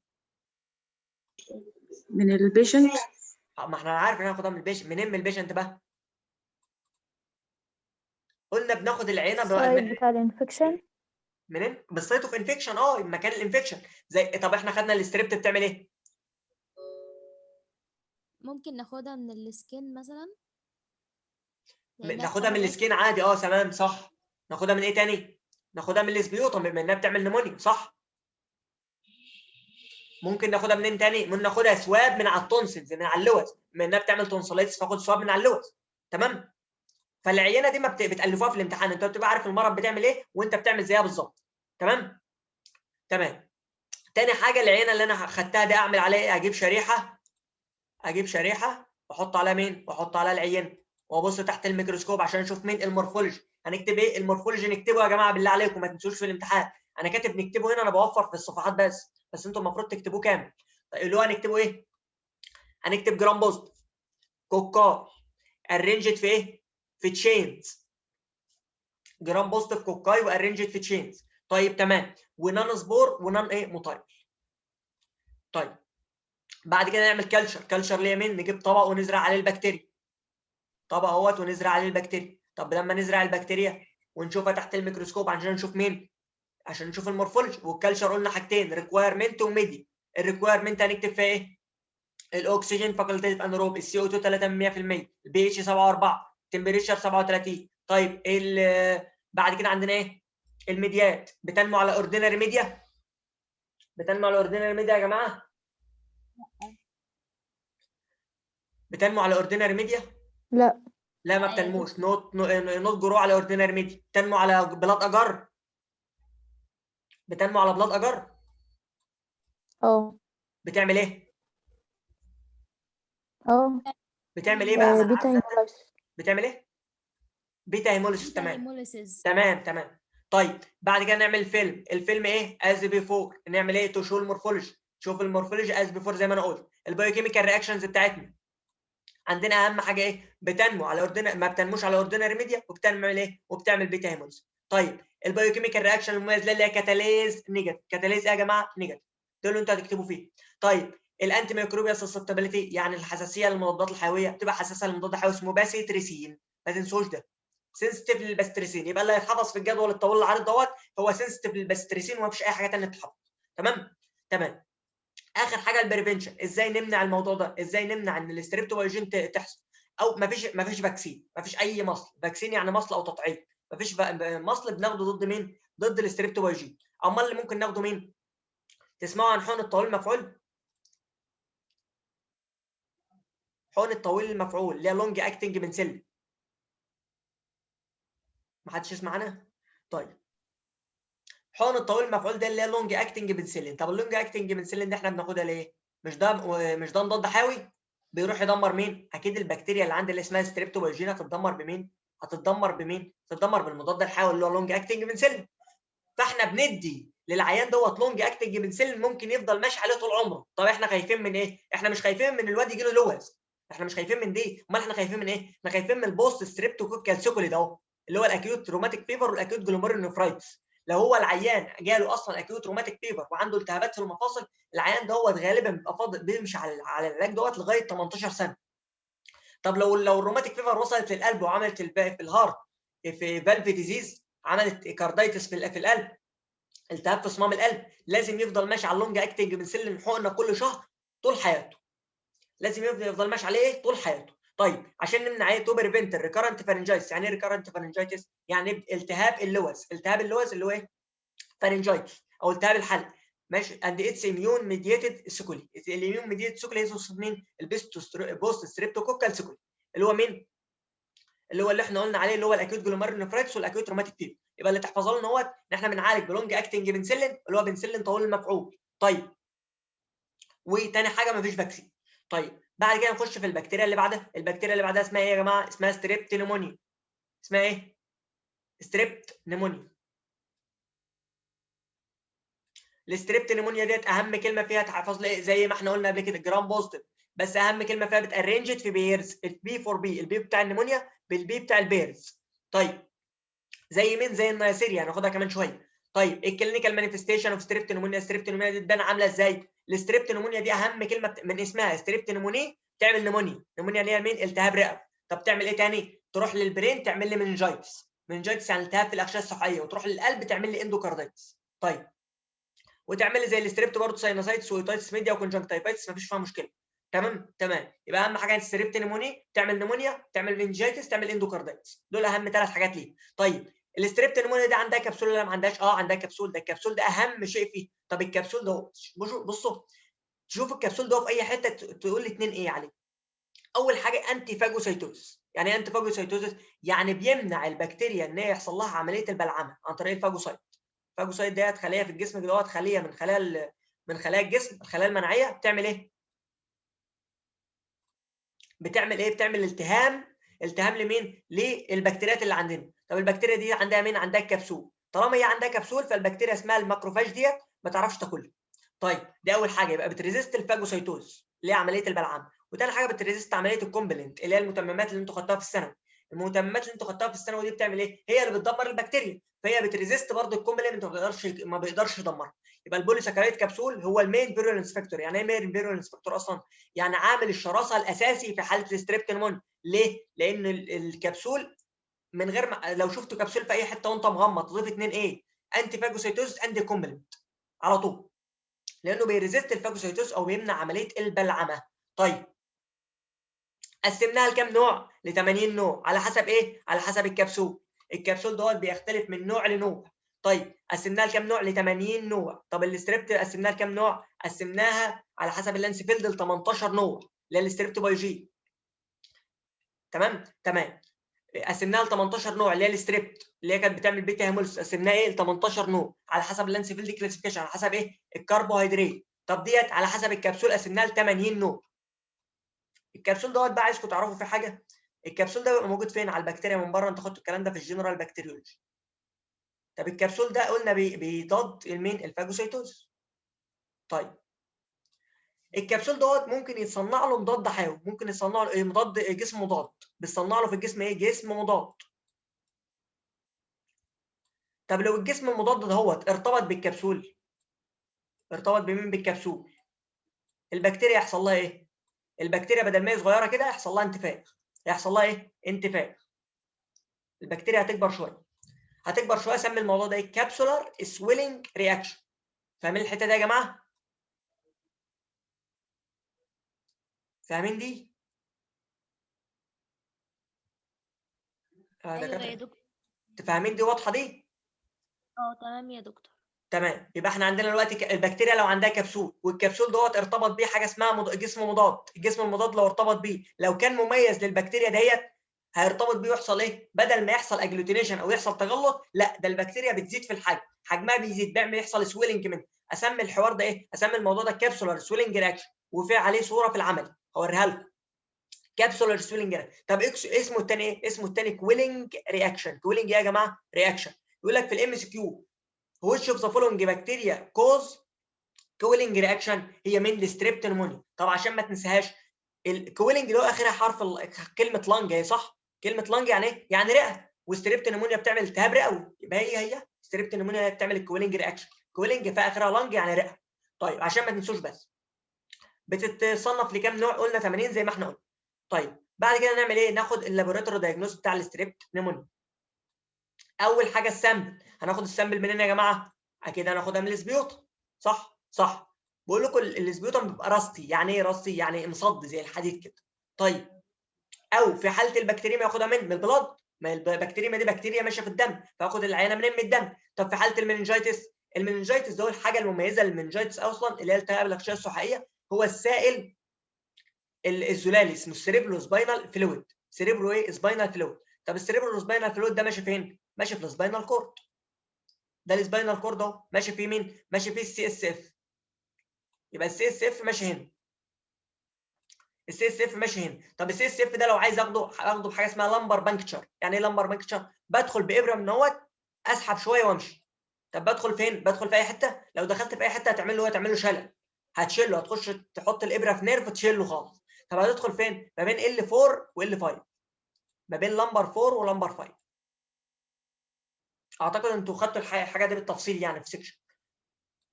من البيشنت. ما احنا عارف ان هناخدها من البيشنت. منين من البيشنت بقى؟ قلنا بناخد العينه السايد بتاع الانفكشن. منين؟ بالسايت اوف انفكشن، مكان الانفكشن. زي طب احنا خدنا الستريبت بتعمل ايه؟ ممكن ناخدها من السكين مثلا، لأنها ناخدها من بتعمل السكين عادي، تمام صح. ناخدها من ايه تاني؟ ناخدها من الاسبيوتم بما انها بتعمل نمونيا، صح. ممكن ناخدها منين تاني؟ ممكن ناخدها سواب من على التونسلز، من على اللوز، بما انها بتعمل تونسلايتس فاخد سواب من على اللوز. تمام. فالعينه دي ما بتالفوها في الامتحان، انت بتبقى عارف المرض بتعمل ايه وانت بتعمل زيها بالظبط. تمام. تمام. تاني حاجه العينه اللي انا خدتها دي اعمل عليها ايه؟ اجيب شريحه واحط عليها مين؟ واحط عليها العينه وابص تحت الميكروسكوب عشان اشوف مين المورفولوجي. هنكتب ايه المورفولوجي؟ نكتبه يا جماعه بالله عليكم، ما تنسوش في الامتحان. انا كاتب نكتبه هنا، انا بوفر في الصفحات بس انتوا المفروض تكتبوه كامل. طيب اللي هو هنكتبه ايه؟ هنكتب جرام بوزيتيف كوكاي ارينجد في ايه؟ في تشينز. جرام بوزيتيف كوكاي وارينجد في تشينز. طيب تمام. ونان سبور ونان ايه؟ موتايل. طيب بعد كده نعمل كلشر اليمين، نجيب طبق ونزرع عليه البكتيريا. طبق اهوت ونزرع عليه البكتيريا. طب لما نزرع البكتيريا ونشوفها تحت الميكروسكوب عشان نشوف مين؟ عشان نشوف المورفولوجي. والكلشر قلنا حاجتين، ريكوايرمنت وميدي. الريكوايرمنت هنكتب فيها ايه؟ الاكسجين فاكولتيف انروب، السي او 2 3%، البي اتش 7.4، التمبريتشر 37. طيب بعد كده عندنا ايه؟ الميديات بتنمو على اوردينري ميديا. بتنمو على اوردينري ميديا يا جماعه؟ بتنمو على اوردينري ميديا؟ لا. لا ما بتنموش. نوت جرو على اوردينري ميديا. بتنمو على بلاد اجار. بتنمو على بلاد اجار. بتعمل ايه؟ بتعمل ايه بقى؟ بيتا هيمولايسيس. بتعمل ايه؟ بيتا هيموليسيس. بيتا تمام. هيموليسيس. تمام. طيب بعد كده نعمل الفيلم ايه؟ از بيفور. نعمل ايه؟ تو شو المورفولوجي. شوف المورفولوجي از بيفور زي ما انا قلت. البايوكيميكال رياكشنز بتاعتنا عندنا اهم حاجه ايه؟ بتنمو على ما بتنموش على اوردينري ميديا، وبتعمل ايه؟ وبتعمل بيتا هيموليسيس. طيب البايوكيميكال رياكشن المميز اللي هي كاتاليز نيجاتيف. كاتاليز ايه يا جماعه؟ نيجاتيف. دول اللي انتوا هتكتبوا فيه. طيب الانتي ميكروبيال سسبتابيليتي يعني الحساسيه للمضادات الحيويه، بتبقى حساسه للمضاد الحيوي اسمه باسيتريسين، ما تنسوش ده. سنسيتيف للباستريسين، يبقى اللي هيتحفظ في الجدول الطويل العريض دوت هو سنسيتيف للباستريسين ومفيش اي حاجه ثانيه تتحفظ. تمام. اخر حاجه البريفنشن، ازاي نمنع الموضوع ده؟ ازاي نمنع ان الستريبتوفايجين تحصل؟ او مفيش فاكسين، مفيش اي مصل. فاكسين يعني مصل او تطعيم. مفيش مصل بناخده ضد مين؟ ضد الستريبتوفايجين. امال اللي ممكن ناخده مين؟ تسمعوا عن حقن الطويل المفعول؟ حقن الطويل المفعول اللي هي لونج اكتنج بنسلين. ما حدش يسمع عنها؟ طيب حقن الطويل المفعول ده اللي هي لونج اكتنج بنسلين. طب اللونج اكتنج بنسلين دي احنا بناخدها ليه؟ مش ده مضاد حيوي بيروح يدمر مين؟ اكيد البكتيريا اللي عندي اللي اسمها ستريبتوفايجين هتتدمر بمين؟ هتتدمر بالمضاد الحيوي اللي هو لونج اكتنج بنسلين. فاحنا بندي للعيان دوت لونج اكتنج بنسلين ممكن يفضل ماشي عليه طول عمره. طب احنا خايفين من ايه؟ احنا مش خايفين من الواد يجي له لوز، احنا مش خايفين من دي. امال احنا خايفين من ايه؟ احنا خايفين من البوست ستريبتوكوكال سيكولي ده اهو، اللي هو الاكيوت روماتيك فيفر والاكيوت جلوميرولونيفرايتس. لو هو العيان جاله اصلا اكيوت روماتيك فيفر وعنده التهابات في المفاصل، العيان دوت غالبا بيبقى فاضل بيمشي على العلاج دوت لغايه 18 سنه. طب لو الروماتيك فيفر وصلت للقلب وعملت في الهارت في فالف ديزيز، عملت كاردايتس في القلب، التهاب في صمام القلب، لازم يفضل ماشي على اللونج اكتنج بنسلين حقنه كل شهر طول حياته. لازم يفضل ماشي عليه طول حياته. طيب عشان نمنع ايه؟ تو بريفنت ريكارنت فارنجايتس. يعني ايه ريكارنت فارنجايتس؟ يعني التهاب اللوز. التهاب اللوز اللي هو ايه؟ فارنجايتس او التهاب الحلق. ماشي. اند اتس اميون ميديتد سيكولي. الاميون ميديتد سيكولي يقصد مين؟ البوست ستريبتوكوكال سيكولي اللي هو مين؟ اللي احنا قلنا عليه اللي هو الاكيوت جلوميرولونيفرايتس والاكيوت روماتيك فيبر. يبقى اللي تحفظوا لنا هو ان احنا بنعالج بلونج اكتنج بنسلين اللي هو بنسلين طويل المفعول. طيب وتاني حاجه مفيش فاكسين. طيب بعد كده نخش في البكتيريا اللي بعدها. البكتيريا اللي بعدها اسمها ايه يا جماعه؟ اسمها ستريبت نيمونيا. اسمها ايه؟ ستريبت نيمونيا. الستريبت نيمونيا ديت اهم كلمه فيها تحفظ لي زي ما احنا قلنا قبل كده جرام بوزيتيف، بس اهم كلمه فيها بتارنجت في بيرز، البي فور بي، البي بتاع النيمونيا بالبي بتاع البيرز. طيب زي مين؟ زي النياسيريا هناخدها كمان شويه. طيب الكلينيكال مانيفستيشن اوف ستريبت نيمونيا. ستريبت نيمونيا دي تبان عامله ازاي؟ الستريبت نيمونيا دي اهم كلمه من اسمها ستريبت نيمونيا تعمل نيمونيا. نيمونيا اللي هي مين؟ التهاب رئوي. طب تعمل ايه تاني؟ تروح للبرين تعمل لي مننجايتس. مننجايتس يعني التهاب في الاغشيه الصحيه، وتروح للقلب تعمل لي اندوكاردايتس. طيب وتعمل لي زي الستريبت برضه ساينوسايتس وايتايتس ميديا وكونجكتيفايتس، مفيش فيها مشكله. تمام. يبقى اهم حاجه الستريبت نيمونيا تعمل نيمونيا، تعمل مننجايتس، تعمل اندوكاردايتس. دول اهم 3 حاجات ليه. طيب الستريبت نيمونيا دي عندها كبسول ولا ما عندهاش؟ عندها كبسول. ده الكبسول ده اهم شيء فيه. طب الكبسول ده بصوا تشوف الكبسول ده في اي حته تقول لي 2 ايه عليه. اول حاجه انتي فاجوسايتوز. يعني ايه انتي فاجوسايتوز؟ يعني بيمنع البكتيريا ان هي يحصل لها عمليه البلعمه عن طريق الفاجوسايت. الفاجوسايت ديت خليه في الجسم دوت، خليه من خلايا الجسم، الخلايا المناعيه. بتعمل ايه؟ بتعمل التهام لمين؟ للبكتيريات اللي عندنا. طب البكتيريا دي عندها مين؟ عندها الكبسول. طالما هي عندها كبسول فالبكتيريا اسمها الماكروفاج ديت ما تعرفش تاكلها. طيب دي اول حاجه، يبقى بتريزيست الفاجوسايتوز اللي هي عمليه البلعام. وتاني حاجه بتريزيست عمليه الكومبلنت اللي هي المتممات اللي انتوا خدتوها في الثانوي. المتممات اللي انتوا خدتوها في الثانوي دي بتعمل ايه؟ هي اللي بتدمر البكتيريا، فهي بتريزيست برضه الكومبلنت ما بيقدرش يدمرها. يبقى البوليساكرايد كبسول هو المين فيرولنس فاكتور. يعني ايه مين فيرولنس فاكتور اصلا؟ يعني عامل الشراسه الاساسي في حاله الستريبت نيمونيا. ليه؟ لان الكبسول من غير ما لو شفت كبسول في اي حته وانت مغمض تضيف 2 ايه؟ انتي فاجوسايتوز اند كومبلنت على طول، لانه بيريزيست الفاجوسايتوز او بيمنع عمليه البلعمه. طيب قسمناها لكام نوع؟ ل 80 نوع. على حسب ايه؟ على حسب الكبسول. الكبسول دوت بيختلف من نوع لنوع. طيب قسمناها لكام نوع؟ ل 80 نوع. طب الستريبت قسمناها لكام نوع؟ قسمناها على حسب اللانسفيلد ل 18 نوع اللي هي الستريبت باي جي. تمام. قسمناها ل 18 نوع اللي هي الستريبت اللي هي كانت بتعمل بيتا هيموليس. قسمناها ل 18 نوع على حسب اللانسفيلد كلاسيفيكيشن، على حسب ايه؟ الكربوهيدرات. طب ديت على حسب الكبسول قسمناها ل 80 نوع. الكبسول دوت بقى عايزكم تعرفوا في حاجه. الكبسول ده بيبقى موجود فين؟ على البكتيريا من بره. انت خدتوا الكلام ده في الجنرال بكتيريولوجي. طب الكبسول ده قلنا بيضاد المين؟ الفاجوسايتوز. طيب الكبسول دوت ممكن يتصنع له مضاد حيوي. ممكن يتصنع له ايه؟ مضاد، جسم مضاد. بيصنع له في الجسم ايه؟ جسم مضاد. طب لو الجسم المضاد دهوت ارتبط بالكبسول، ارتبط بمين؟ بالكبسول. البكتيريا يحصل لها ايه؟ البكتيريا بدل ما هي صغيره كده يحصل لها انتفاخ. يحصل لها ايه؟ انتفاخ. البكتيريا هتكبر شويه. سمي الموضوع ده ايه؟ كابسولار سويلنج رياكشن. فاهمين الحته دي يا جماعه؟ فاهمين دي؟ ايوه يا دكتور. فاهمين دي؟ واضحه دي؟ تمام يا دكتور. تمام. يبقى احنا عندنا دلوقتي البكتيريا لو عندها كبسول والكبسول دوت ارتبط بيه حاجه اسمها جسم مضاد. الجسم المضاد لو ارتبط بيه، لو كان مميز للبكتيريا ديت هيرتبط بيه ويحصل ايه؟ بدل ما يحصل اجلوتينيشن او يحصل تجلط، لا ده البكتيريا بتزيد في الحجم، حجمها بيزيد، يحصل سويلنج منه. اسمي الحوار ده ايه؟ اسمي الموضوع ده كابسولار سويلنج رياكشن، وفي عليه صوره في العمل هوريها لكم. كابسولار سويلنج رياكشن. طب اسمه الثاني ايه؟ اسمه الثاني كويلنج رياكشن. كويلنج ايه يا جماعه؟ رياكشن. يقول لك في الام اس كيو which of the following bacteria cause cooling reaction؟ هي من الستريبت نيمونيا. طب عشان ما تنساهاش، الكويلنج اللي هو اخرها حرف كلمه لانج، هي صح؟ كلمه لانج يعني ايه؟ يعني رئه. وستريبت نيمونيا بتعمل التهاب رئوي، يبقى هي ستريبت نيمونيا بتعمل الكويلنج رياكشن. كويلنج في اخرها لانج يعني رئه. طيب عشان ما تنسوش بس، بتتصنف لكام نوع؟ قلنا 80 زي ما احنا قلنا. طيب بعد كده نعمل ايه؟ ناخد اللابوراتوري دايجنوز بتاع الستريبت نيمونيا. اول حاجه السامبل. هناخد السامبل منين يا جماعه؟ اكيد هناخدها من السبيوتم. صح. بقول لكم السبيوتم بيبقى راستي. يعني ايه راستي؟ يعني مصد زي الحديد كده. طيب او في حاله البكتيريا ياخدها من البلاد. ما البكتيريا دي بكتيريا ماشيه في الدم، فاخد العينه منين؟ من الدم. طب في حاله المننجايتس ده الحاجه المميزه للمننجايتس اصلا اللي هي التهاب الاغشيه الصحيه، هو السائل الزلالي اسمه السيريبرو سباينال فلويد. سيريبرو ايه؟ سباينال فلويد. طب السيريبرال سباينال فلويد ده ماشي فين؟ ماشي في السباينال كورد. ده السباينال كورد اهو، ماشي فيه مين؟ ماشي فيه السي اس اف. يبقى السي اس اف ماشي هنا. السي اس اف ماشي هنا. طب السي اس اف ده لو عايز اخده بحاجه اسمها لامبر بانكتشر. يعني ايه لامبر بانكتشر؟ بدخل بابره من اهوت، اسحب شويه وامشي. طب بدخل فين؟ بدخل في اي حته. لو دخلت في اي حته هتعمل له شلل، هتشيله، هتخش تحط الابره في نيرف تشيله خالص. طب هتدخل فين؟ ما بين L4 و L5، ما بين لمبر 4 ولمبر 5. اعتقد انتوا خدتوا الحاجه دي بالتفصيل يعني في سيكشن.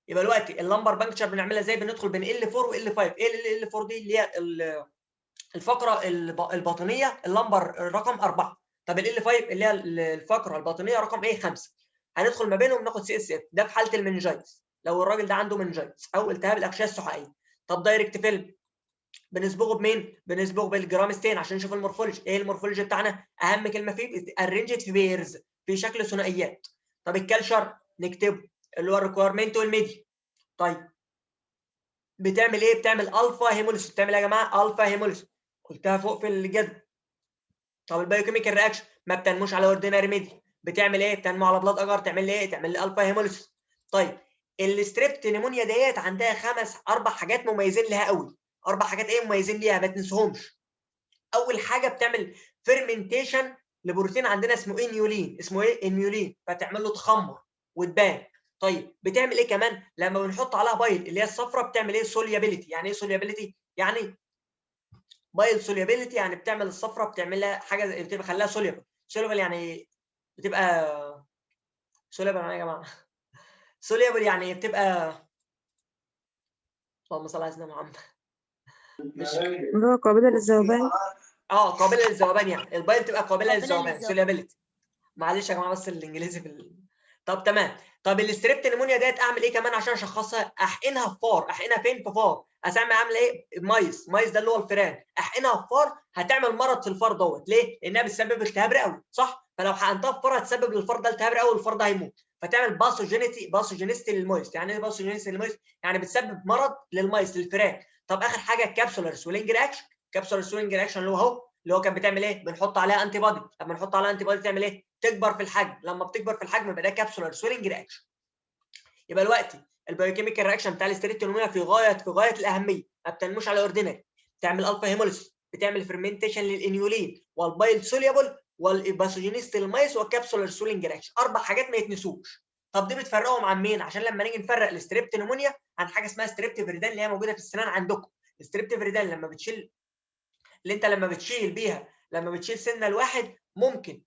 يبقى دلوقتي اللمبر بانكتشر بنعملها ازاي؟ بندخل بين L4 و L5. ايه L4 دي؟ اللي هي الفقره الباطنيه، اللمبر رقم 4. طب L5 اللي هي الفقره الباطنيه رقم ايه؟ 5. هندخل ما بينهم ناخد سي اس اف. ده في حاله المنجايتس، لو الراجل ده عنده منجايتس او التهاب الاغشيه السحائيه. طب دايركت فيلم بنصبغه بمين؟ بنصبغه بالجرام ستين عشان نشوف المورفولوجي. ايه المورفولوجي بتاعنا؟ اهم كلمه فيه ارينجد في بيرز، في شكل ثنائيات. طب الكالشر نكتبه اللي هو الريكويرمنت والميدي. طيب بتعمل ايه؟ بتعمل الفا هيموليسيس. بتعمل ايه يا جماعه؟ الفا هيموليسيس، قلتها فوق في الجدول. طب البايوكيميكال رياكشن ما بتنموش على اورديناري ميدي. بتعمل ايه؟ بتنمو على بلاد اجار. تعمل ايه؟ تعمل لي الفا هيموليسيس. طيب الستريبت نيمونيا ديت عندها 4 حاجات مميزين لها قوي. 4 حاجات ايه مميزين ليها؟ ما تنسوهمش. اول حاجه بتعمل فيرمنتيشن لبروتين عندنا اسمه انيولين. اسمه ايه؟ انيولين. فتعمل له تخمر وتبان. طيب بتعمل ايه كمان؟ لما بنحط عليها بايل اللي هي الصفراء بتعمل ايه؟ سوليابيليتي. يعني ايه سوليابيليتي؟ يعني بايل سوليابيليتي، يعني بتعمل الصفراء بتعمل لها حاجه، بتبقى خلاها سوليبل. سوليبل يعني بتبقى سوليبل يا جماعه. سوليبل يعني بتبقى، اللهم صل على سيدنا محمد، مش اللي هو قابلة للذوبان. قابله للذوبان. يعني البايل بتبقى قابله قابلة للذوبان، للذوبان. سوليابيليتي. معلش يا جماعه بس الانجليزي طب تمام. طب الستريبت نيمونيا ديت اعمل ايه كمان عشان اشخصها؟ احقنها في فار. احقنها فين؟ في فار. اعمل ايه؟ مايس. مايس ده اللي هو الفئران. احقنها في فار هتعمل مرض في الفار دوت. ليه؟ لانها بتسبب التهاب رئوي، صح؟ فلو حقنتها في فار هتسبب للفار ده التهاب رئوي والفار ده هيموت. فتعمل باثوجينيستي للمايس. يعني ايه باثوجينيستي للمايس؟ يعني بتسبب مرض للمايس، للفئران. طب اخر حاجه الكابسولار سويلنج رياكشن. كابسولار سويلنج رياكشن اللي هو كان بتعمل ايه؟ بنحط عليها انتي بادي. لما نحط عليها انتي بادي تعمل ايه؟ تكبر في الحجم. لما بتكبر في الحجم يبقى ده كابسولار سويلنج رياكشن. يبقى دلوقتي البايوكيميكال رياكشن بتاع الستريبت نيمونيا في غايه الاهميه. ما بتنموش على اوردينري. بتعمل الفا هيموليسيس، بتعمل فيرمنتيشن للانيولين والبايل سوليبل والباثوجينيست المايس والكابسولار سويلنج رياكشن. 4 حاجات ما يتنسوش. طب دي بتفرقهم عن مين؟ عشان لما نيجي نفرق الستريبت نيمونيا عن حاجه اسمها ستريبت فيريدان اللي هي موجوده في السنان عندكم. الستريبت فيريدان لما بتشيل، اللي انت لما بتشيل بيها، لما بتشيل سنه الواحد ممكن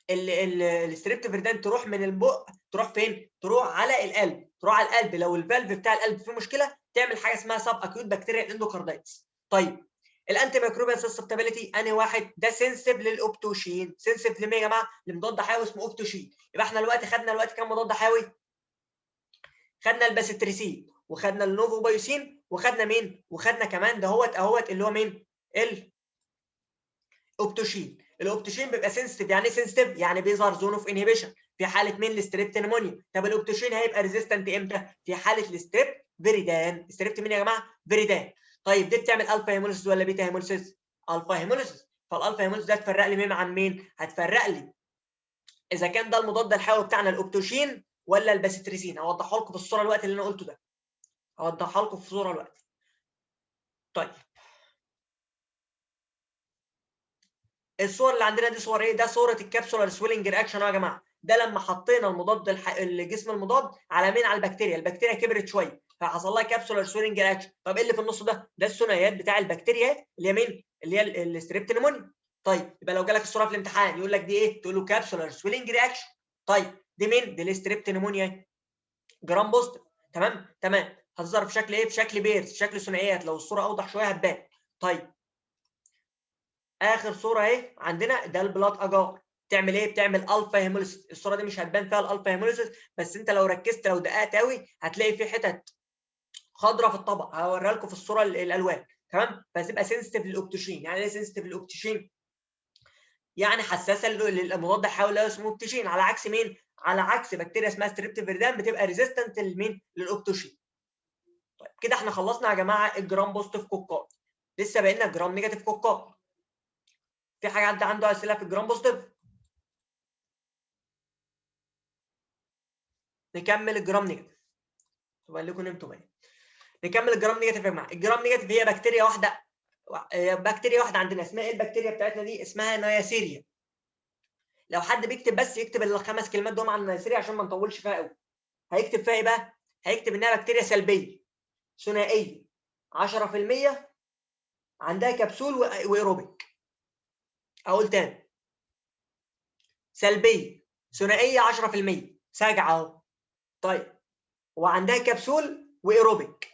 الستريبت فيردان تروح من البق، تروح فين؟ تروح على القلب. لو الفالف بتاع القلب فيه مشكله تعمل حاجه اسمها سب اكيوت بكتيريال اندوكاردايتس. طيب الانتي ميكروبيال سسبتابيلتي انهي واحد؟ ده سنسيف للاوبتوشين. سنسيف لمين يا جماعه؟ لمضاد حيوي اسمه اوبتوشين. يبقى احنا خدنا كام مضاد حيوي؟ خدنا الباسيتريسين، وخدنا النوفوبايوسين، وخدنا مين؟ وخدنا كمان اهوت اللي هو مين؟ الاوبتوشين. الاوبتوشين بيبقى سنسيتيف. يعني ايه سنسيتيف؟ يعني بيظهر زون اوف انهبيشن في حاله مين؟ الستريبت نيمونيا. طب الاوبتوشين هيبقى ريزيستنت امتى؟ في حاله الستريبت فيريدان. الستريبت مين يا جماعه؟ فيريدان. طيب دي بتعمل الفا هيموليسيس ولا بيتا هيموليسيس؟ الفا هيموليسيس. فالالفا هيموليسيس ده هتفرق لي مين عن مين؟ هتفرق لي اذا كان ده المضاد الحيوي بتاعنا الاوبتوشين ولا الباسيتريسين. هوضحها لكم في الصوره الوقت اللي انا قلته ده. هوضحها لكم في صوره الوقت. طيب الصور اللي عندنا دي صور ايه؟ ده صوره الكابسولار سويلنج رياكشن يا جماعه. ده لما حطينا المضاد الجسم المضاد على مين؟ على البكتيريا كبرت شويه فحصل لها كابسولار سويلنج رياكشن. طب ايه اللي في النص ده؟ ده الثنائيات بتاع البكتيريا اللي هي مين؟ اللي هي الستريبت نيمونيا. طيب يبقى لو جالك الصوره في الامتحان يقول لك دي ايه؟ تقول له كابسولار سويلنج رياكشن. طيب دي مين؟ دي الستريبت نيمونيا جرام بوزيتيف. تمام. هتظهر في شكل ايه؟ في شكل بيرز، شكل ثنائيات. لو الصوره اوضح شويه هتبان. طيب اخر صوره اهي عندنا ده البلاد اجار. بتعمل ايه؟ بتعمل الفا هيموليسيس. الصوره دي مش هتبان فيها الالفا هيموليسيس، بس انت لو ركزت لو دققت قوي هتلاقي في حتت خضراء في الطبق. هوريها لكم في الصوره الالوان. تمام. فهتبقى سنسيتيف للاوبتوشين. يعني ايه سنسيتيف للاوبتوشين؟ يعني حساسه للمضاد الحيوي اللي اسمه اوبتوشين. على عكس مين؟ على عكس بكتيريا اسمها ستريبت فيردان بتبقى ريزيستنت لمين؟ للاوبتوشين. طيب كده احنا خلصنا يا جماعه الجرام بوزيتيف كوكاي. لسه باقي لنا جرام نيجاتيف كوكاي. في حاجه حد عنده اسئله في الجرام بوزيتيف؟ نكمل الجرام نيجاتيف. طبعا لكم انتوا بقى. نكمل الجرام نيجاتيف يا جماعه. الجرام نيجاتيف هي بكتيريا واحده، بكتيريا واحده عندنا. اسمها ايه البكتيريا بتاعتنا دي؟ اسمها نياسيريا. لو حد بيكتب بس يكتب الخمس كلمات دول عن النياسيريا عشان ما نطولش فيها قوي. هيكتب فيها ايه بقى؟ هيكتب انها بكتيريا سلبيه ثنائيه 10%، عندها كبسول وايروبيك. اقول تاني، سلبيه ثنائيه 10%، ساجعه اهو. طيب وعندها كبسول وايروبيك.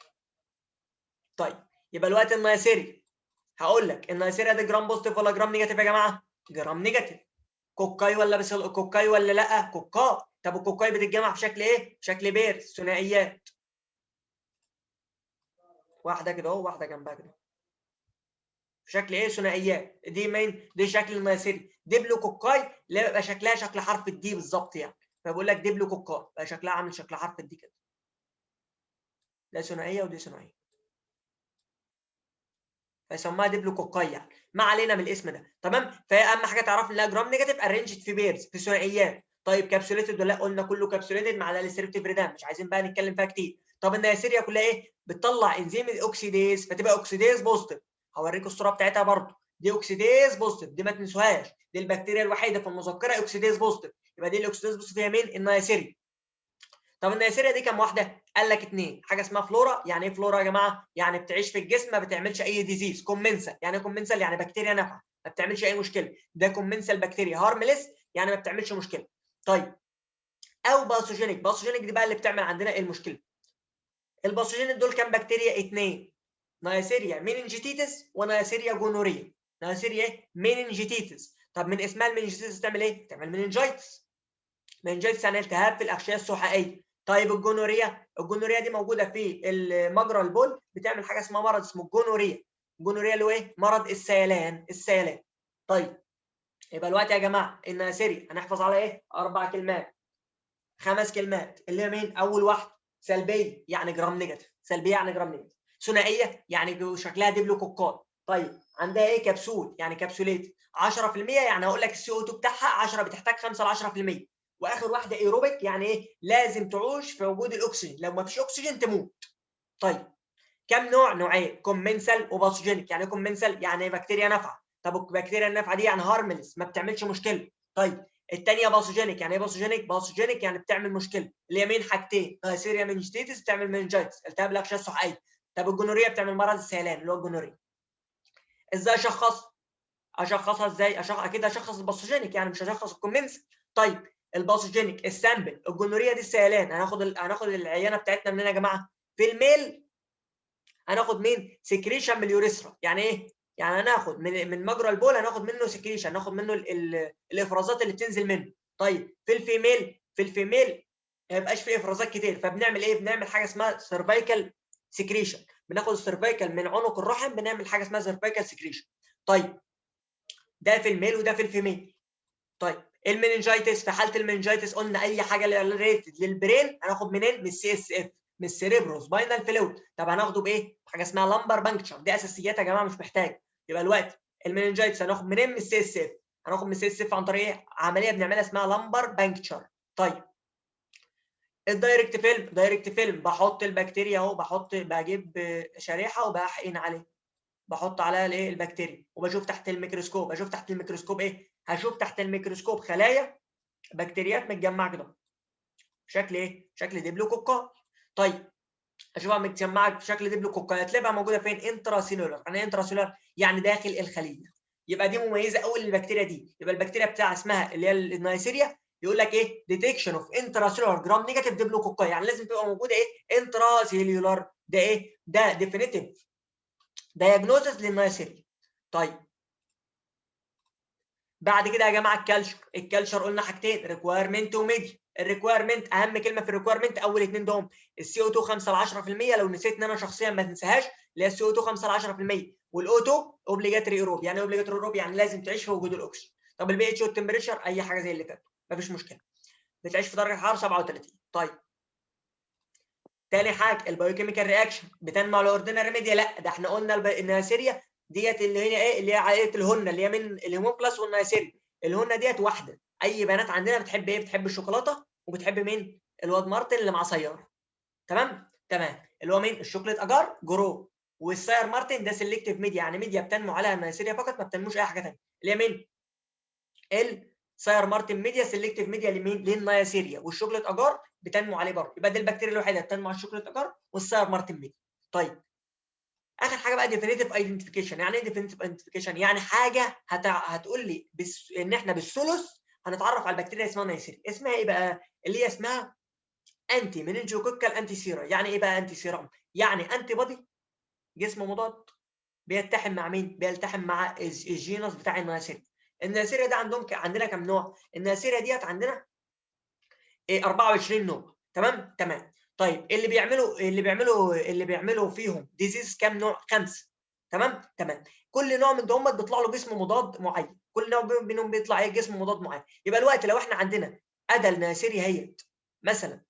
طيب يبقى الوقت النياسيريا، هقول لك النياسيريا ده جرام بوزيتيف ولا جرام نيجاتيف يا جماعه؟ جرام نيجاتيف. كوكاي ولا بس كوكاي ولا لا؟ كوكاي. طب الكوكاي بتتجمع بشكل ايه؟ بشكل بيرز، ثنائيات. واحده كده اهو، واحده جنبها كده. بشكل ايه؟ ثنائيات. دي مين؟ دي شكل النياسيريا. دبلو كوكاي اللي بيبقى شكلها شكل حرف الدي بالظبط يعني. فبقول لك دبلو كوكاي بقى شكلها عامل شكل حرف الدي كده. ده ثنائيه ودي ثنائيه. فيسموها دبلو كوكاي يعني. ما علينا من الاسم ده، تمام؟ فهي اهم حاجه تعرف ان جرام نيجاتيف ارينجد في بيرز، في ثنائيات. طيب كابسوليتد ولا لا؟ قلنا كله كابسوليتد ما عدا الستريبتيف ريدام، مش عايزين بقى نتكلم فيها كتير. طب النياسيريا كلها ايه؟ بتطلع انزيم الاوكسيديز، فتبقى اوكسيديز بوزيتيف. هوريكم الصوره بتاعتها برضه. دي اوكسيديز بوزيتيف، دي ما تنسوهاش، دي البكتيريا الوحيده في المذكره اوكسيديز بوزيتيف. يبقى دي الاوكسيديز بوزيتيف هي مين؟ النياسيريا. طب النياسيريا دي كام واحده؟ قال لك 2. حاجه اسمها فلورا. يعني ايه فلورا يا جماعه؟ يعني بتعيش في الجسم، ما بتعملش اي ديزيز. كومنسال. يعني ايه كومنسال؟ يعني بكتيريا نافعه ما بتعملش اي مشكله. ده كومنسال بكتيريا. هارمليس يعني ما بتعملش مشكله. طيب او باثوجينيك. باثوجينيك دي بقى اللي بتعمل عندنا ايه المشكله. الباثوجينيك دول كام بكتيريا؟ 2. نياسيريا مينينجيتيتس ونياسيريا جونوريا. نياسيريا مينينجيتيتس. طب من اسمها المينينجيتيتس تعمل ايه؟ تعمل مينينجايتس. مينينجايتس يعني التهاب في الاغشيه السحائيه. طيب الجونوريا، الجونوريا دي موجوده في مجرى البول، بتعمل حاجه اسمها مرض اسمه الجونوريا. الجونوريا اللي هو ايه؟ مرض السيلان. السيلان. طيب يبقى الوقت يا جماعه النياسيريا هنحفظ على ايه؟ 4 كلمات، 5 كلمات، اللي هي مين؟ اول واحده سلبيه يعني جرام نيجاتيف. سلبيه يعني جرام نيجاتيف. ثنائيه يعني شكلها دبلو كوكاي. طيب عندها ايه؟ كبسول يعني كبسوليت. 10% يعني هقول لك السي او 2 بتاعها 10 بتحتاج 5 ل 10%. واخر واحده ايروبيك يعني ايه؟ لازم تعوش في وجود الاكسجين، لو ما فيش اكسجين تموت. طيب كم نوع؟ نوعين، كومنسال وباثوجينيك. يعني ايه كومنسال؟ يعني بكتيريا نافعه. طب البكتيريا النافعه دي يعني هارملس ما بتعملش مشكله. طيب الثانيه باثوجينيك. يعني ايه باثوجينيك؟ باثوجينيك يعني بتعمل مشكله، اللي هي مين؟ حاجتين، نياسيريا مينجيتيتس بتعمل مننجايتس، التهاب الاغشيه السحائيه. طب الجونوريا بتعمل مرض السيلان اللي هو الجونوريا. ازاي اشخص؟ اشخصها ازاي؟ اكيد اشخص الباثوجينيك يعني مش هشخص الكومنسال. طيب الباثوجينيك السامبل، الجونوريا دي السيلان. هناخد العينه بتاعتنا منين يا جماعه؟ في الميل هناخد مين؟ سكريشن من اليوريثرا. يعني ايه؟ يعني هناخد من مجرى البول، هناخد منه سكريشن، هناخد منه الافرازات اللي بتنزل منه. طيب في الفيميل ما يبقاش فيه افرازات كتير، فبنعمل ايه؟ بنعمل حاجه اسمها سيرفايكال سكريشن. بناخد السيرفايكال من عنق الرحم، بنعمل حاجه اسمها سيرفايكال سكريشن. طيب ده في الميل وده في الفيميل. طيب المننجايتس، في حاله المننجايتس قلنا اي حاجه ريليتد للبرين هناخد منين؟ من السي اس اف، من السيريبرو سباينال فلويد. طب هناخده بايه؟ حاجه اسمها لامبر بانكتشر. دي اساسيات يا جماعه مش محتاج. يبقى الوقت المننجايتس هناخد منين؟ من السي اس اف. هناخد من السي اس اف عن طريق ايه؟ عمليه بنعملها اسمها لامبر بانكتشر. طيب الدايركت فيلم، دايركت فيلم بحط البكتيريا اهو، بجيب شريحه وبحقن عليها، بحط عليها الايه؟ البكتيريا، وبشوف تحت الميكروسكوب. اشوف تحت الميكروسكوب ايه؟ هشوف تحت الميكروسكوب خلايا بكتيريات متجمعه كده شكل ايه؟ شكل ديبلوكوكا. طيب اشوفها متجمعه بشكل ديبلوكوكا، هتلاقيها موجوده فين؟ انترا سيلولر. يعني ايه انترا سيلولر؟ يعني داخل الخليه. يبقى دي مميزه قوي للبكتيريا دي. يبقى البكتيريا بتاع اسمها اللي هي النياسيريا يقول لك ايه؟ ديتكشن اوف انترا سيلولر جرام نيجاتيف ديبلوكوكا. يعني لازم تبقى موجوده ايه؟ انترا سيلولر. ده ايه؟ ده ديفينيتيف دايجنوستس للنياسيريا. طيب بعد كده يا جماعه الكالشر. الكالشر قلنا حاجتين، ريكويرمنت وميديا. الريكويرمنت اهم كلمه في الريكويرمنت اول اثنين دول، السي او 2 5 ل 10%. لو نسيت ان انا شخصيا ما تنساهاش، اللي هي السي او 2 5 ل 10%. والاوتو اوبليجاتري ايروب. يعني ايه اوبليجاتري ايروب؟ يعني لازم تعيش في وجود الاكسجين. طب البي اتش والتمبريتشر اي حاجه زي اللي فات مفيش مشكله، بتعيش في درجه حراره 37. طيب تاني حاجه البايوكيميكال رياكشن بتنمو على اوردينري ميديا. لا ده احنا قلنا النياسيريا ديت اللي هي ايه؟ اللي هي عائله الهنه، اللي هي من الهيموبلاس والنياسيريا. الهنه ديت واحده. اي بنات عندنا بتحب ايه؟ بتحب الشوكولاته، وبتحب مين؟ الواد مارتن اللي مع سياره. تمام؟ تمام. اللي هو مين؟ الشوكليت اجار جرو. والساير مارتن ده سيلكتيف ميديا، يعني ميديا بتنمو عليها النياسيريا فقط، ما بتنموش اي حاجه ثانيه. اللي هي مين؟ الساير مارتن ميديا سيلكتيف ميديا لمين؟ للنياسيريا. والشوكليت اجار بتنمو عليه برضه. يبقى دي البكتيريا الوحيده اللي بتنمو على الشوكليت اجار والساير مارتن ميديا. طيب اخر حاجه بقى ديفينيتيف ايدنتيفيكيشن. يعني ايه ديفينيتيف ايدنتيفيكيشن؟ يعني حاجه هتقول لي ان احنا بالثلث هنتعرف على البكتيريا اسمها نياسيريا. اسمها ايه بقى؟ اللي هي اسمها انتي مننجوكوكال انتي سيرا. يعني ايه بقى انتي سيرم؟ يعني انتي بودي، جسم مضاد، بيلتحم مع مين؟ بيلتحم مع الجينوس بتاع النياسيريا. النياسيريا ده عندنا كام نوع؟ النياسيريا ديت عندنا 24 نوع. تمام؟ تمام. طيب اللي بيعملوا فيهم ديزيز كام نوع؟ 5. تمام؟ تمام. كل نوع من دول بيطلع له جسم مضاد معين، كل نوع منهم بيطلع ايه؟ جسم مضاد معين. يبقى الوقت لو احنا عندنا ادى نياسيريا هيت مثلا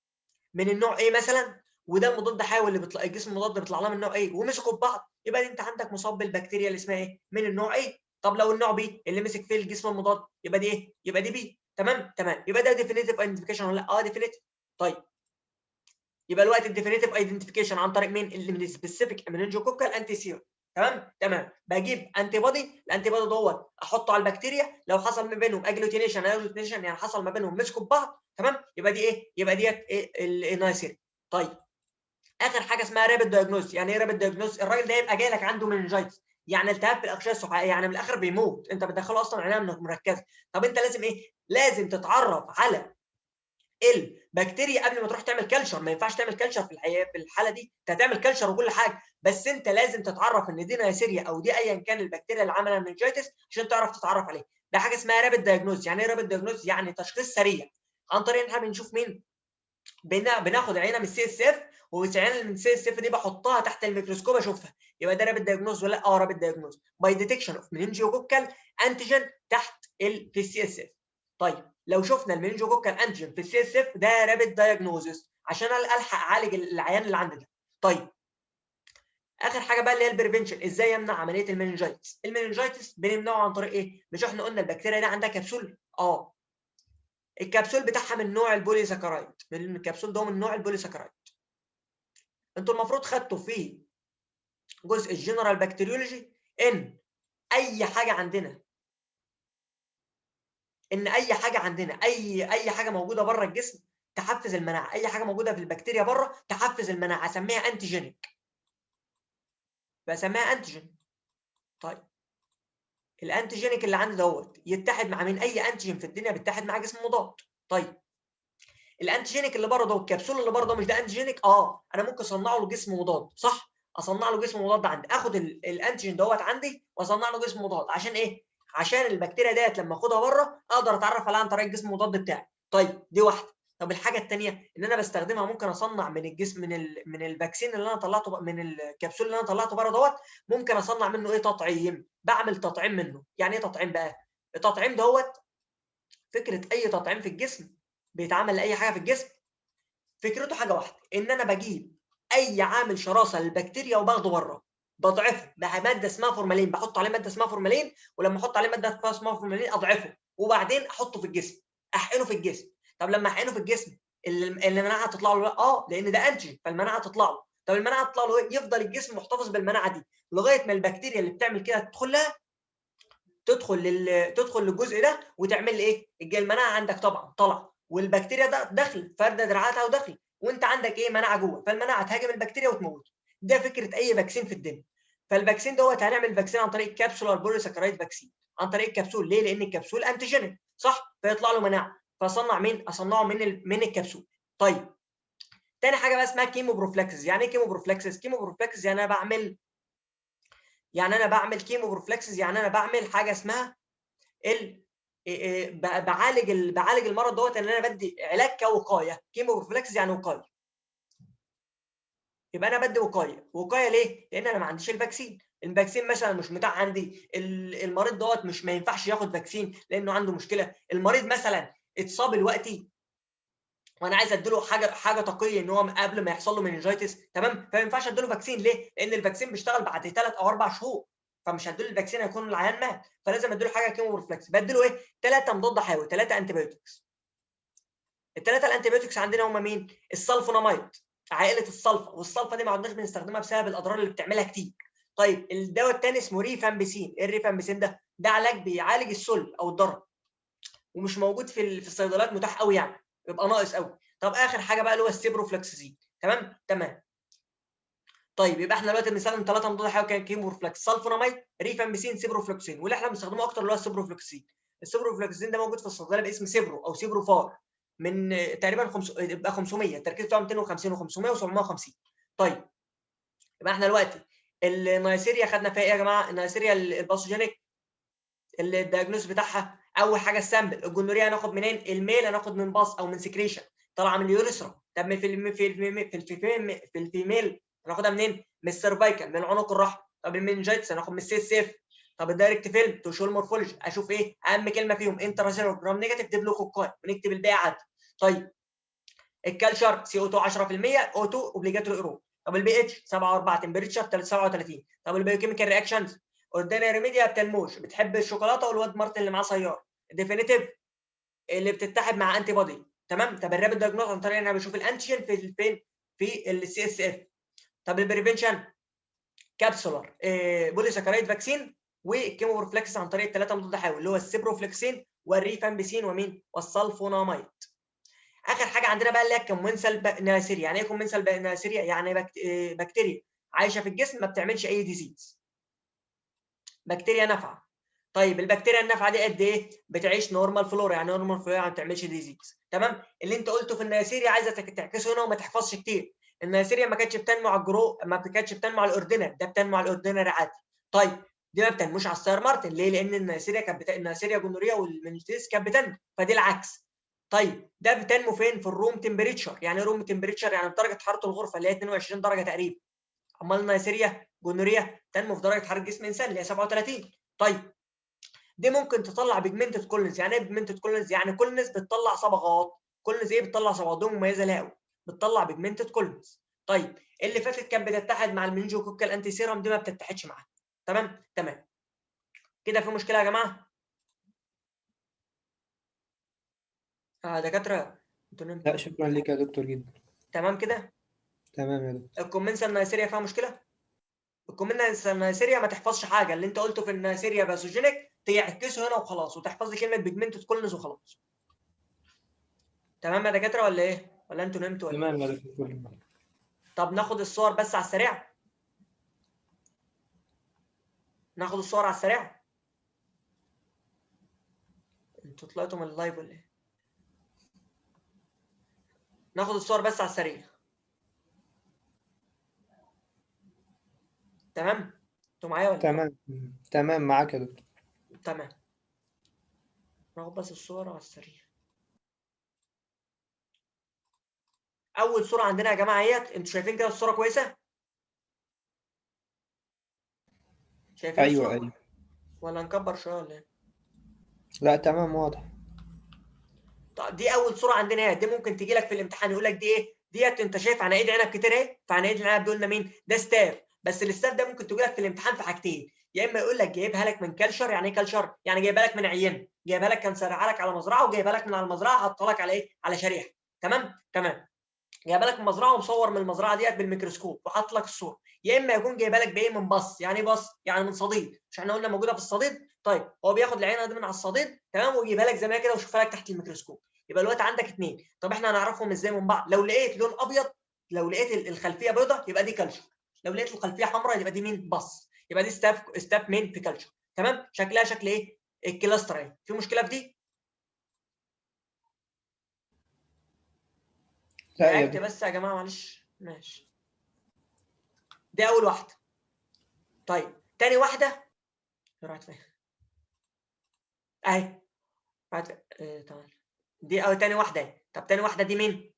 من النوع ايه مثلا، وده المضاد حيوي اللي بيطلع، الجسم المضاد اللي بيطلع لها من النوع ايه، ومسكوا ببعض، يبقى انت عندك مصاب بالبكتيريا اللي اسمها ايه؟ من النوع ايه. طب لو النوع بي اللي مسك فيه الجسم المضاد، يبقى دي ايه؟ يبقى دي بي. تمام؟ تمام. يبقى ده ديفينيتيف ايدنتيفيكيشن ولا لا؟ اه ديفينيتيف. طيب يبقى الوقت الديفينيتيف ايدنتيفيكيشن عن طريق مين؟ اللي من السبيسيفيك مننجوكوكال انتي سيرم. تمام؟ تمام. بجيب انتي بودي، الانتي بودي دوت احطه على البكتيريا، لو حصل ما بينهم اجلوتينيشن يعني حصل ما بينهم مسكوا ببعض. تمام؟ يبقى دي ايه؟ يبقى ديت ايه؟ النياسيريا. طيب اخر حاجه اسمها رابيد دايجنوز. يعني ايه رابيد دايجنوز؟ الراجل ده يبقى جاي لك عنده مننجايتس، يعني التهاب في الاغشيه السحائيه، يعني من الاخر بيموت، انت بتدخله اصلا عنايه مركزه. طب انت لازم ايه؟ لازم تتعرف على البكتيريا قبل ما تروح تعمل كلشر. ما ينفعش تعمل كلشر في الحاله دي، انت هتعمل كلشر وكل حاجه، بس انت لازم تتعرف ان دي نياسيريا او دي ايا كان البكتيريا اللي عملها المننجايتس عشان تعرف تتعرف عليه. ده حاجه اسمها رابيد دايجنوز. يعني ايه رابيد دايجنوز؟ يعني تشخيص سريع عن طريق ان احنا بنشوف مين؟ بناخد عينه من السي اس اف، والعينه من السي اس اف دي بحطها تحت الميكروسكوب اشوفها. يبقى ده رابيد دايجنوز ولا اه رابيد دايجنوز؟ باي ديتكشن اوف مننجوكوكال انتيجين تحت في السي اس اف. طيب لو شفنا المننجوكوكال انتيجين في السي اس اف ده رابيد دايجنوزس عشان الحق اعالج العيان اللي عندي ده. طيب اخر حاجه بقى اللي هي البريفنشن. ازاي يمنع عمليه المننجايتس؟ المننجايتس بنمنعه عن طريق ايه؟ مش احنا قلنا البكتيريا دي عندها كبسول؟ اه الكبسول بتاعها من نوع البوليساكرايد، من الكبسول ده من نوع البوليساكرايد. انتوا المفروض خدتوا في جزء الجنرال بكتيريولوجي ان اي حاجه عندنا، اي حاجه موجوده بره الجسم تحفز المناعه. اي حاجه موجوده في البكتيريا بره تحفز المناعه، اسميها انتيجينيك، بسميها انتيجين. طيب الانتيجينيك اللي عندي دوت يتحد مع مين؟ اي انتيجين في الدنيا بيتحد مع جسم مضاد. طيب الانتيجينيك اللي بره ده والكبسول اللي بره ده مش ده انتيجينيك؟ اه انا ممكن اصنع له جسم مضاد، صح؟ اصنع له جسم مضاد عندي، اخد الانتيجين دوت عندي واصنع له جسم مضاد. عشان ايه؟ عشان البكتيريا ديت لما اخدها بره اقدر اتعرف عليها عن طريق الجسم المضاد بتاعي. طيب دي واحده. طب الحاجه الثانيه ان انا بستخدمها، ممكن اصنع من الجسم من الفاكسين اللي انا طلعته، من الكبسول اللي انا طلعته بره دوت، ممكن اصنع منه ايه؟ تطعيم. بعمل تطعيم منه. يعني ايه تطعيم بقى؟ التطعيم دوت فكره اي تطعيم في الجسم بيتعمل لاي حاجه في الجسم، فكرته حاجه واحده، ان انا بجيب اي عامل شراسه للبكتيريا وباخده بره، بضعفه بماده اسمها فورمالين، بحط عليه ماده اسمها فورمالين، ولما احط عليه ماده اسمها فورمالين اضعفه، وبعدين احطه في الجسم، احقنه في الجسم. طب لما احقنه في الجسم المناعه تطلع له؟ اه لان ده انتيجين فالمناعه تطلع له. طب المناعه تطلع له ايه؟ يفضل الجسم محتفظ بالمناعه دي لغايه ما البكتيريا اللي بتعمل كده تدخل لها، تدخل للجزء ده وتعمل ايه؟ المناعه عندك طبعا طلع، والبكتيريا ده داخل فارده دراعاتها وداخل، وانت عندك ايه؟ مناعه جوه، فالمناعه تهاجم البكتيريا وتموت. ده فكره اي فاكسين في الدنيا. فالفاكسين دوت هنعمل فاكسين عن طريق كابسولار بوليساكرايد فاكسين، عن طريق الكبسول. ليه؟ لان الكبسول انتيجينيك، صح؟ فيطلع له مناعه، فاصنع مين؟ اصنعه من الكبسول. طيب تاني حاجه بقى اسمها كيمو بروفلاكسس. يعني ايه كيمو بروفلاكسس؟ كيمو بروفلاكسس يعني انا بعمل كيمو بروفلاكسس، يعني انا بعمل حاجه اسمها بعالج المرض دوت، ان انا بدي علاج كوقايه. كيمو بروفلاكسس يعني وقايه. يبقى انا بدي وقايه ليه؟ لان انا ما عنديش الفاكسين. الفاكسين مثلا مش متاح عندي، المريض دوت مش ما ينفعش ياخد فاكسين لانه عنده مشكله. المريض مثلا اتصاب دلوقتي وانا عايز اديله حاجه تقيه ان هو قبل ما يحصل له مننجايتس، تمام؟ فما ينفعش اديله فاكسين. ليه؟ لان الفاكسين بيشتغل بعد 3 أو 4 شهور. فمش هديله الفاكسين هيكون العيان مات، فلازم اديله حاجه كيموبروفلاكس. بديله ايه؟ 3 مضاد حيوي، 3 انتي بايوتكس. الثلاثه الانتي بايوتكس عندنا هم مين؟ السلفوناميد، عائله الصلفه، والصلفه دي ما عدناش بنستخدمها بسبب الاضرار اللي بتعملها كتير. طيب الدواء الثاني اسمه ريفامبيسين. ايه الريفامبيسين ده علاج بيعالج السل او الضرر، ومش موجود في الصيدليات، متاح قوي يعني، يبقى ناقص قوي. طب اخر حاجه بقى اللي هو السيبروفلكسين. تمام. طيب يبقى احنا دلوقتي بنستخدم 3 مضاد حيوي كيموبروفلاكس، سلفوناميد، ريفامبيسين، سيبروفلكسين، واللي احنا بنستخدمه اكتر اللي هو السيبروفلكسين. السيبروفلكسين ده موجود في الصيدليه باسم سيبرو او سيبروفار، من تقريبا يبقى 500، التركيز بتاعه 250 و500 و750. طيب يبقى احنا دلوقتي النيسيريا خدنا فيها ايه يا جماعه؟ النيسيريا الباثوجينيك اللي الدياجنوز بتاعها اول حاجه السامبل. الجونوريا هناخد منين؟ الميل هناخد من باص او من سكريشن طالعه من اليوريثرا. طب في الفيميل هناخدها منين؟ من السيرفايكال، من عنق الرحم. طب المنجيتس هناخد من السي اس اف. طب الدايركت فيلم تو مورفولوجي، اشوف ايه اهم كلمه فيهم؟ انتراسيلولار جرام نيجاتيف ديبلوكوكاي، ونكتب الباقي عادي. طيب الكالشر سي او 2 10%، او 2 اوبليجاتوري ايرو. طب البي اتش 7.4، تمبريتشر 37. طب البيوكيميكال رياكشنز اوردينري ميديا بتنموش، بتحب الشوكولاته والواد مارتن اللي معاه سياره. ديفينيتيف اللي بتتحد مع انتي بودي. تمام. طب الرابيد دايجنوز عن طريق ان انا بشوف الانتيجين فين في السي اس اف. طب البريفنشن كابسولار بوليساكرايد فاكسين والكيموبروفلاكس عن طريق الثلاثه مضاد حيوي اللي هو السيبروفلكسين والريفامبيسين ومين والسلفوناميد. اخر حاجه عندنا بقى اللي هي الكومنسال نيسيريا. يعني ايه كومنسال نيسيريا؟ يعني بكتيريا عايشه في الجسم ما بتعملش اي ديزيز، بكتيريا نافعه. طيب البكتيريا النافعه دي قد ايه؟ بتعيش نورمال فلورا. يعني نورمال فلورا ما بتعملش ديزيز. تمام. اللي انت قلته في النيسيريا عايزه تعكسه هنا وما تحفظش كتير. النيسيريا ما كانتش بتنمو على الجرو، ما كانتش بتنمو على الاوردينر، ده بتنمو على الاوردينر عادي. طيب دي ما بتنموش على السير مارتن. ليه؟ لان النيسيريا كانت النيسيريا جونوريا والمنجيتس كانت بتنمو، فدي العكس. طيب ده بتنمو فين؟ في الروم تمبريتشر. يعني روم تمبريتشر يعني درجه حراره الغرفه اللي هي 22 درجه تقريبا. امال النيسيريا جونوريا تنمو في درجه حراره جسم انسان اللي هي 37. طيب دي ممكن تطلع بيجمنتد كولونز. يعني ايه بيجمنتد كولونز؟ يعني كولونز بتطلع صبغات. كولونز ايه؟ بتطلع صبغات، دي مميزه لها قوي، بتطلع بيجمنتد كولونز. طيب اللي فاتت كانت بتتحد مع المنجوكوكال انتي سيرم، دي ما بتتحدش معاها. تمام كده. في مشكله يا جماعه؟ دكاتره انتوا لا نمتوا؟ شكرا لك يا دكتور جدا. تمام كده. تمام يا دكتور. الكومنسال نيسيريا فيها مشكله؟ الكومنسال نيسيريا ما تحفظش حاجه، اللي انت قلته في النيسيريا باثوجينيك تعكسه هنا وخلاص، وتحفظ لي كلمه بيجمنتد كولونز وخلاص. تمام يا دكاتره ولا ايه؟ ولا انتوا نمتوا ولا تمام يا دكتور. طب ناخد الصور بس على السريع. ناخد الصور على السريع. انتوا طلعتوا من اللايف ولا ايه؟ ناخد الصور بس على السريع. تمام؟ انتوا معايا ولا ايه؟ تمام معاك يا دكتور. تمام. ناخد بس الصور على السريع. اول صوره عندنا يا جماعه اهيت. انتوا شايفين كده الصوره كويسه؟ شايفين الصوره؟ ايوه ولا نكبر شويه ولا ايه؟ لا تمام واضح. طب دي اول صوره عندنا اهي. دي ممكن تيجي لك في الامتحان يقول لك دي ايه؟ ديت انت شايف عناقيد عنب كتير اهي. فعناقيد العنب دول مين؟ ده ستاف. بس الستاف ده ممكن تجي لك في الامتحان في حاجتين، يا اما يقول لك جايبها لك من كلشر. يعني ايه كلشر؟ يعني جايبها لك من عينه، جايبها لك كان سارعها لك على مزرعه، وجايبها لك من على المزرعه حاطها لك على ايه؟ على شريحه. تمام. جايبها لك من المزرعه ومصور من المزرعه ديت بالميكروسكوب وحاطط لك الصوره. يا اما يكون جايبها لك بايه؟ من بص. يعني ايه بص؟ يعني من صديد. مش احنا قلنا موجوده في الصديد؟ طيب هو بياخد العينه دي من على الصديد، تمام، ويجيبها لك زي ما هي كده ويشوفها لك تحت الميكروسكوب. يبقى دلوقتي عندك اثنين. طب احنا هنعرفهم ازاي من بعض؟ لو لقيت لون ابيض، لو لقيت الخلفيه بيضاء يبقى دي كلشر، لو لقيت الخلفيه حمراء يبقى دي مين؟ بص. يبقى دي ستاف مين في كلشر. تمام. شكلها شكل ايه؟ الكلاستر اهي. في مشكله في دي؟ لا يا تعبت دكتور. بس يا جماعه معلش. ماشي. دي اول واحده. طيب تاني واحده راحت فين؟ اهي. تمام. دي او تاني واحده اهي. طب تاني واحده دي مين؟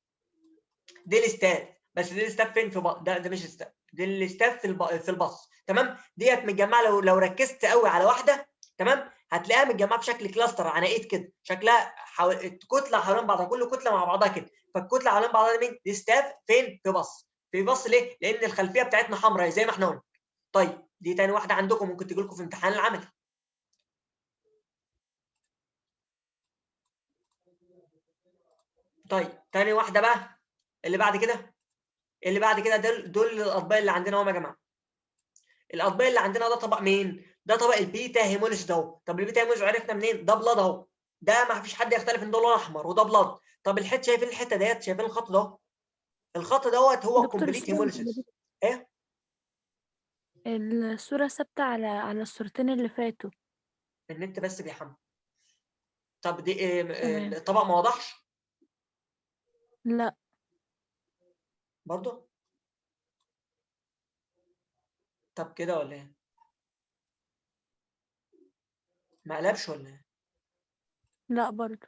دي الاستاف. بس دي الاستاف فين؟ في ده مش استاف، دي الاستاف في البص. تمام. ديت متجمعه. لو ركزت قوي على واحده، تمام، هتلاقيها متجمعه بشكل كلاستر عناقيد كده، شكلها كتله حوالين بعضها، كل كتله مع بعضها كده. فالكتله حوالين بعضها دي مين؟ دي ستاف فين؟ في بص. في بص ليه؟ لان الخلفيه بتاعتنا حمراء زي ما احنا قلنا. طيب دي تاني واحده عندكم ممكن تجي لكم في امتحان العملي. طيب تاني واحده بقى اللي بعد كده دول الاطباق اللي عندنا اهم يا جماعه. الاطباق اللي عندنا ده طبق مين؟ ده طبق البيتا هيموليس ده. طب البيتا هيموليس عرفنا منين؟ ده بلاد اهو. ده ما فيش حد يختلف ان ده لون احمر وده بلاد. طب شايفين الحته ديت؟ شايفين الخط ده؟ الخط دوت هو دكتور الكومبليت الصورة هيموليسيس. ايه؟ الصورة ثابتة على الصورتين اللي فاتوا. النت بس بيحمل. طب دي تمام. الطبق ما وضحش لا. برضه؟ طب كده ولا ايه؟ ما قلبش ولا ايه؟ لا برضو.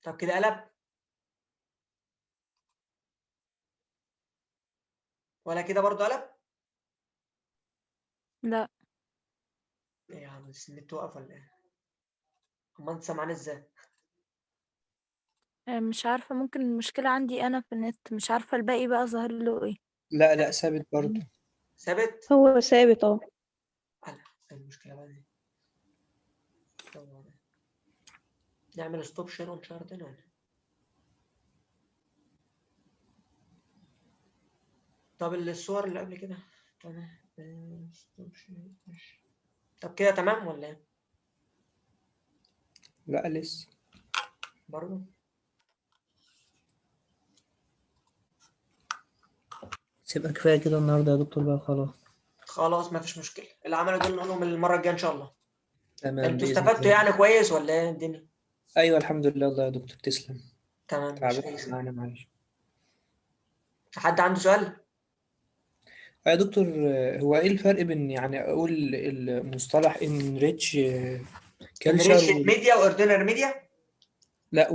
طب كده قلب ولا كده برضه قلب؟ لا. ايه يا عم النت وقف ولا ايه؟ امال انت سامعني ازاي؟ مش عارفة، ممكن المشكلة عندي أنا في النت، مش عارفة الباقي بقى ظاهر له ايه. لا ثابت برضه. ثابت؟ هو ثابت اه. قلب. ايه المشكله بقى دي؟ نعمل ستوب شير ونشير تاني ولا إيه؟ طب الصور اللي قبل كده تمام. ستوب شير ماشي. طب كده تمام ولا ايه؟ لا لسه. برضه؟ يبقى كفاية كده النهاردة يا دكتور بقى خلاص. خلاص مفيش مشكله. اللي عملوا دول نقولهم المره الجايه ان شاء الله. تمام انتوا بإذن استفدتوا الله. يعني كويس ولا ايه الدنيا؟ أيوه الحمد لله والله يا دكتور تسلم. تمام مش تعبت اي سؤال. معانا معلش. حد عنده سؤال؟ يا دكتور هو إيه الفرق بين يعني أقول المصطلح enrich culture انريتشد ميديا واوردينري ميديا. لا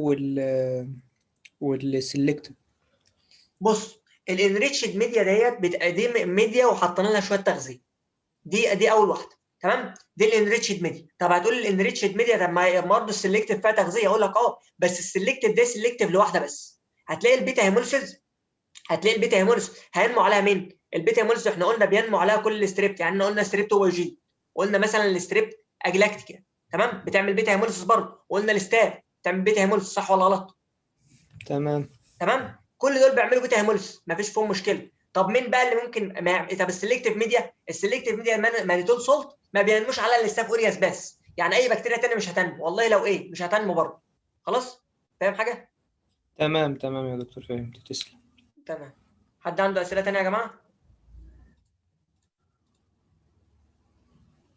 والسلكتيف. بص الانريتشد ميديا ديت دي ميديا وحاطين لها شويه تغذيه. دي اول واحده. تمام. دي الانريتشد ميديا. طب هتقول لي الانريتشد ميديا طب ما برضه السلكتيف فيها تغذيه. اقول لك بس السلكتيف ده سلكتيف لواحده بس. هتلاقي البيتا هيموليسيس هينمو عليها مين؟ البيتا هيموليسيس احنا قلنا بينمو عليها كل الستريبت. يعني احنا قلنا ستريبت او جي. قلنا مثلا الستريبت اجلاكتيكا تمام بتعمل بيتا هيموليسيس برضه. وقلنا الستاب بتعمل بيتا هيموليسيس صح ولا غلط؟ تمام. كل دول بيعملوا بيتا هيموليسيس مفيش فيهم مشكله. طب مين بقى اللي ممكن طب السلكتيف ميديا مانيتول سولت ما بينموش على الستاف اورياس بس. يعني اي بكتيريا ثانيه مش هتنمو والله لو مش هتنمو برضه. خلاص فاهم حاجه؟ تمام يا دكتور فهمت تسلم. تمام. حد عنده اسئله ثانيه يا جماعه؟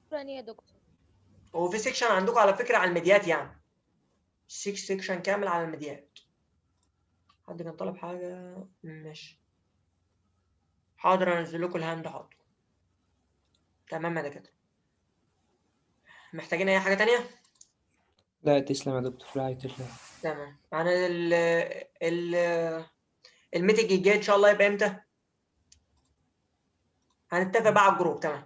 شكرا يا دكتور. وفي سيكشن عندكم على فكره على الميديات يعني 6 سيكشن كامل على الميديات. حد كان طالب حاجه؟ ماشي. حاضر انزل لكم الهاند حاضر. تمام يا دكاتره. محتاجين اي حاجه ثانيه؟ لا تسلم يا دكتور في رعاية الله. تمام. يعني الميتنج الجاي ان شاء الله يبقى امتى؟ هنتفق بقى على الجروب. تمام.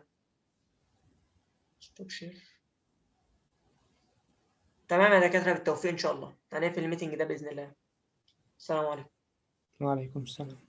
ستوب شير. تمام يا دكاتره بالتوفيق ان شاء الله. هنقفل الميتنج ده باذن الله. السلام عليكم. وعليكم السلام.